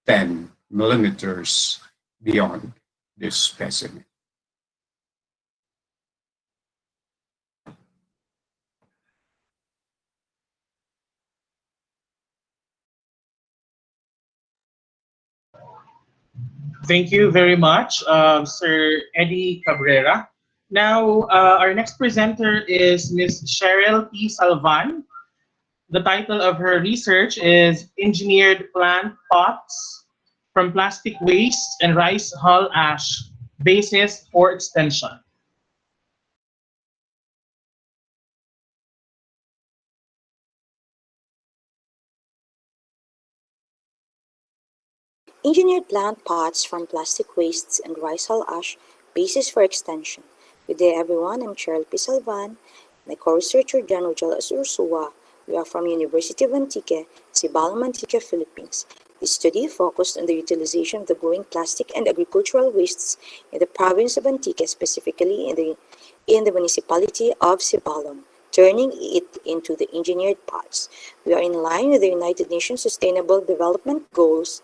10 millimeters beyond this specimen. Thank you very much, Sir Eddie Cabrera. Now, our next presenter is Ms. Cheryl P. Salvan. The title of her research is Engineered Plant Pots from Plastic Waste and Rice Hull Ash, Basis for Extension. Engineered plant pots from plastic wastes and rice hull ash, basis for extension. Good day everyone, I'm Cheryl P. Salvan. My co-researcher Jan Ojal Ursua. We are from University of Antique, Sibalam, Antique, Philippines. This study focused on the utilization of the growing plastic and agricultural wastes in the province of Antique, specifically in the municipality of Sibalam, turning it into the engineered pots. We are in line with the United Nations Sustainable Development Goals,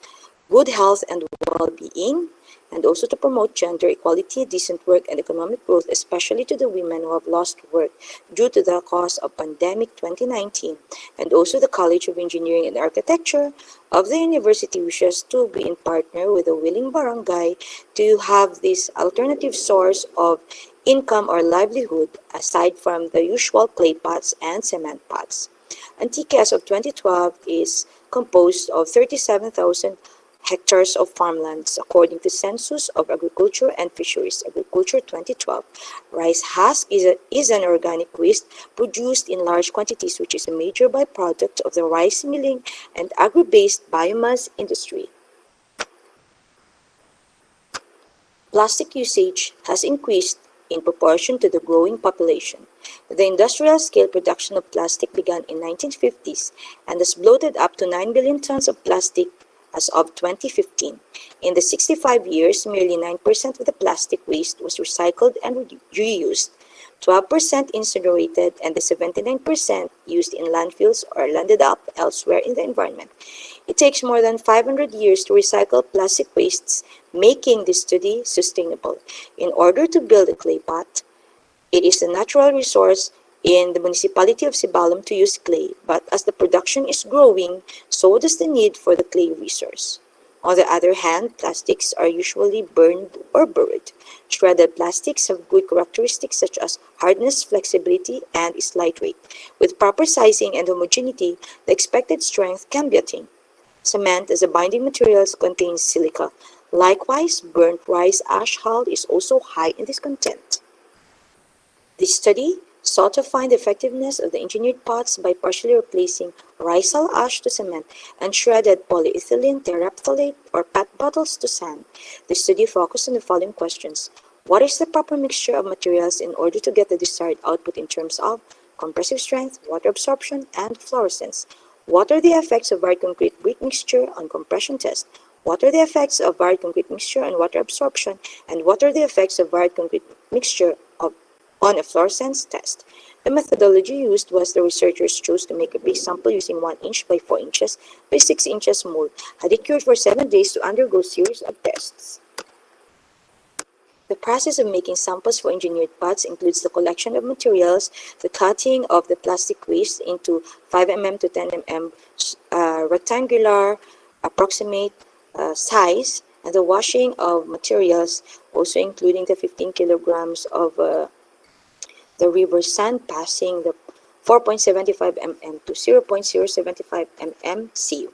good health and well-being, and also to promote gender equality, decent work, and economic growth, especially to the women who have lost work due to the cause of pandemic 2019. And also the College of Engineering and Architecture of the university wishes to be in partner with a willing barangay to have this alternative source of income or livelihood aside from the usual clay pots and cement pots. Antique as of 2012 is composed of 37,000 hectares of farmlands, according to Census of Agriculture and Fisheries, Agriculture 2012. Rice husk is an organic waste produced in large quantities, which is a major byproduct of the rice milling and agri-based biomass industry. Plastic usage has increased in proportion to the growing population. The industrial-scale production of plastic began in 1950s and has bloated up to 9 billion tons of plastic as of 2015. In the 65 years, merely 9% of the plastic waste was recycled and reused, 12% incinerated, and the 79% used in landfills or landed up elsewhere in the environment. It takes more than 500 years to recycle plastic wastes, making this study sustainable. In order to build a clay pot, it is a natural resource in the municipality of Sibalam to use clay, but as the production is growing, so does the need for the clay resource. On the other hand, plastics are usually burned or buried. Shredded plastics have good characteristics such as hardness, flexibility, and is lightweight. With proper sizing and homogeneity, the expected strength can be attained. Cement as a binding material contains silica. Likewise, burnt rice ash hull is also high in this content. This study sought to find the effectiveness of the engineered pots by partially replacing rice hull ash to cement and shredded polyethylene terephthalate or PET bottles to sand. The study focused on the following questions. What is the proper mixture of materials in order to get the desired output in terms of compressive strength, water absorption, and fluorescence? What are the effects of varied concrete brick mixture on compression test? What are the effects of varied concrete mixture on water absorption? And what are the effects of varied concrete mixture on a fluorescence test? The methodology used was the researchers chose to make a base sample using 1 inch by 4 inches by 6 inches mold, had it cured for 7 days to undergo series of tests. The process of making samples for engineered pots includes the collection of materials, the cutting of the plastic waste into 5 mm to 10 mm rectangular approximate size, and the washing of materials, also including the 15 kilograms of the river sand passing the 4.75 mm to 0.075 mm CU.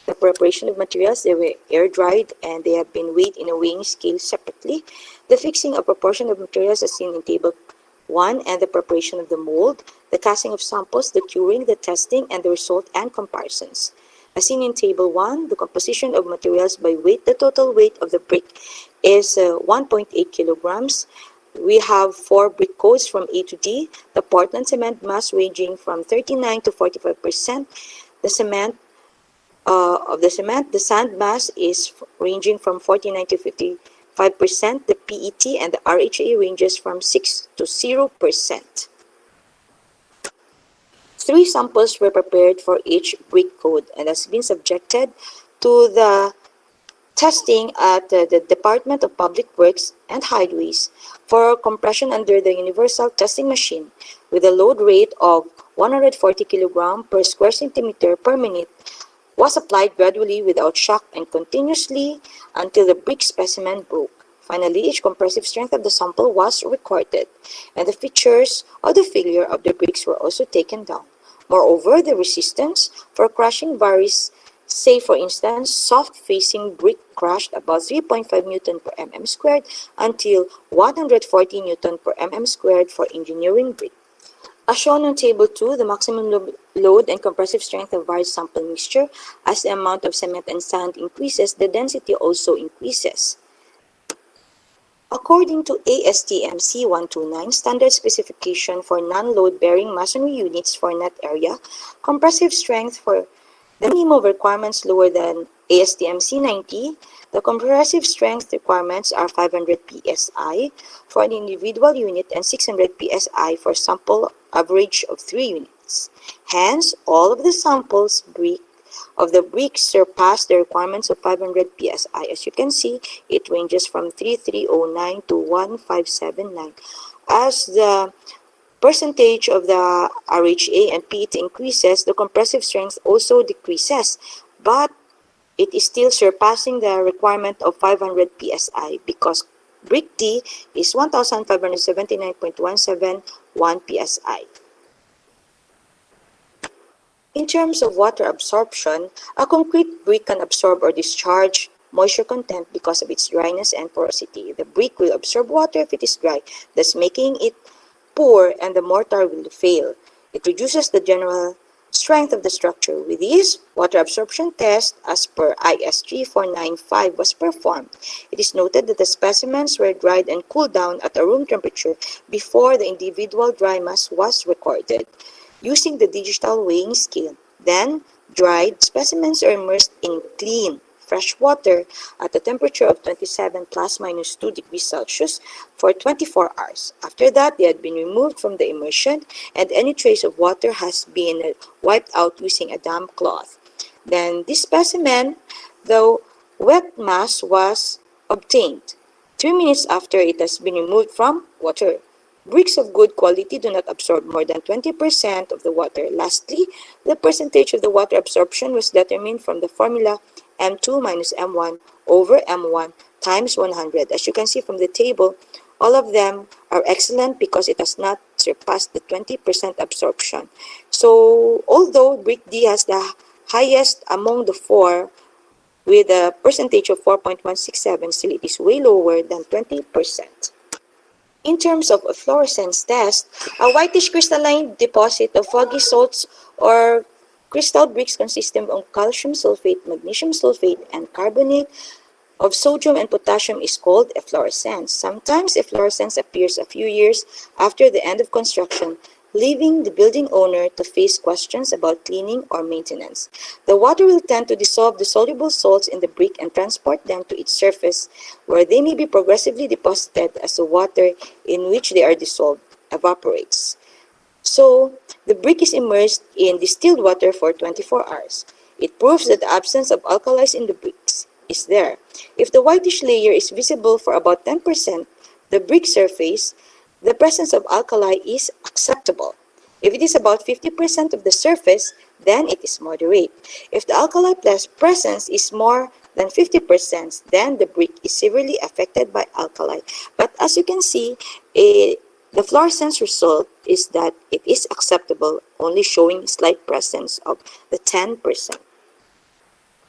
The preparation of materials, they were air dried and they have been weighed in a weighing scale separately. The fixing of proportion of materials as seen in table 1 and the preparation of the mold, the casting of samples, the curing, the testing, and the result and comparisons. As seen in table 1, the composition of materials by weight, the total weight of the brick is 1.8 kilograms. We have 4 brick codes from A to D. The Portland cement mass ranging from 39 to 45%. The cement the sand mass is ranging from 49 to 55%. The PET and the RHA ranges from 6 to 0%. 3 samples were prepared for each brick code and has been subjected to the testing at the Department of Public Works and Highways for compression under the universal testing machine with a load rate of 140 kg per square centimeter per minute was applied gradually without shock and continuously until the brick specimen broke. Finally, each compressive strength of the sample was recorded, and the features of the failure of the bricks were also taken down. Moreover, the resistance for crushing varies. Say, for instance, soft-facing brick crushed about 3.5 Newton per mm squared until 140 Newton per mm squared for engineering brick. As shown on Table 2, the maximum load and compressive strength of varied sample mixture. As the amount of cement and sand increases, the density also increases. According to ASTM C129 standard specification for non-load bearing masonry units for net area, compressive strength for the minimum requirements lower than ASTM C90, the compressive strength requirements are 500 psi for an individual unit and 600 psi for sample average of 3 units. Hence, all of the samples of the bricks surpass the requirements of 500 psi. As you can see, it ranges from 3309 to 1579. As the percentage of the RHA and PET increases, the compressive strength also decreases, but it is still surpassing the requirement of 500 psi because brick D is 1579.171 psi. In terms of water absorption, a concrete brick can absorb or discharge moisture content because of its dryness and porosity. The brick will absorb water if it is dry, thus making it poor, and the mortar will fail. It reduces the general strength of the structure. With this, water absorption test as per IS3495 was performed. It is noted that the specimens were dried and cooled down at a room temperature before the individual dry mass was recorded using the digital weighing scale. Then, dried specimens are immersed in clean, fresh water at a temperature of 27 plus minus 2 degrees Celsius for 24 hours. After that, they had been removed from the immersion and any trace of water has been wiped out using a damp cloth. Then, this specimen, the wet mass was obtained 3 minutes after it has been removed from water. Bricks of good quality do not absorb more than 20% of the water. Lastly, the percentage of the water absorption was determined from the formula M2 minus M1 over M1 times 100. As you can see from the table, all of them are excellent because it has not surpassed the 20% absorption. So, although brick D has the highest among the 4 with a percentage of 4.167, still it is way lower than 20%. In terms of a fluorescence test, a whitish crystalline deposit of foggy salts or crystal bricks consisting of calcium sulfate, magnesium sulfate, and carbonate of sodium and potassium is called efflorescence. Sometimes efflorescence appears a few years after the end of construction, leaving the building owner to face questions about cleaning or maintenance. The water will tend to dissolve the soluble salts in the brick and transport them to its surface, where they may be progressively deposited as the water in which they are dissolved evaporates. So, the brick is immersed in distilled water for 24 hours. It proves that the absence of alkalis in the bricks is there. If the whitish layer is visible for about 10%, the brick surface, the presence of alkali is acceptable. If it is about 50% of the surface, then it is moderate. If the alkali presence is more than 50%, then the brick is severely affected by alkali. But as you can see, the fluorescence result is that it is acceptable, only showing slight presence of the 10%.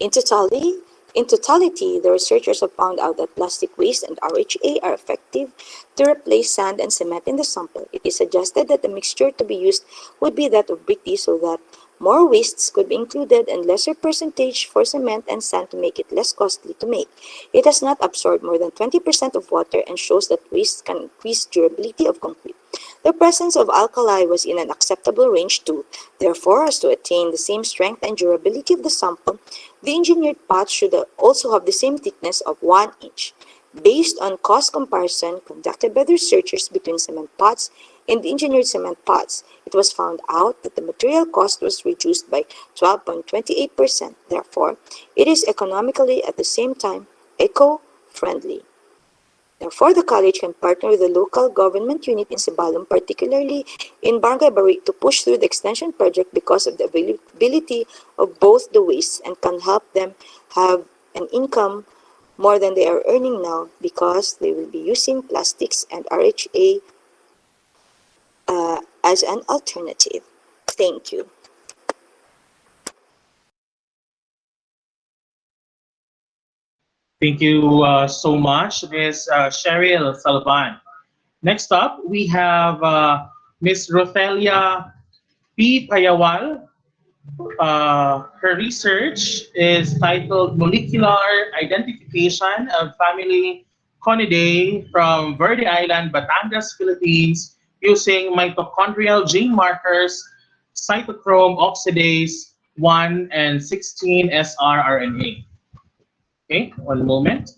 In totality, the researchers have found out that plastic waste and RHA are effective to replace sand and cement in the sample. It is suggested that the mixture to be used would be that of brick tea so that more wastes could be included and lesser percentage for cement and sand to make it less costly to make. It has not absorbed more than 20% of water and shows that waste can increase durability of concrete. The presence of alkali was in an acceptable range too. Therefore, as to attain the same strength and durability of the sample, the engineered pots should also have the same thickness of 1 inch. Based on cost comparison conducted by the researchers between cement pots and the engineered cement pots, it was found out that the material cost was reduced by 12.28%. Therefore, it is economically at the same time eco-friendly. Therefore, the college can partner with the local government unit in Sibalom, particularly in Barangay Barik, to push through the extension project because of the availability of both the wastes and can help them have an income more than they are earning now because they will be using plastics and RHA as an alternative. Thank you. Thank you so much, Ms. Cheryl Salvan. Next up, we have Ms. Rothelia P. Payawal. Her research is titled Molecular Identification of Family Conidae from Verde Island, Batangas, Philippines, using mitochondrial gene markers, cytochrome oxidase 1 and 16 srRNA. Okay, one moment.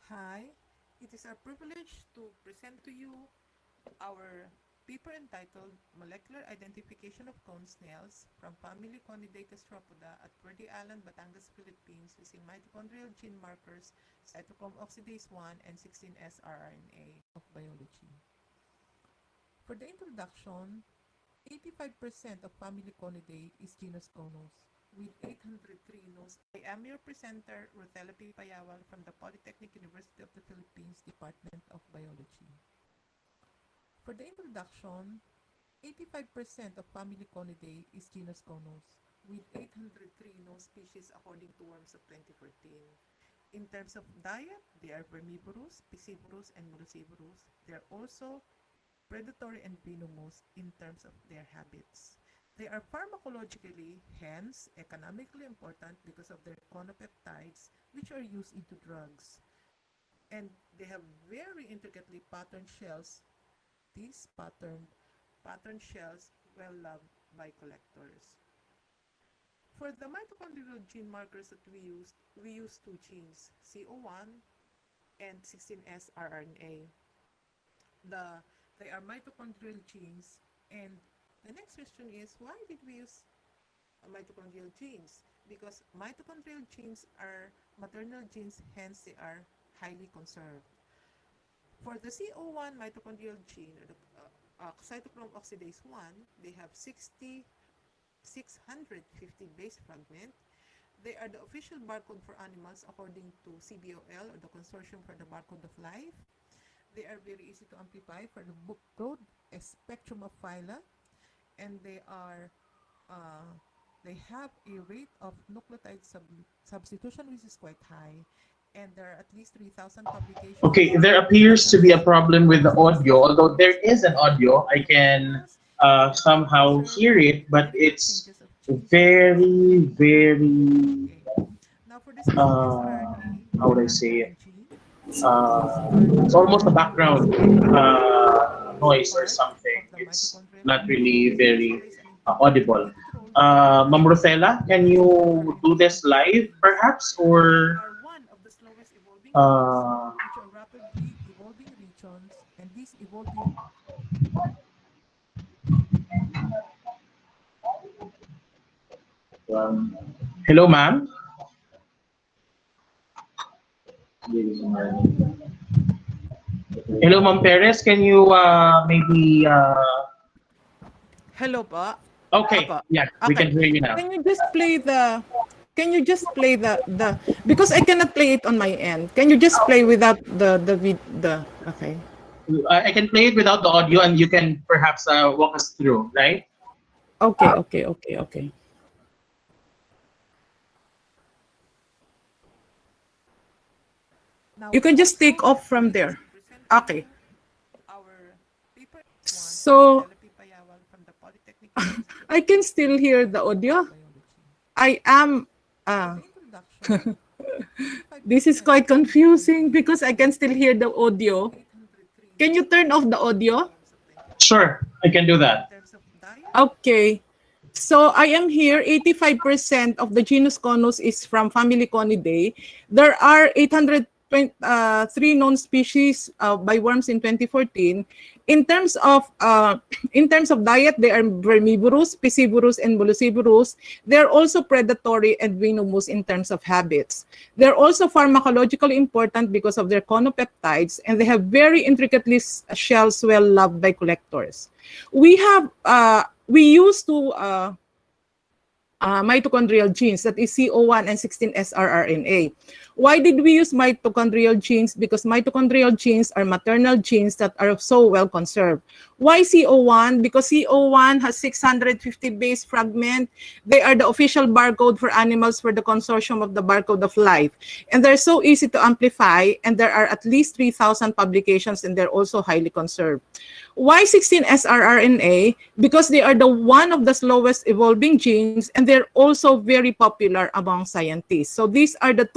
Hi, it is our privilege to present to you our paper entitled Molecular Identification of Cone Snails from Family Conidae Gastropoda at Verde Island, Batangas, Philippines using mitochondrial gene markers, cytochrome oxidase 1 and 16S-rRNA of biology. For the introduction, 85% of family Conidae is genus Conus, with 803 nodes. I am your presenter, Rotella P. Payawal from the Polytechnic University of the Philippines Department of Biology. For the introduction, 85% of family Conidae is genus Conus, with 803 known species according to Worms of 2014. In terms of diet, they are vermivorous, piscivorous, and molluscivorous. They are also predatory and venomous in terms of their habits. They are pharmacologically, hence economically important because of their conopeptides, which are used into drugs. And they have very intricately patterned shells. These patterned shells well loved by collectors. For the mitochondrial gene markers that we use two genes, CO1 and 16S rRNA. They are mitochondrial genes, and the next question is, why did we use mitochondrial genes? Because mitochondrial genes are maternal genes, hence they are highly conserved. For the CO1 mitochondrial gene, or the cytochrome oxidase 1, they have 650 base fragment. They are the official barcode for animals according to CBOL, or the Consortium for the Barcode of Life. They are very easy to amplify for the book code, a spectrum of phyla, and they have a rate of nucleotide substitution which is quite high, and there are at least 3,000 publications. Okay, there appears to be a problem with the audio, although there is an audio. I can somehow hear it, but it's very, very, how would I say it? It's almost a background noise or something. It's not really very audible. Ma'am Rosella, can you do this live perhaps, or Which are rapidly evolving regions, and these evolving hello, ma'am? Hello, Ma'am Perez. Can you maybe? Hello po. Okay, Apo. yeah, we Okay. can hear you now. Can you just play the because I cannot play it on my end. Can you just play without the okay. I can play it without the audio, and you can perhaps walk us through, right? Okay. You can just take off from there. Okay. So I can still hear the audio. I am this is quite confusing because I can still hear the audio. Can you turn off the audio? Sure, I can do that. Okay. So I am here. 85% of the genus Conus is from family Conidae. There are 803 known species by worms in 2014. In terms of diet, they are vermivorous, piscivorous, and mollucivorous. They are also predatory and venomous in terms of habits. They're also pharmacologically important because of their conopeptides, and they have very intricately shells well loved by collectors. We used to mitochondrial genes, that is CO1 and 16S-rRNA. Why did we use mitochondrial genes? Because mitochondrial genes are maternal genes that are so well conserved. Why CO1? Because CO1 has 650 base fragment. They are the official barcode for animals for the consortium of the barcode of life. And they're so easy to amplify, and there are at least 3,000 publications, and they're also highly conserved. Why 16S-rRNA? Because they are one of the slowest evolving genes, and they're also very popular among scientists. So these are the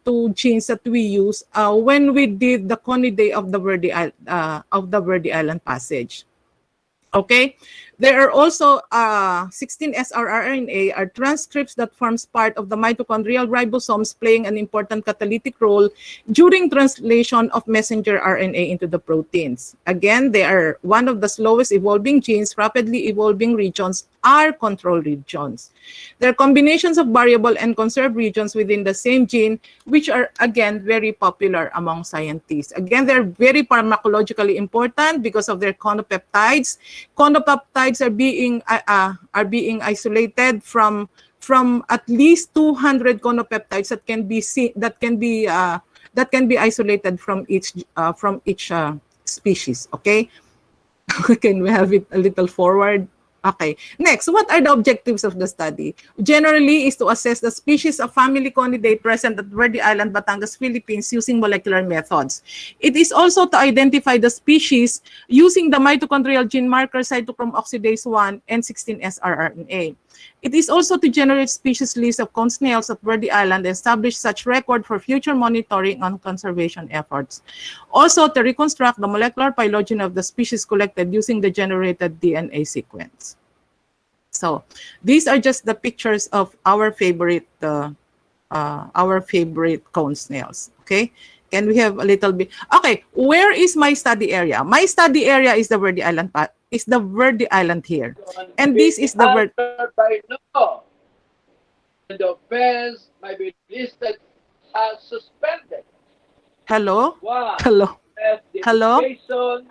two genes that we use when we did the Conidae of the Verde Island Passage. Okay, there are also 16S-rRNA are transcripts that forms part of the mitochondrial ribosomes, playing an important catalytic role during translation of messenger RNA into the proteins. Again, they are one of the slowest evolving genes. Rapidly evolving regions are control regions. There are combinations of variable and conserved regions within the same gene, which are, again, very popular among scientists. Again, they're very pharmacologically important because of their conopeptides. Conopeptides are being isolated from at least 200 conopeptides that can be isolated from each species. Okay, can we have it a little forward? Okay. Next, what are the objectives of the study? Generally, is to assess the species of family Conidae present at Verde Island, Batangas, Philippines using molecular methods. It is also to identify the species using the mitochondrial gene marker cytochrome oxidase 1 and 16S-rRNA. It is also to generate species list of cone snails at Verde Island and establish such record for future monitoring on conservation efforts. Also to reconstruct the molecular phylogeny of the species collected using the generated DNA sequence. So these are just the pictures of our favorite cone snails. Okay. Can we have a little bit? Okay, where is my study area? My study area is the Verde Island here, and this is the Verde. By law, and the offense might be listed as suspended. Hello? One, Hello? Hello? investigation.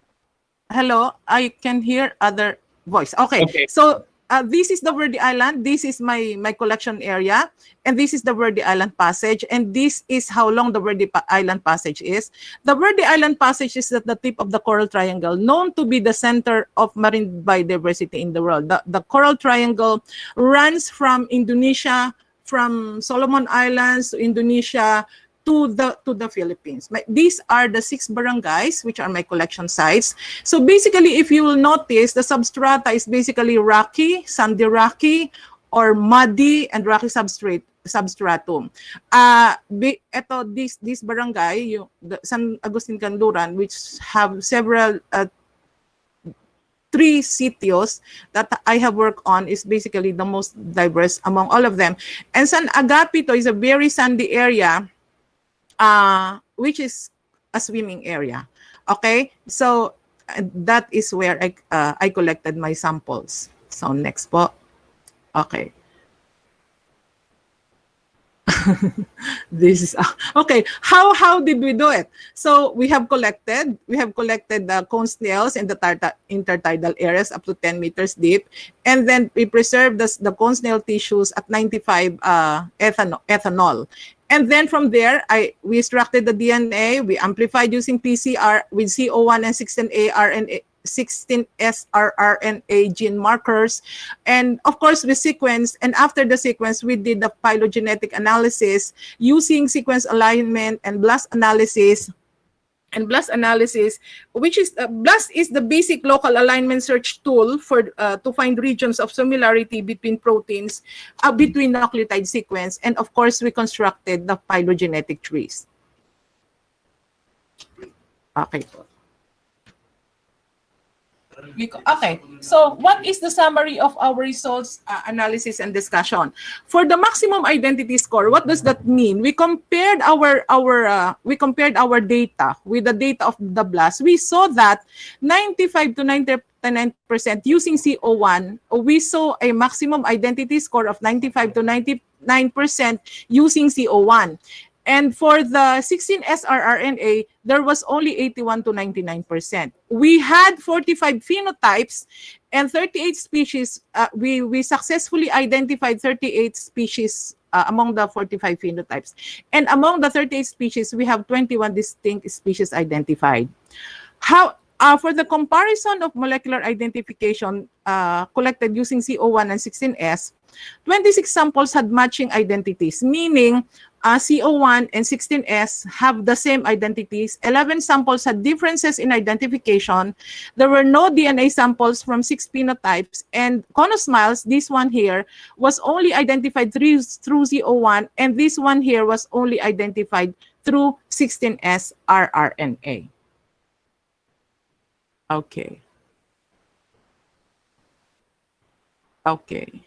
Hello? I can hear other voice. Okay. So this is the Verde Island. This is my collection area. And this is the Verde Island Passage. And this is how long the Verde Island Passage is. The Verde Island Passage is at the tip of the Coral Triangle, known to be the center of marine biodiversity in the world. The Coral Triangle runs from Indonesia, from Solomon Islands to Indonesia, to the Philippines. These are the 6 barangays, which are my collection sites. So basically, if you will notice, the substrata is basically rocky, sandy rocky, or muddy and rocky substratum. This barangay, the San Agustin Canluran, which have several 3 sitios that I have worked on, is basically the most diverse among all of them. And San Agapito is a very sandy area, which is a swimming area. Okay, so that is where I collected my samples. So next po. Okay. This is okay. How did we do it? So we have collected the cone snails in the intertidal areas up to 10 meters deep, and then we preserve the cone snail tissues at 95 ethanol. And then from there, we extracted the DNA. We amplified using PCR with CO1 and 16A RNA, 16S rRNA gene markers. And of course, we sequenced. And after the sequence, we did the phylogenetic analysis using sequence alignment and blast analysis. And BLAST analysis, which is BLAST is the basic local alignment search tool for to find regions of similarity between proteins, between nucleotide sequence, and of course we constructed the phylogenetic trees. Okay. Okay, so what is the summary of our results analysis and discussion? For the maximum identity score, what does that mean? We compared our data with the data of the BLAST. We saw that 95 to 99% using CO1, we saw a maximum identity score of 95 to 99% using CO1. And for the 16S rRNA, there was only 81 to 99%. We had 45 phenotypes and 38 species. We successfully identified 38 species among the 45 phenotypes. And among the 38 species, we have 21 distinct species identified. For the comparison of molecular identification collected using CO1 and 16S, 26 samples had matching identities, meaning CO1 and 16S have the same identities. 11 samples had differences in identification. There were no DNA samples from 6 phenotypes. And conosmiles, this one here, was only identified through CO1, and this one here was only identified through 16S rRNA. Okay. Okay.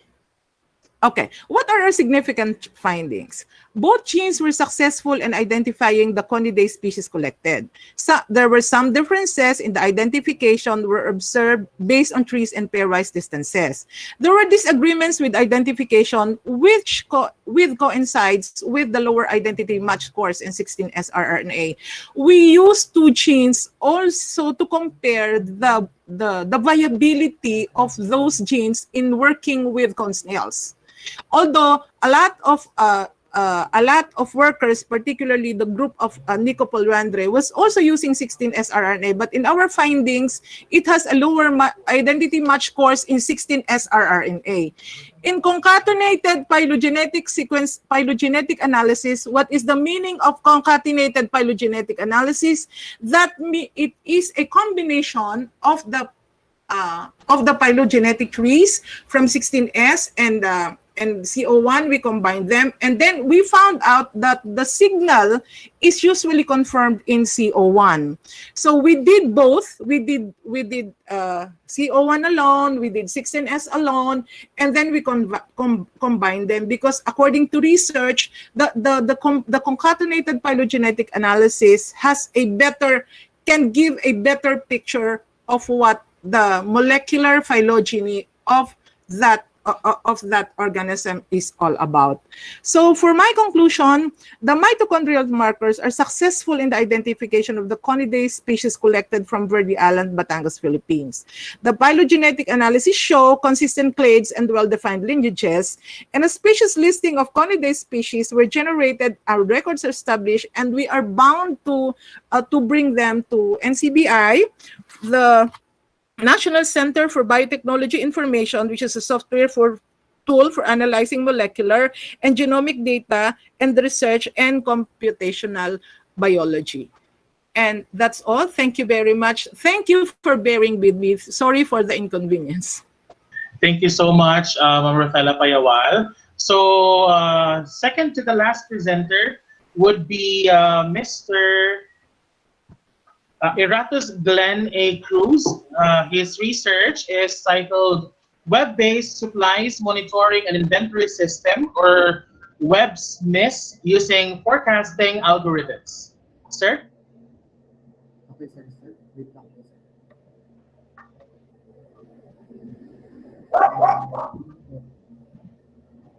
Okay, what are our significant findings? Both genes were successful in identifying the Conidae species collected. So there were some differences in the identification were observed based on trees and pairwise distances. There were disagreements with identification which coincides with the lower identity match scores in 16S rRNA. We used 2 genes also to compare the viability of those genes in working with cone snails. Although a lot of workers, particularly the group of Nico Polrandre, was also using 16S rRNA, but in our findings, it has a lower identity match scores in 16S rRNA. In concatenated phylogenetic analysis, what is the meaning of concatenated phylogenetic analysis? That it is a combination of the phylogenetic trees from 16S and CO1, we combined them, and then we found out that the signal is usually confirmed in CO1. So we did both. We did CO1 alone, we did 16S alone, and then we combined them because according to research, the concatenated phylogenetic analysis can give a better picture of what the molecular phylogeny of that organism is all about. So for my conclusion, the mitochondrial markers are successful in the identification of the Conidae species collected from Verde Island, Batangas, Philippines. The phylogenetic analysis show consistent clades and well-defined lineages, and a species listing of Conidae species were generated, our records are established, and we are bound to bring them to NCBI, the National Center for Biotechnology Information, which is a software tool for analyzing molecular and genomic data and research and computational biology. And that's all. Thank you very much. Thank you for bearing with me. Sorry for the inconvenience. Thank you so much, Ma'am Rafaela Payawal. So second to the last presenter would be Mr. Eratus Glenn A. Cruz. His research is titled Web-Based Supplies Monitoring and Inventory System, or WebSMIS, using forecasting algorithms. Sir? Okay, sir. Wait lang po, sir.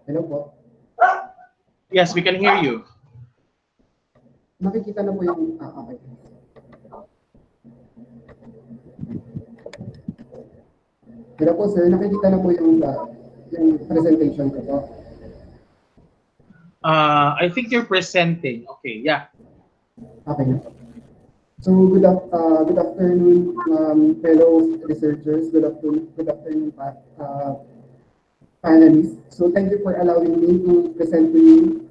Hello po. Yes, we can hear you. Nakikita na po yung, okay. Pero po sir, nakikita na po yung presentation ko po. I think you're presenting. Okay, yeah. Okay. So good afternoon, fellow researchers. Good afternoon, panelists. So thank you for allowing me to present to you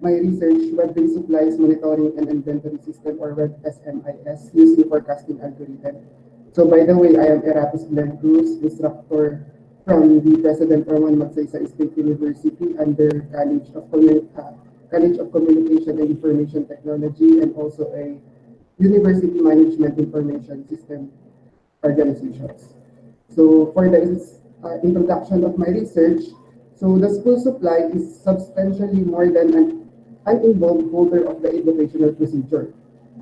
my research, web-based supplies monitoring and inventory system, or web SMIS, using forecasting algorithm. So by the way, I am Erapis Glenn Cruz, instructor from the President Orman Magsaysay State University under College of Communication and Information Technology, and also a University Management Information System organizations. So for the introduction of my research, so the school supply is substantially more than an uninvolved holder of the educational procedure.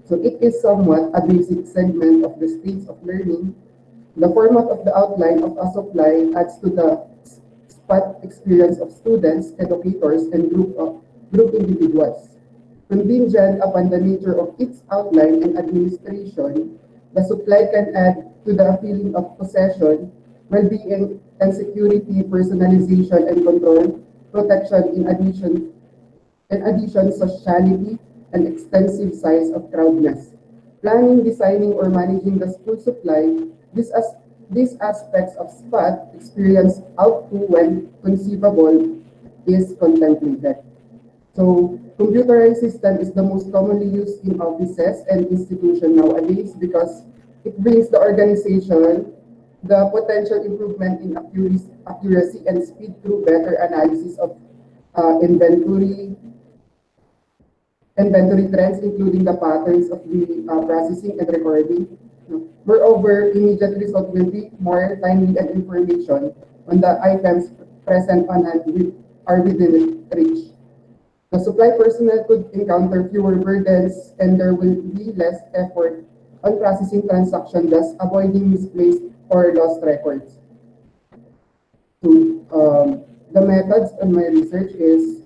So it is somewhat a basic segment of the states of learning. The format of the outline of a supply adds to the spot experience of students, educators, and group individuals. Contingent upon the nature of its outline and administration, the supply can add to the feeling of possession, well-being and security, personalization and control, protection in addition, sociality and extensive size of crowdness. Planning, designing, or managing the school supply, these aspects of SPOT experience out to when conceivable is contemplated. So computerized system is the most commonly used in offices and institutions nowadays because it brings the organization the potential improvement in accuracy and speed through better analysis of inventory trends, including the patterns of the processing and recording. Moreover, immediate result will be more timely and information on the items present on hand are within reach. The supply personnel could encounter fewer burdens and there will be less effort on processing transactions, thus avoiding misplaced or lost records. So, the methods on my research is,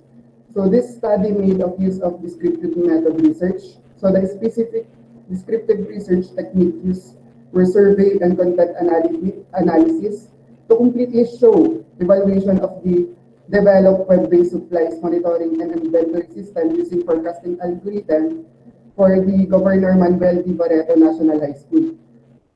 so this study made of use of descriptive method research. So the specific descriptive research technique used were survey and content analysis to completely show evaluation of the developed web-based supplies monitoring and inventory system using forecasting algorithm for the Governor Manuel D. Barreto National High School.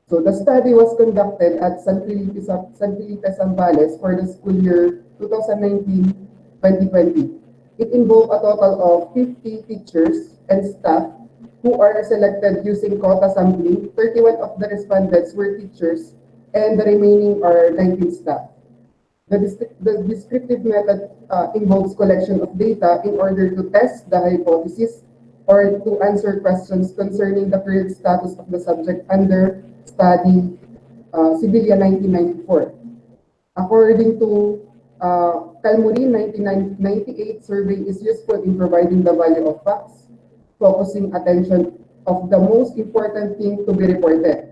So the study was conducted at San Felipe Zambales for the school year 2019-2020. It involved a total of 50 teachers and staff who are selected using quota sampling. 31 of the respondents were teachers and the remaining are 19 staff. The descriptive method involves collection of data in order to test the hypothesis or to answer questions concerning the current status of the subject under study Civilian 1994. According to Calmurin 1998 survey is useful in providing the value of facts, focusing attention of the most important thing to be reported.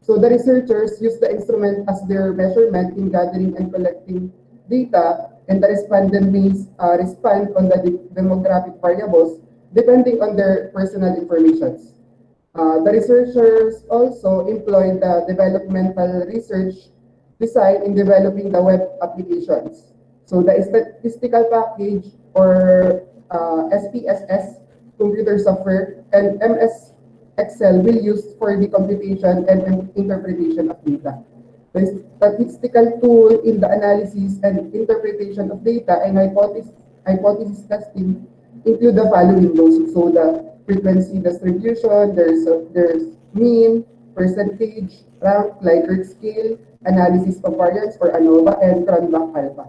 So the researchers use the instrument as their measurement in gathering and collecting data, and the respondent may respond on the demographic variables depending on their personal information. The researchers also employed the developmental research design in developing the web applications. So the statistical package or SPSS computer software and MS Excel will use for the computation and interpretation of data. The statistical tool in the analysis and interpretation of data and hypothesis testing include the following those. So the frequency distribution, there's mean, percentage, rank, Likert scale, analysis of variance or ANOVA, and Cronbach alpha.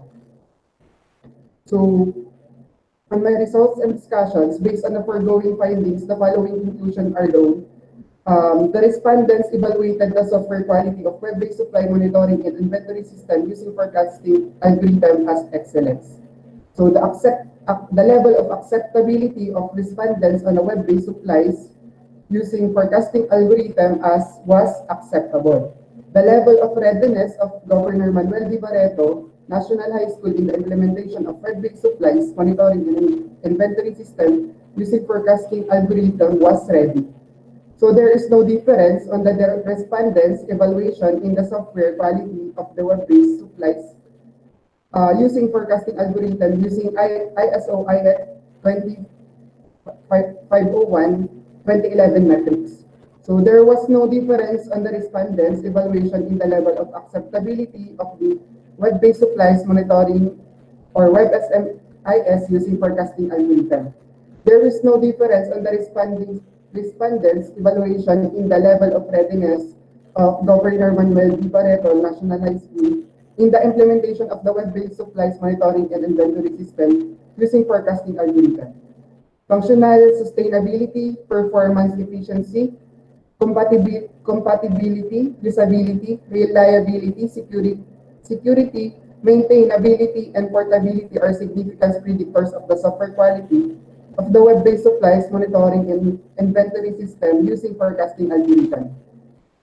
So on my results and discussions, based on the foregoing findings, the following conclusions are known. The respondents evaluated the software quality of web-based supply monitoring and inventory system using forecasting algorithm as excellence. So the level of acceptability of respondents on a web-based supplies using forecasting algorithm as was acceptable. The level of readiness of Governor Manuel D. Barreto National High School in the implementation of web-based supplies monitoring and inventory system using forecasting algorithm was ready. So there is no difference on the respondents' evaluation in the software quality of the web-based supplies using forecasting algorithm using ISO IEC 501 2011 metrics. So there was no difference on the respondents' evaluation in the level of acceptability of the web-based supplies monitoring or WebSMIS using forecasting algorithm. There is no difference on the respondents' evaluation in the level of readiness of Governor Manuel D. Barreto National High School in the implementation of the web-based supplies monitoring and inventory system using forecasting algorithm. Functional sustainability, performance efficiency, compatibility, usability, reliability, security, maintainability, and portability are significant predictors of the software quality of the web-based supplies monitoring and inventory system using forecasting algorithm.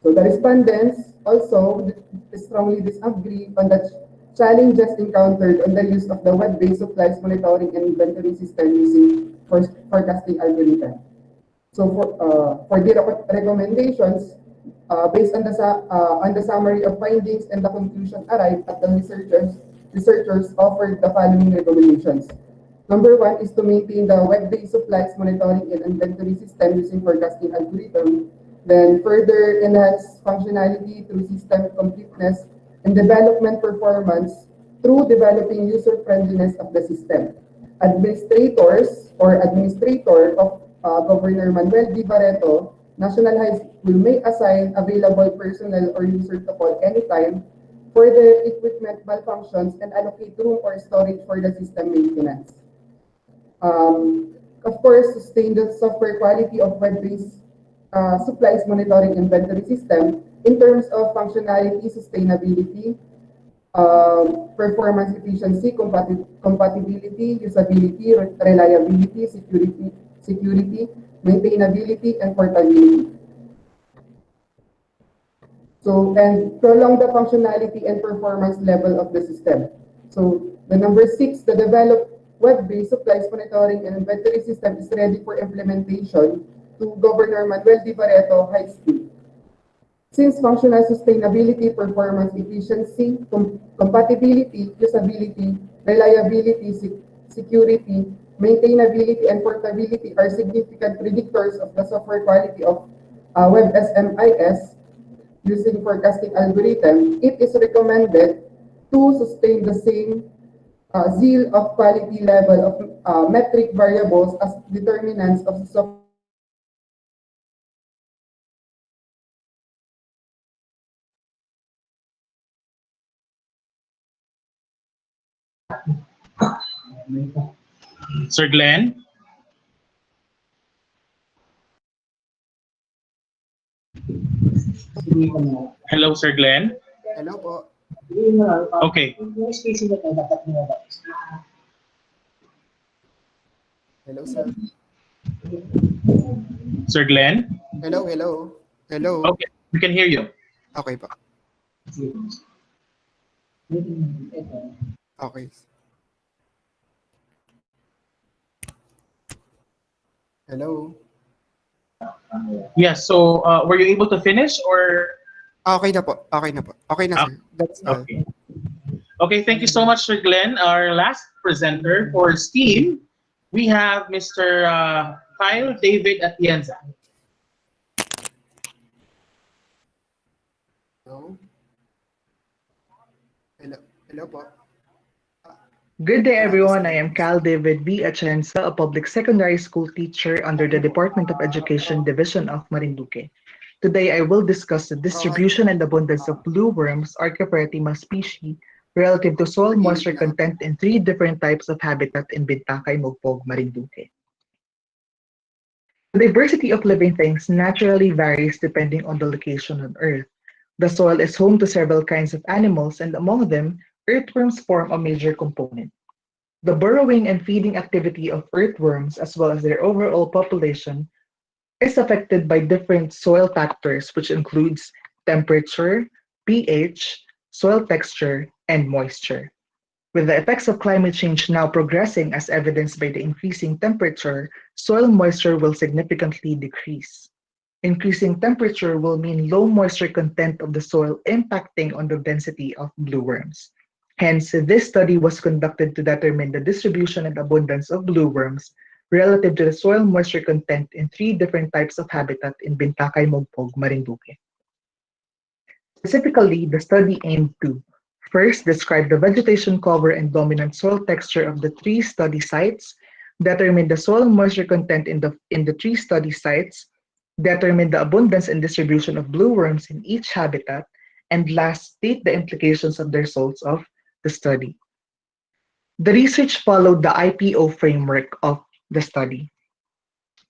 So the respondents also strongly disagree on the challenges encountered on the use of the web-based supplies monitoring and inventory system using forecasting algorithm. So for the recommendations, based on the summary of findings and the conclusion arrived at the researchers offered the following recommendations. Number one is to maintain the web-based supplies monitoring and inventory system using forecasting algorithm. Then further enhance functionality through system completeness and development performance through developing user friendliness of the system. Administrators or administrator of Governor Manuel D. Barreto National High School may assign available personnel or user to call anytime for the equipment malfunctions and allocate room or storage for the system maintenance. Of course, sustain the software quality of web-based supplies monitoring inventory system in terms of functionality, sustainability, performance efficiency, compatibility, usability, reliability, security, maintainability, and portability. So, and prolong the functionality and performance level of the system. So, the number 6, the developed web-based supplies monitoring and inventory system is ready for implementation to Governor Manuel D. Barreto High School. Since functional sustainability, performance efficiency, compatibility, usability, reliability, security, maintainability, and portability are significant predictors of the software quality of WebSMIS using forecasting algorithm, it is recommended to sustain the same zeal of quality level of metric variables as determinants of the software. Sir Glenn? Hello, Sir Glenn? Hello po. Okay. Hello, sir. Sir Glenn? Hello, hello. Hello. Okay, we can hear you. Okay po. Okay. Hello. Yes, so were you able to finish or? Okay na po. Okay na po. Okay na, sir. That's all. Okay. Okay, thank you so much, Sir Glenn. Our last presenter for STEAM, we have Mr. Kyle David Atienza. Hello. Hello. Hello po. Good day, everyone. I am Cal David B. Atienza, a public secondary school teacher under the Department of Education Division of Marinduque. Today, I will discuss the distribution and abundance of blue worms, Archaeopteryma species, relative to soil moisture content in 3 different types of habitat in Bintacay, Mogpog, Marinduque. The diversity of living things naturally varies depending on the location on Earth. The soil is home to several kinds of animals, and among them, earthworms form a major component. The burrowing and feeding activity of earthworms, as well as their overall population, is affected by different soil factors, which includes temperature, pH, soil texture, and moisture. With the effects of climate change now progressing as evidenced by the increasing temperature, soil moisture will significantly decrease. Increasing temperature will mean low moisture content of the soil impacting on the density of blueworms. Hence, this study was conducted to determine the distribution and abundance of blueworms relative to the soil moisture content in three different types of habitat in Bintakay Mogpog, Marinduque. Specifically, the study aimed to first describe the vegetation cover and dominant soil texture of the three study sites, determine the soil moisture content in the three study sites, determine the abundance and distribution of blueworms in each habitat, and last, state the implications of the results of the study. The research followed the IPO framework of the study.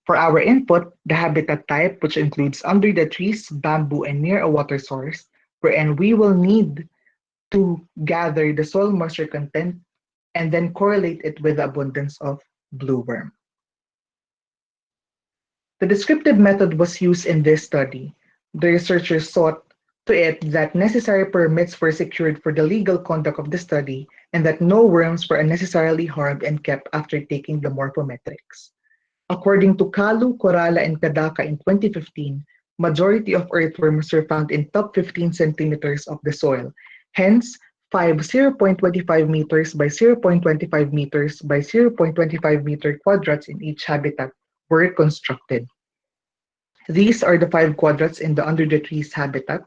For our input, the habitat type, which includes under the trees, bamboo, and near a water source, wherein we will need to gather the soil moisture content and then correlate it with the abundance of blueworm. The descriptive method was used in this study. The researchers sought to it that necessary permits were secured for the legal conduct of the study and that no worms were unnecessarily harmed and kept after taking the morphometrics. According to Kalu, Corala, and Kadaka in 2015, majority of earthworms were found in top 15 centimeters of the soil. Hence, 0.25 meters by 0.25 meters by 0.25 meter quadrats in each habitat were constructed. These are the 5 quadrats in the under the trees habitat,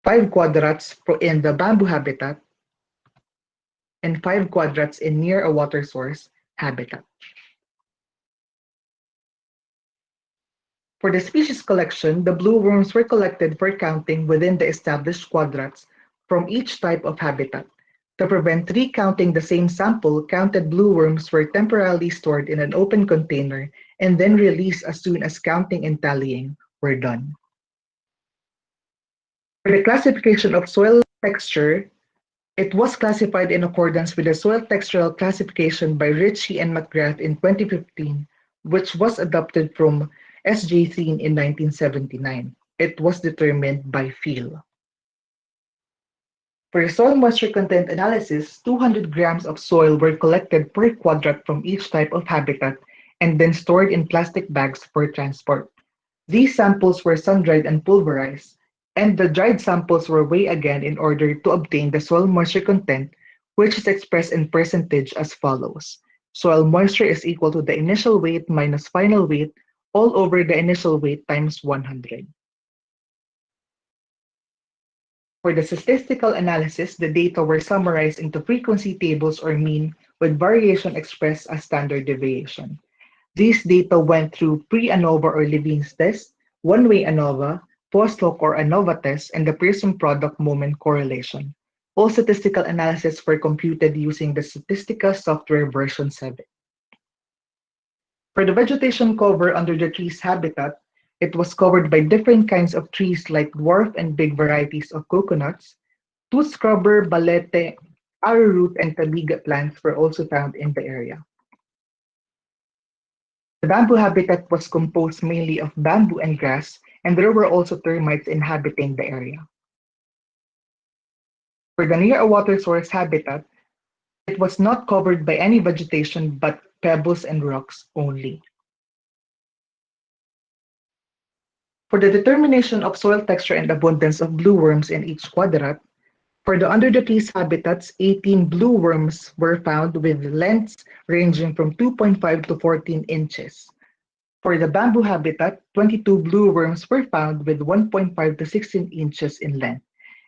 5 quadrats in the bamboo habitat, and 5 quadrats in near a water source habitat. For the species collection, the blueworms were collected for counting within the established quadrats from each type of habitat. To prevent recounting the same sample, counted blueworms were temporarily stored in an open container and then released as soon as counting and tallying were done. For the classification of soil texture, it was classified in accordance with the soil textural classification by Ritchie and McGrath in 2015, which was adopted from S.J. Thien in 1979. It was determined by feel. For the soil moisture content analysis, 200 grams of soil were collected per quadrat from each type of habitat and then stored in plastic bags for transport. These samples were sun-dried and pulverized, and the dried samples were weighed again in order to obtain the soil moisture content, which is expressed in percentage as follows. Soil moisture is equal to the initial weight minus final weight all over the initial weight times 100. For the statistical analysis, the data were summarized into frequency tables or mean with variation expressed as standard deviation. These data went through pre-ANOVA or Levene's test, one-way ANOVA, post-hoc or ANOVA test, and the Pearson product moment correlation. All statistical analyses were computed using the Statistica software version 7. For the vegetation cover under the tree's habitat, it was covered by different kinds of trees like dwarf and big varieties of coconuts. Tooth scrubber, balete, arrowroot, and tabiga plants were also found in the area. The bamboo habitat was composed mainly of bamboo and grass, and there were also termites inhabiting the area. For the near a water source habitat, it was not covered by any vegetation but pebbles and rocks only. For the determination of soil texture and abundance of blueworms in each quadrat, for the under the trees habitats, 18 blueworms were found with lengths ranging from 2.5 to 14 inches. For the bamboo habitat, 22 blueworms were found with 1.5 to 16 inches in length,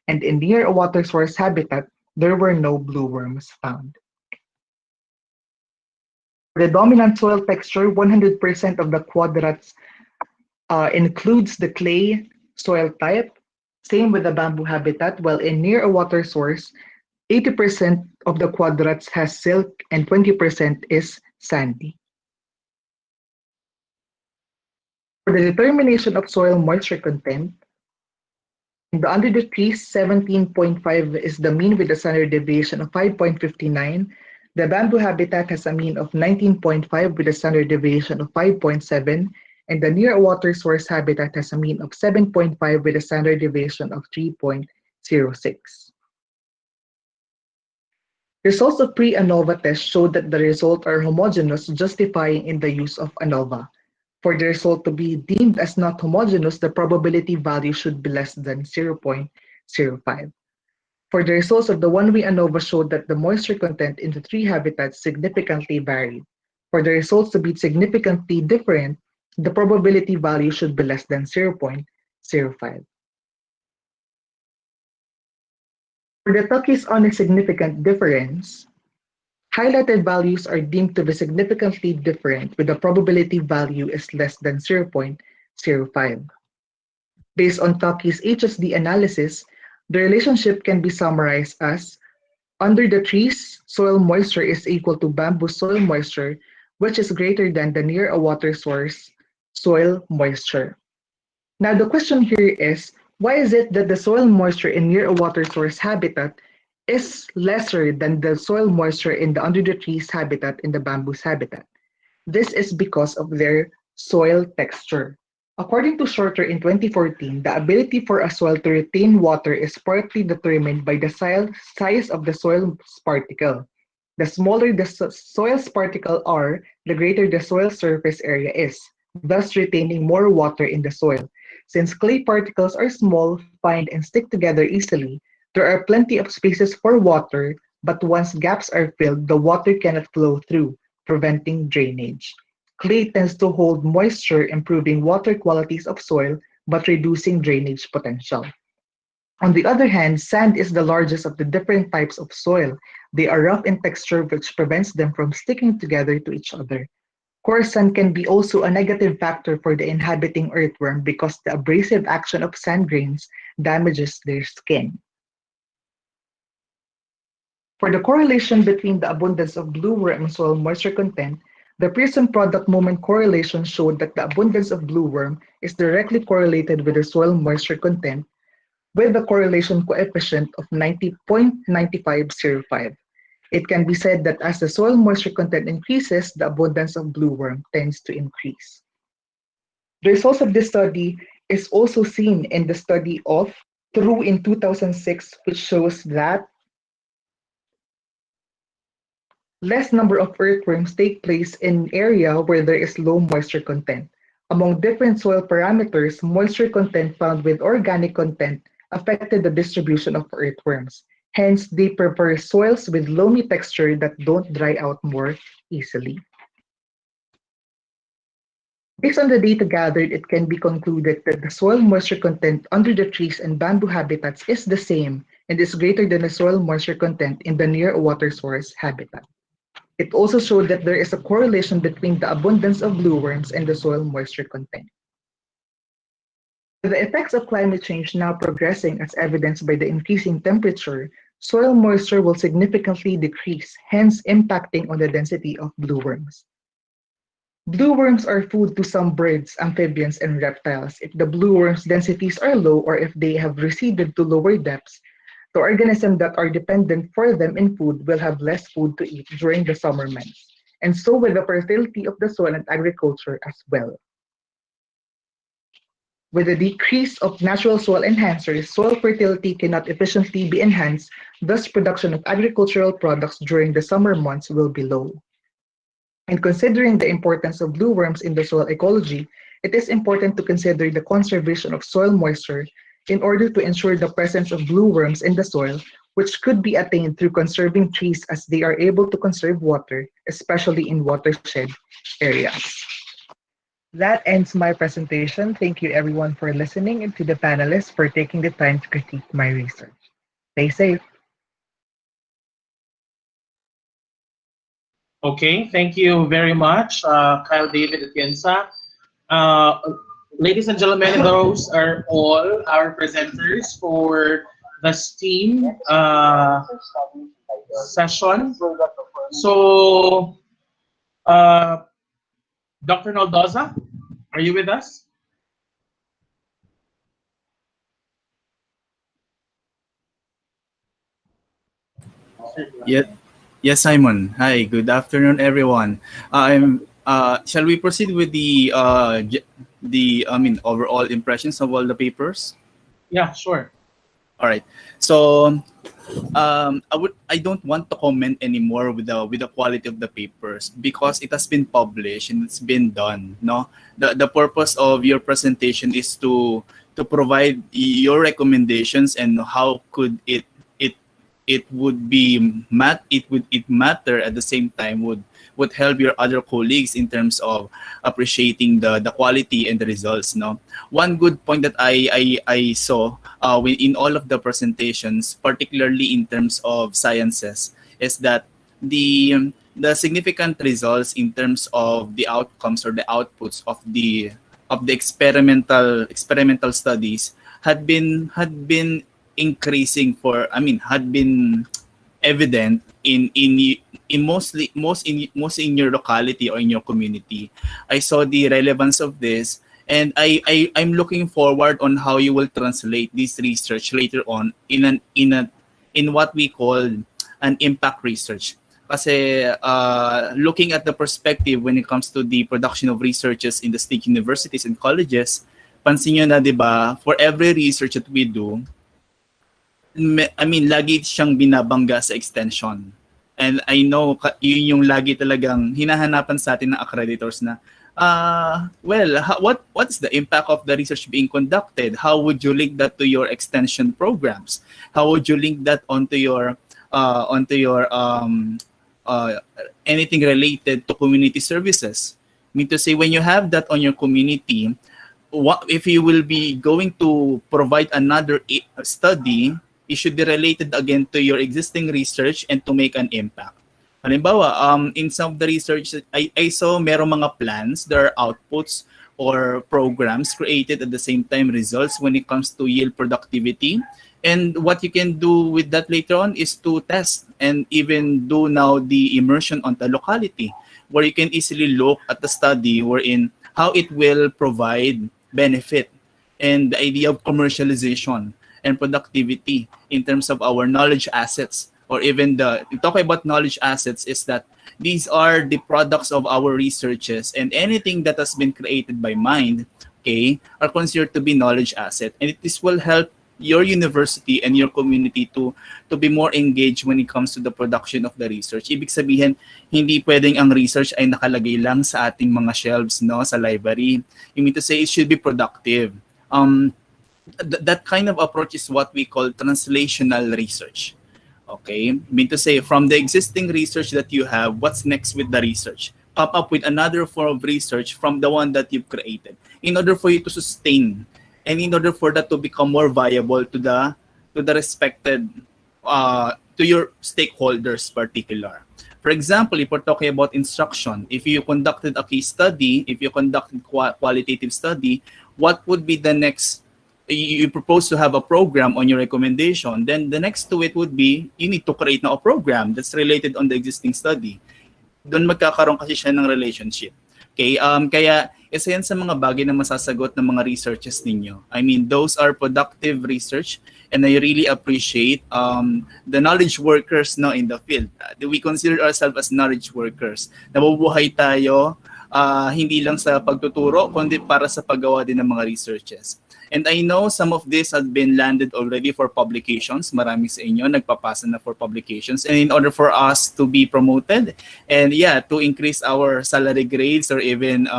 and in near a water source habitat, there were no blueworms found. For the dominant soil texture, 100% of the quadrats includes the clay soil type, same with the bamboo habitat, while in near a water source, 80% of the quadrats has silk and 20% is sandy. For the determination of soil moisture content, in the under the trees, 17.5 is the mean with a standard deviation of 5.59. The bamboo habitat has a mean of 19.5 with a standard deviation of 5.7, and the near a water source habitat has a mean of 7.5 with a standard deviation of 3.06. Results of pre-ANOVA tests showed that the results are homogeneous, justifying in the use of ANOVA. For the result to be deemed as not homogeneous, the probability value should be less than 0.05. For the results of the one-way ANOVA showed that the moisture content in the three habitats significantly varied. For the results to be significantly different, the probability value should be less than 0.05. For the Tukey's on a significant difference, highlighted values are deemed to be significantly different with the probability value is less than 0.05. Based on Tukey's HSD analysis, the relationship can be summarized as under the trees, soil moisture is equal to bamboo soil moisture, which is greater than the near a water source soil moisture. Now the question here is, why is it that the soil moisture in near a water source habitat is lesser than the soil moisture in the under the trees habitat in the bamboo's habitat? This is because of their soil texture. According to Shorter in 2014, the ability for a soil to retain water is partly determined by the size of the soil particle. The smaller the soil's particle are, the greater the soil surface area is, thus retaining more water in the soil. Since clay particles are small, fine, and stick together easily, there are plenty of spaces for water, but once gaps are filled, the water cannot flow through, preventing drainage. Clay tends to hold moisture, improving water qualities of soil, but reducing drainage potential. On the other hand, sand is the largest of the different types of soil. They are rough in texture, which prevents them from sticking together to each other. Coarse sand can be also a negative factor for the inhabiting earthworm because the abrasive action of sand grains damages their skin. For the correlation between the abundance of blueworm and soil moisture content, the Pearson product moment correlation showed that the abundance of blueworm is directly correlated with the soil moisture content with the correlation coefficient of 90.9505. It can be said that as the soil moisture content increases, the abundance of blueworm tends to increase. The results of this study is also seen in the study of True in 2006, which shows that less number of earthworms take place in area where there is low moisture content. Among different soil parameters, moisture content found with organic content affected the distribution of earthworms. Hence, they prefer soils with loamy texture that don't dry out more easily. Based on the data gathered, it can be concluded that the soil moisture content under the trees and bamboo habitats is the same and is greater than the soil moisture content in the near water source habitat. It also showed that there is a correlation between the abundance of blueworms and the soil moisture content. With the effects of climate change now progressing as evidenced by the increasing temperature, soil moisture will significantly decrease, hence impacting on the density of blueworms. Blueworms are food to some birds, amphibians, and reptiles. If the blueworms' densities are low or if they have receded to lower depths, the organisms that are dependent for them in food will have less food to eat during the summer months, and so will the fertility of the soil and agriculture as well. With the decrease of natural soil enhancers, soil fertility cannot efficiently be enhanced, thus production of agricultural products during the summer months will be low. In considering the importance of blueworms in the soil ecology, it is important to consider the conservation of soil moisture in order to ensure the presence of blueworms in the soil, which could be attained through conserving trees as they are able to conserve water, especially in watershed areas. That ends my presentation. Thank you everyone for listening and to the panelists for taking the time to critique my research. Stay safe. Okay, thank you very much, Kyle David Atienza. Uh, Ladies and gentlemen, those are all our presenters for the STEAM session. So, Dr. Naldoza, are you with us? Yeah. Yes, Simon. Hi, good afternoon, everyone. Shall we proceed with the overall impressions of all the papers? Yeah, sure. All right. So I don't want to comment anymore with the quality of the papers because it has been published and it's been done. No, the purpose of your presentation is to provide your recommendations and how could it would be it matter at the same time would help your other colleagues in terms of appreciating the quality and the results. No, one good point that I saw in all of the presentations, particularly in terms of sciences, is that the significant results in terms of the outcomes or the outputs of the experimental studies had been increasing had been evident in most in your locality or in your community. I saw the relevance of this, and I'm looking forward on how you will translate this research later on in what we call an impact research. Kasi looking at the perspective when it comes to the production of researches in the state universities and colleges, pansin nyo na, di ba, for every research that we do, lagi siyang binabangga sa extension. And I know yun yung lagi talagang hinahanapan sa atin ng accreditors na what's the impact of the research being conducted? How would you link that to your extension programs? How would you link that onto your anything related to community services? I mean to say, when you have that on your community, what if you will be going to provide another study, it should be related again to your existing research and to make an impact. Halimbawa, in some of the research, I saw merong mga plans, there are outputs or programs created at the same time results when it comes to yield productivity. And what you can do with that later on is to test and even do now the immersion on the locality, where you can easily look at the study wherein how it will provide benefit and the idea of commercialization and productivity in terms of our knowledge assets, or even talking about knowledge assets is that these are the products of our researches, and anything that has been created by mind, okay, are considered to be knowledge asset, and this will help your university and your community to be more engaged when it comes to the production of the research. Ibig sabihin, hindi pwedeng ang research ay nakalagay lang sa ating mga shelves, no, sa library. You mean to say it should be productive. That kind of approach is what we call translational research. Okay, mean to say, from the existing research that you have, what's next with the research? Come up with another form of research from the one that you've created in order for you to sustain and in order for that to become more viable to the respected to your stakeholders particular. For example, if we're talking about instruction, if you conducted a case study, if you conducted qualitative study, what would be the next? You propose to have a program on your recommendation, then the next to it would be you need to create now a program that's related on the existing study. Doon magkakaroon kasi siya ng relationship. Okay, kaya isa yan sa mga bagay na masasagot ng mga researches ninyo. I mean, those are productive research, and I really appreciate the knowledge workers no in the field. We consider ourselves as knowledge workers. Nabubuhay tayo hindi lang sa pagtuturo, kundi para sa paggawa din ng mga researches. And I know some of this has been landed already for publications. Marami sa inyo nagpapasa na for publications. And in order for us to be promoted and to increase our salary grades, or even,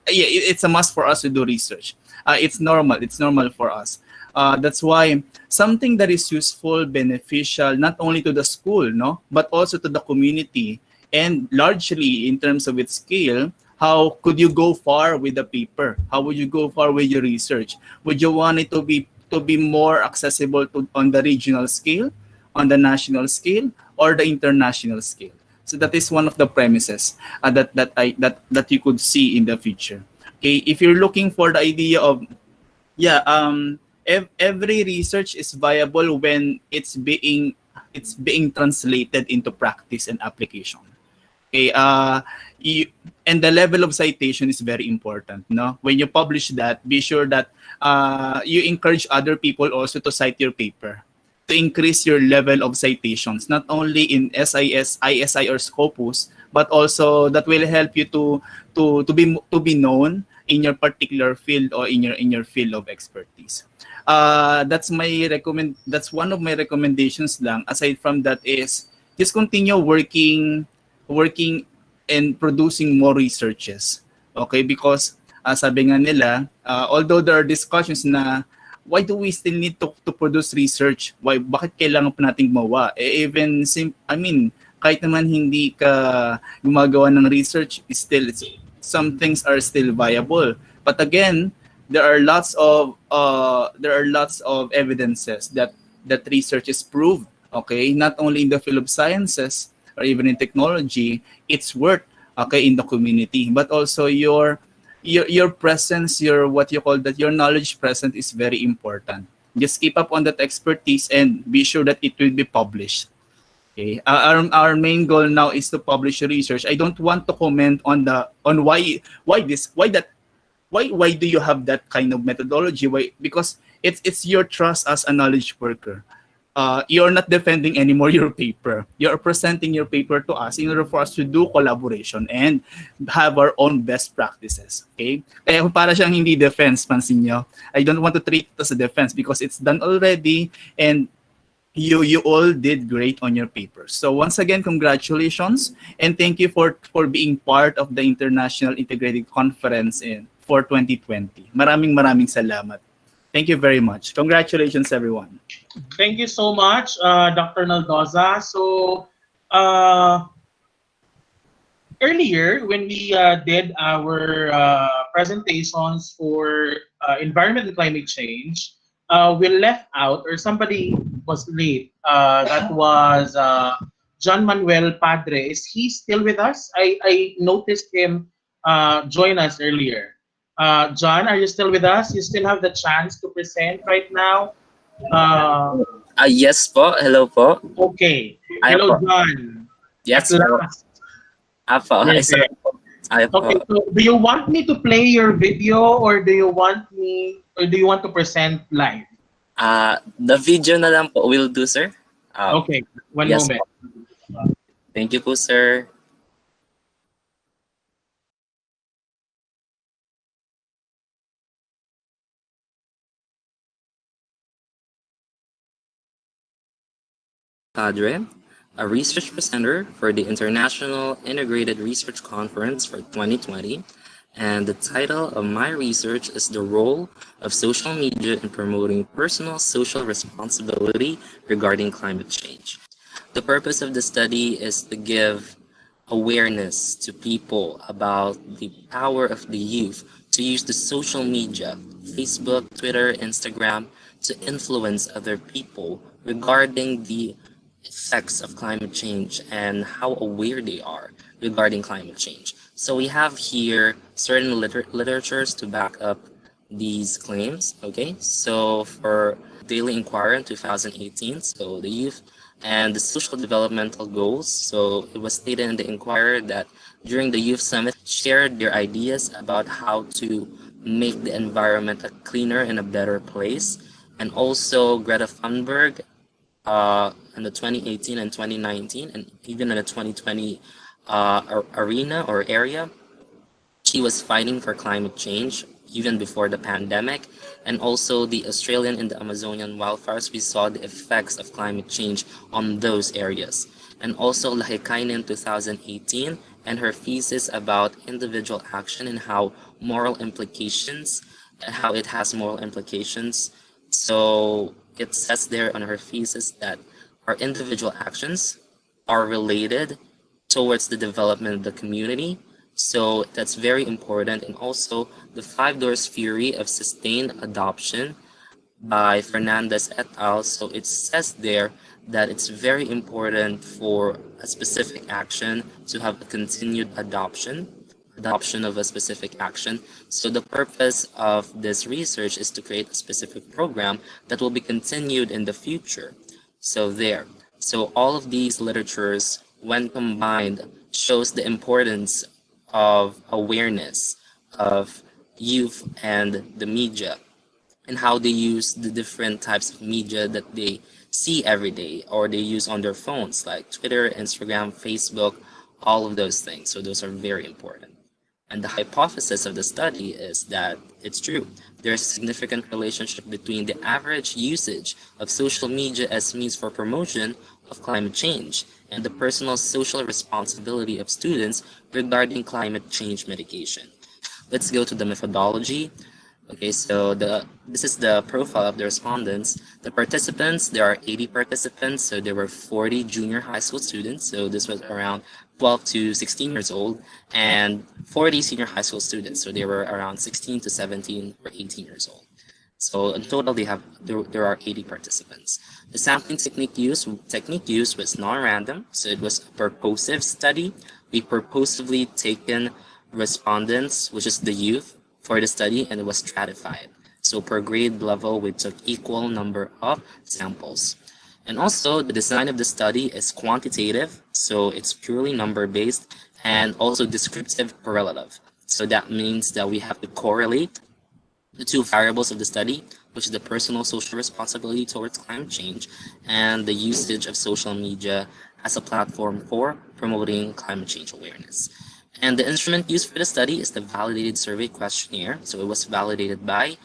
it's a must for us to do research. It's normal for us. That's why something that is useful, beneficial, not only to the school, no, but also to the community, and largely in terms of its scale, how could you go far with the paper? How would you go far with your research? Would you want it to be more accessible on the regional scale, on the national scale, or the international scale? So that is one of the premises that you could see in the future. Okay, if you're looking for the idea of every research is viable when it's being translated into practice and application. Okay, and the level of citation is very important. No, when you publish that, be sure that you encourage other people also to cite your paper, to increase your level of citations, not only in SIS, ISI, or Scopus, but also that will help you to be known in your particular field or in your field of expertise. That's one of my recommendations lang. Aside from that is just continue working and producing more researches. Okay, because sabi nga nila, although there are discussions na why do we still need to produce research? Why bakit kailangan pa nating gumawa? Kahit naman hindi ka gumagawa ng research, some things are still viable. But again, there are lots of evidences that research is proved. Okay, not only in the field of sciences or even in technology, it's worth in the community, but also your presence, your knowledge present is very important. Just keep up on that expertise and be sure that it will be published. Okay. Our main goal now is to publish research. I don't want to comment on why do you have that kind of methodology? Why? Because it's your trust as a knowledge worker. You're not defending anymore your paper. You're presenting your paper to us in order for us to do collaboration and have our own best practices. Okay? Kaya para siyang hindi defense, pansin nyo. I don't want to treat it as a defense because it's done already and you all did great on your papers. So once again, congratulations and thank you for being part of the International Integrated Conference for 2020. Maraming salamat. Thank you very much. Congratulations, everyone. Thank you so much, Dr. Naldoza. So earlier, when we did our presentations for environment and climate change, we left out, or somebody was late. That was John Manuel Padre. Is he still with us? I noticed him join us earlier. John, are you still with us? You still have the chance to present right now. Yes po. Hello po. Okay. Ay Hello, po. John. Yes At po. last. Apo. You're Ay, sorry there. po. Ay po. Okay, so do you want me to play your video or do you want to present live? The video na lang po will do, sir. Okay, one yes moment. Po. Thank you po, sir. Padre, a research presenter for the International Integrated Research Conference for 2020, and the title of my research is The Role of Social Media in Promoting Personal Social Responsibility Regarding Climate Change. The purpose of the study is to give awareness to people about the power of the youth to use the social media, Facebook, Twitter, Instagram, to influence other people regarding the effects of climate change and how aware they are regarding climate change. So we have here certain literatures to back up these claims. Okay, so for Daily Inquirer in 2018, so the youth and the social developmental goals. So it was stated in the Inquirer that during the youth summit shared their ideas about how to make the environment a cleaner and a better place. And also Greta Thunberg in the 2018 and 2019, and even in the 2020 arena or area, she was fighting for climate change even before the pandemic. And also the Australian and the Amazonian wildfires, we saw the effects of climate change on those areas. And also Lahikainen in 2018 and her thesis about individual action and how it has moral implications. So it says there on her thesis that our individual actions are related towards the development of the community. So that's very important. And also the 5 doors theory of sustained adoption by Fernandez et al. So it says there that it's very important for a specific action to have a continued adoption of a specific action. So the purpose of this research is to create a specific program that will be continued in the future. So all of these literatures, when combined, shows the importance of awareness of youth and the media and how they use the different types of media that they see every day or they use on their phones like Twitter, Instagram, Facebook, all of those things. So those are very important. And the hypothesis of the study is that it's true. There's a significant relationship between the average usage of social media as means for promotion of climate change and the personal social responsibility of students regarding climate change mitigation. Let's go to the methodology. Okay, so this is the profile of the respondents. The participants, there are 80 participants, so there were 40 junior high school students, so this was around 12 to 16 years old, and 40 senior high school students, so they were around 16 to 17 or 18 years old. So in total, there are 80 participants. The sampling technique used was non-random, so it was a purposive study. We purposively taken respondents, which is the youth, for the study, and it was stratified. So per grade level, we took equal number of samples. And also, the design of the study is quantitative, so it's purely number-based, and also descriptive correlative. So that means that we have to correlate the two variables of the study, which is the personal social responsibility towards climate change and the usage of social media as a platform for promoting climate change awareness. And the instrument used for the study is the validated survey questionnaire. So it was validated by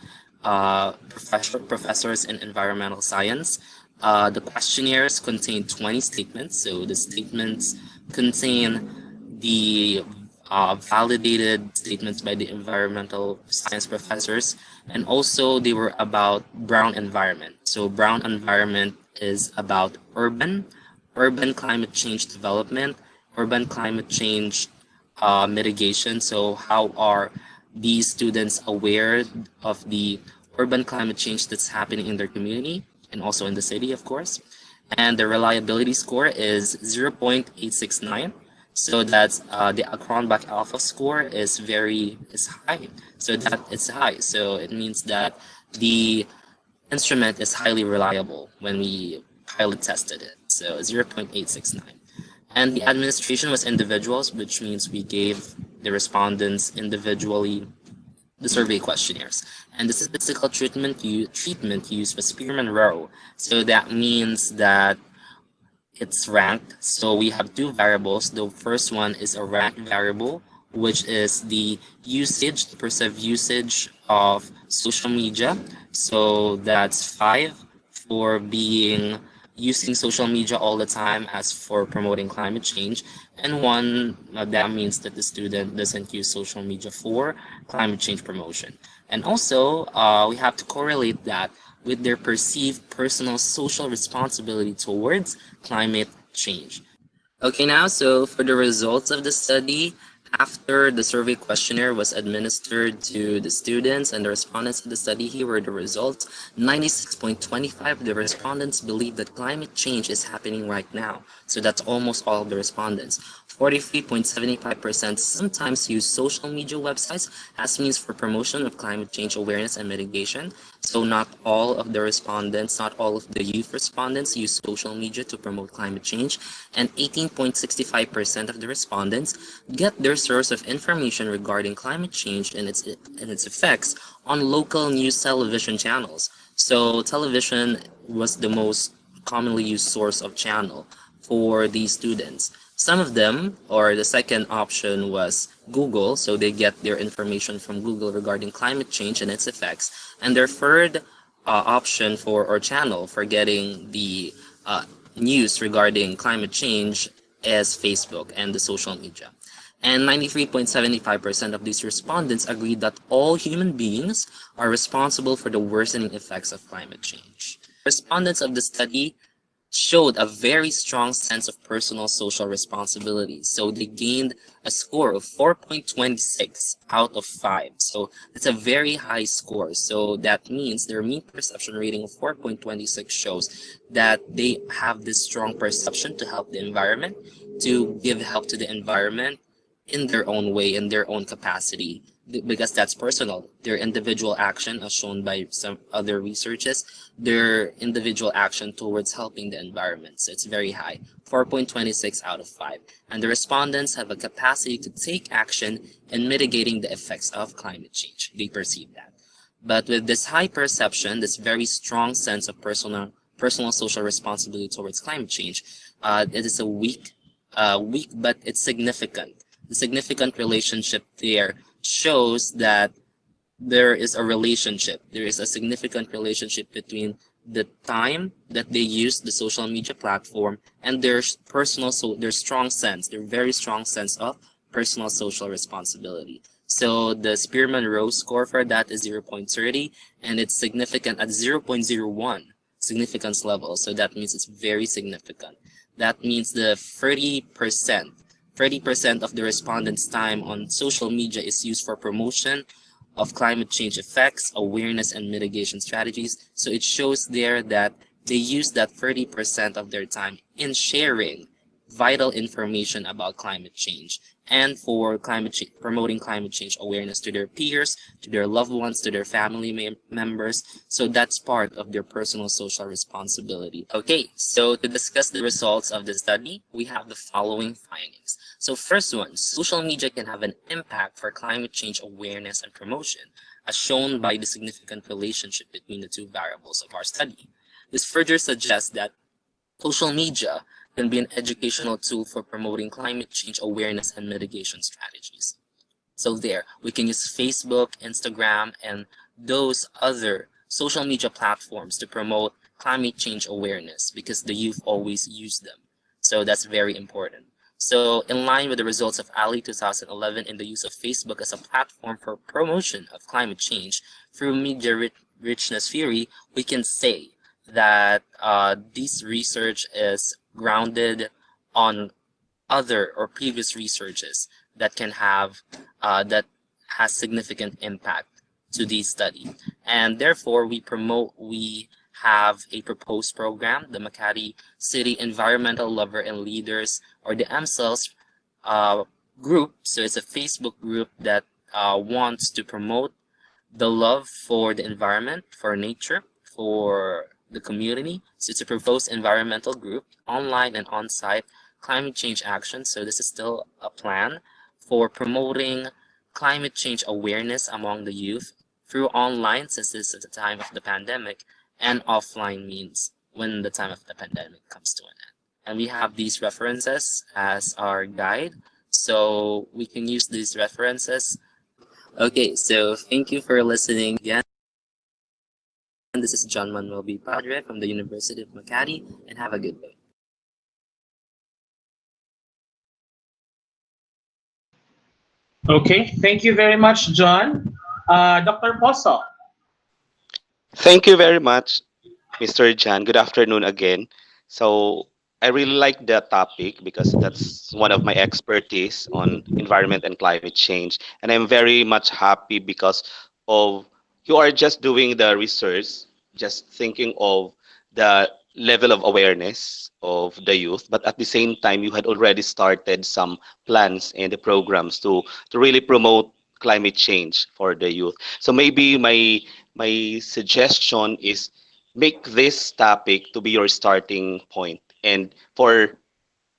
professors in environmental science. The questionnaires contain 20 statements. So the statements contain the validated statements by the environmental science professors, and also they were about brown environment. So brown environment is about urban climate change development, urban climate change mitigation. So how are these students aware of the urban climate change that's happening in their community and also in the city, of course. And the reliability score is 0.869. So that's the Cronbach alpha score is high. So that it's high. So it means that the instrument is highly reliable when we pilot tested it. So 0.869. And the administration was individuals, which means we gave the respondents individually the survey questionnaires. And the statistical treatment used was Spearman Rowe. So that means that it's ranked. So we have two variables. The first one is a ranked variable, which is the usage, the perceived usage of social media. So that's 5 for using social media all the time as for promoting climate change, and 1 that means that the student doesn't use social media for climate change promotion. And also we have to correlate that with their perceived personal social responsibility towards climate change. Okay, now, so for the results of the study, after the survey questionnaire was administered to the students and the respondents of the study, here were the results. 96.25% of the respondents believe that climate change is happening right now. So that's almost all of the respondents. 43.75% sometimes use social media websites as means for promotion of climate change awareness and mitigation. So not all of the respondents, not all of the youth respondents use social media to promote climate change. And 18.65% of the respondents get their source of information regarding climate change and its effects on local news television channels. So television was the most commonly used source of channel for these students. Some of them, or the second option was Google, so they get their information from Google regarding climate change and its effects. And their third option or channel for getting the news regarding climate change is Facebook and the social media. And 93.75% of these respondents agreed that all human beings are responsible for the worsening effects of climate change. Respondents of the study showed a very strong sense of personal social responsibility. So they gained a score of 4.26 out of 5. So it's a very high score. So that means their mean perception rating of 4.26 shows that they have this strong perception to help the environment, to give help to the environment in their own way, in their own capacity, because that's personal. Their individual action, as shown by some other researches, their individual action towards helping the environment. So it's very high, 4.26 out of 5. And the respondents have a capacity to take action in mitigating the effects of climate change. They perceive that. But with this high perception, this very strong sense of personal social responsibility towards climate change, it is a weak, but it's significant the significant relationship there shows that there is a relationship. There is a significant relationship between the time that they use the social media platform and their personal, so their strong sense, their very strong sense of personal social responsibility. So the Spearman Rose score for that is 0.30, and it's significant at 0.01 significance level. So that means it's very significant. That means the 30% of the respondents' time on social media is used for promotion of climate change effects, awareness, and mitigation strategies. So it shows there that they use that 30% of their time in sharing vital information about climate change and for promoting climate change awareness to their peers, to their loved ones, to their family members. So that's part of their personal social responsibility. Okay, so to discuss the results of the study, we have the following findings. So first one, social media can have an impact for climate change awareness and promotion, as shown by the significant relationship between the two variables of our study. This further suggests that social media can be an educational tool for promoting climate change awareness and mitigation strategies. So there, we can use Facebook, Instagram, and those other social media platforms to promote climate change awareness because the youth always use them. So that's very important. So in line with the results of ALI 2011 in the use of Facebook as a platform for promotion of climate change through media richness theory, we can say that this research is grounded on other or previous researches that can have that has significant impact to this study, and therefore we have a proposed program, the Makati City Environmental Lover and Leaders, or the MCELS group. So it's a Facebook group that wants to promote the love for the environment, for nature, for the community. So it's a proposed environmental group, online and on-site climate change action. So this is still a plan for promoting climate change awareness among the youth through online, since this is the time of the pandemic, and offline means when the time of the pandemic comes to an end. And we have these references as our guide, so we can use these references. Okay, so thank you for listening again. This is John Manuel B. Padre from the University of Makati, and have a good day. Okay, thank you very much, John. Dr. Poso. Thank you very much, Mr. Jan. Good afternoon again. So I really like the topic because that's one of my expertise on environment and climate change. And I'm very much happy because of you are just doing the research, just thinking of the level of awareness of the youth, but at the same time, you had already started some plans and the programs to really promote climate change for the youth. So maybe my suggestion is make this topic to be your starting point, and for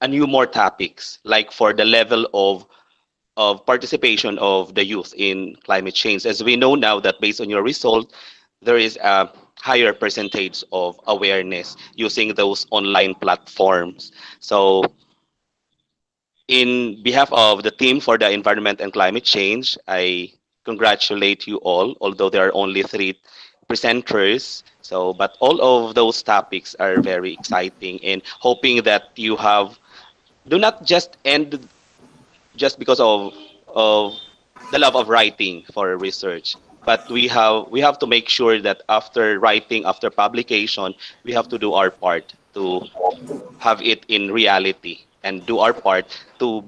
a new more topics like for the level of participation of the youth in climate change, as we know now that based on your result there is a higher percentage of awareness using those online platforms. So in behalf of the team for the environment and climate change, I congratulate you all, although there are only 3 presenters. So, but all of those topics are very exciting, and hoping that you have do not just end just because of the love of writing for research, but we have to make sure that after writing, after publication, we have to do our part to have it in reality and do our part to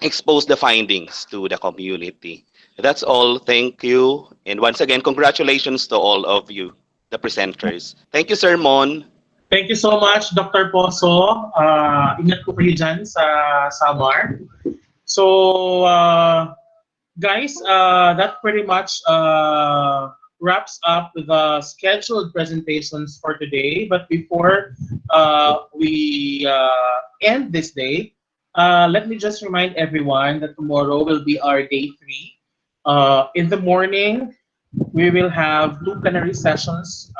expose the findings to the community. That's all. Thank you. And once again, congratulations to all of you, the presenters. Thank you, Sir Mon. Thank you so much, Dr. Poso. Ingat po kayo dyan sa Samar. So, guys, that pretty much wraps up the scheduled presentations for today. But before we end this day, let me just remind everyone that tomorrow will be our day 3. In the morning, we will have 2 plenary sessions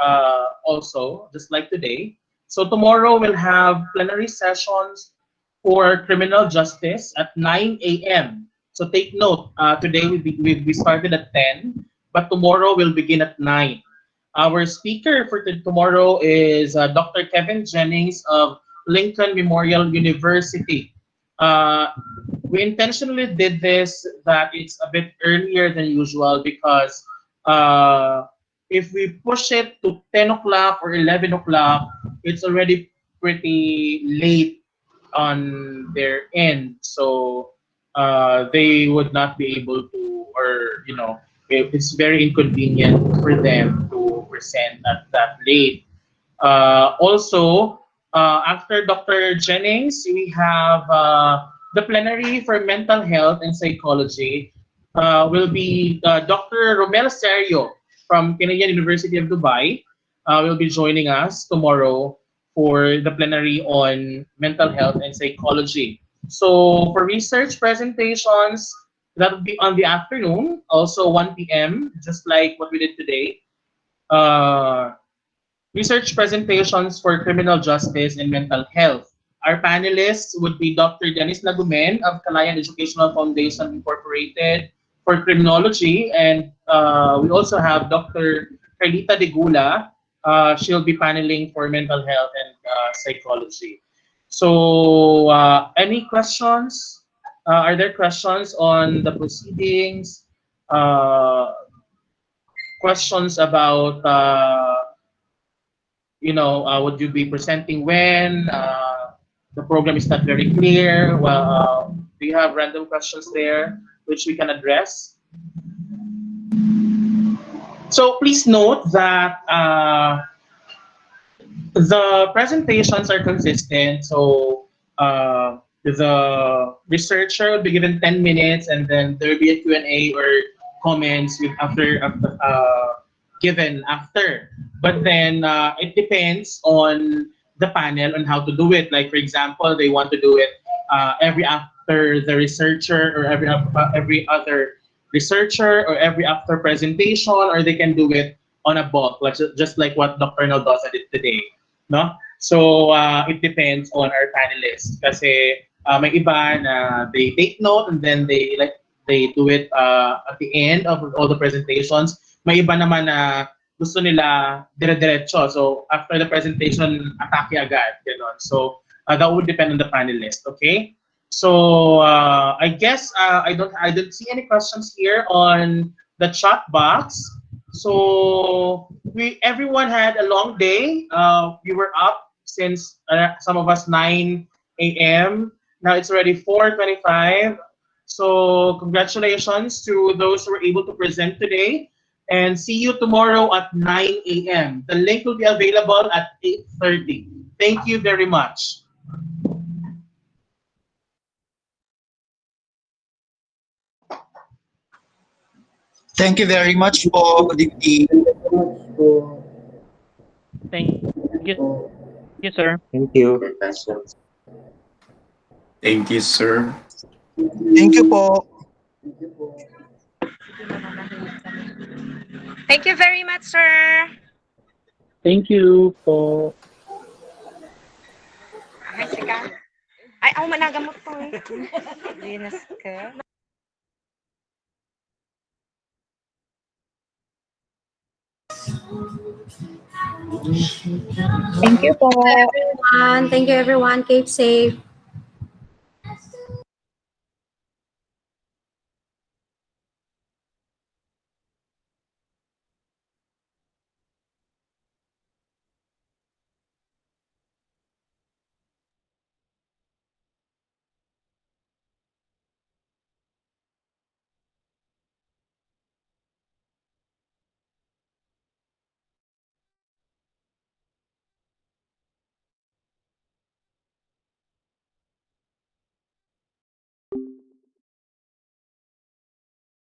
also, just like today. So tomorrow we'll have plenary sessions for criminal justice at 9 a.m. So take note, today we started at 10, but tomorrow we'll begin at 9. Our speaker for tomorrow is Dr. Kevin Jennings of Lincoln Memorial University. Uh, we intentionally did this that it's a bit earlier than usual because if we push it to 10 o'clock or 11 o'clock, it's already pretty late on their end. So they would not be able to, or, it's very inconvenient for them to present at that late. Also, after Dr. Jennings, we have the plenary for mental health and psychology. Will be Dr. Romel Serio from Canadian University of Dubai. Will be joining us tomorrow for the plenary on mental health and psychology. So for research presentations, that will be on the afternoon, also 1 p.m., just like what we did today. Uh, Research presentations for criminal justice and mental health. Our panelists would be Dr. Dennis Nagumen of Kalayan Educational Foundation Incorporated for criminology, and we also have Dr. Carlita De Gula. She'll be paneling for mental health and psychology. So, any questions? Are there questions on the proceedings? Questions about would you be presenting when? The program is not very clear. Well, do you have random questions there which we can address? So please note that the presentations are consistent. So the researcher will be given 10 minutes, and then there will be a Q&A or comments with after given after. But then it depends on the panel on how to do it. Like, for example, they want to do it every after the researcher, or every other researcher, or every after presentation, or they can do it on a bulk, like just like what Dr. Naldosa did today. No? So it depends on our panelists. Kasi may iba na they take note and then they do it at the end of all the presentations. May iba naman na gusto nila dire-diretso. So after the presentation, atake agad. Ganon. So that would depend on the panelist. Okay. So I guess I don't see any questions here on the chat box. So everyone had a long day. We were up since some of us 9 a.m. Now it's already 4:25. So congratulations to those who were able to present today. And see you tomorrow at 9 a.m. The link will be available at 8:30. Thank you very much. Thank you very much po. Good evening. Thank you, sir. Thank you. Thank you, sir. Thank you po. Thank you very much, sir. Thank you po. Ay, sika. Ay, ako managamot to eh. Dinas ka. Thank you, everyone. Thank you, everyone. Keep safe.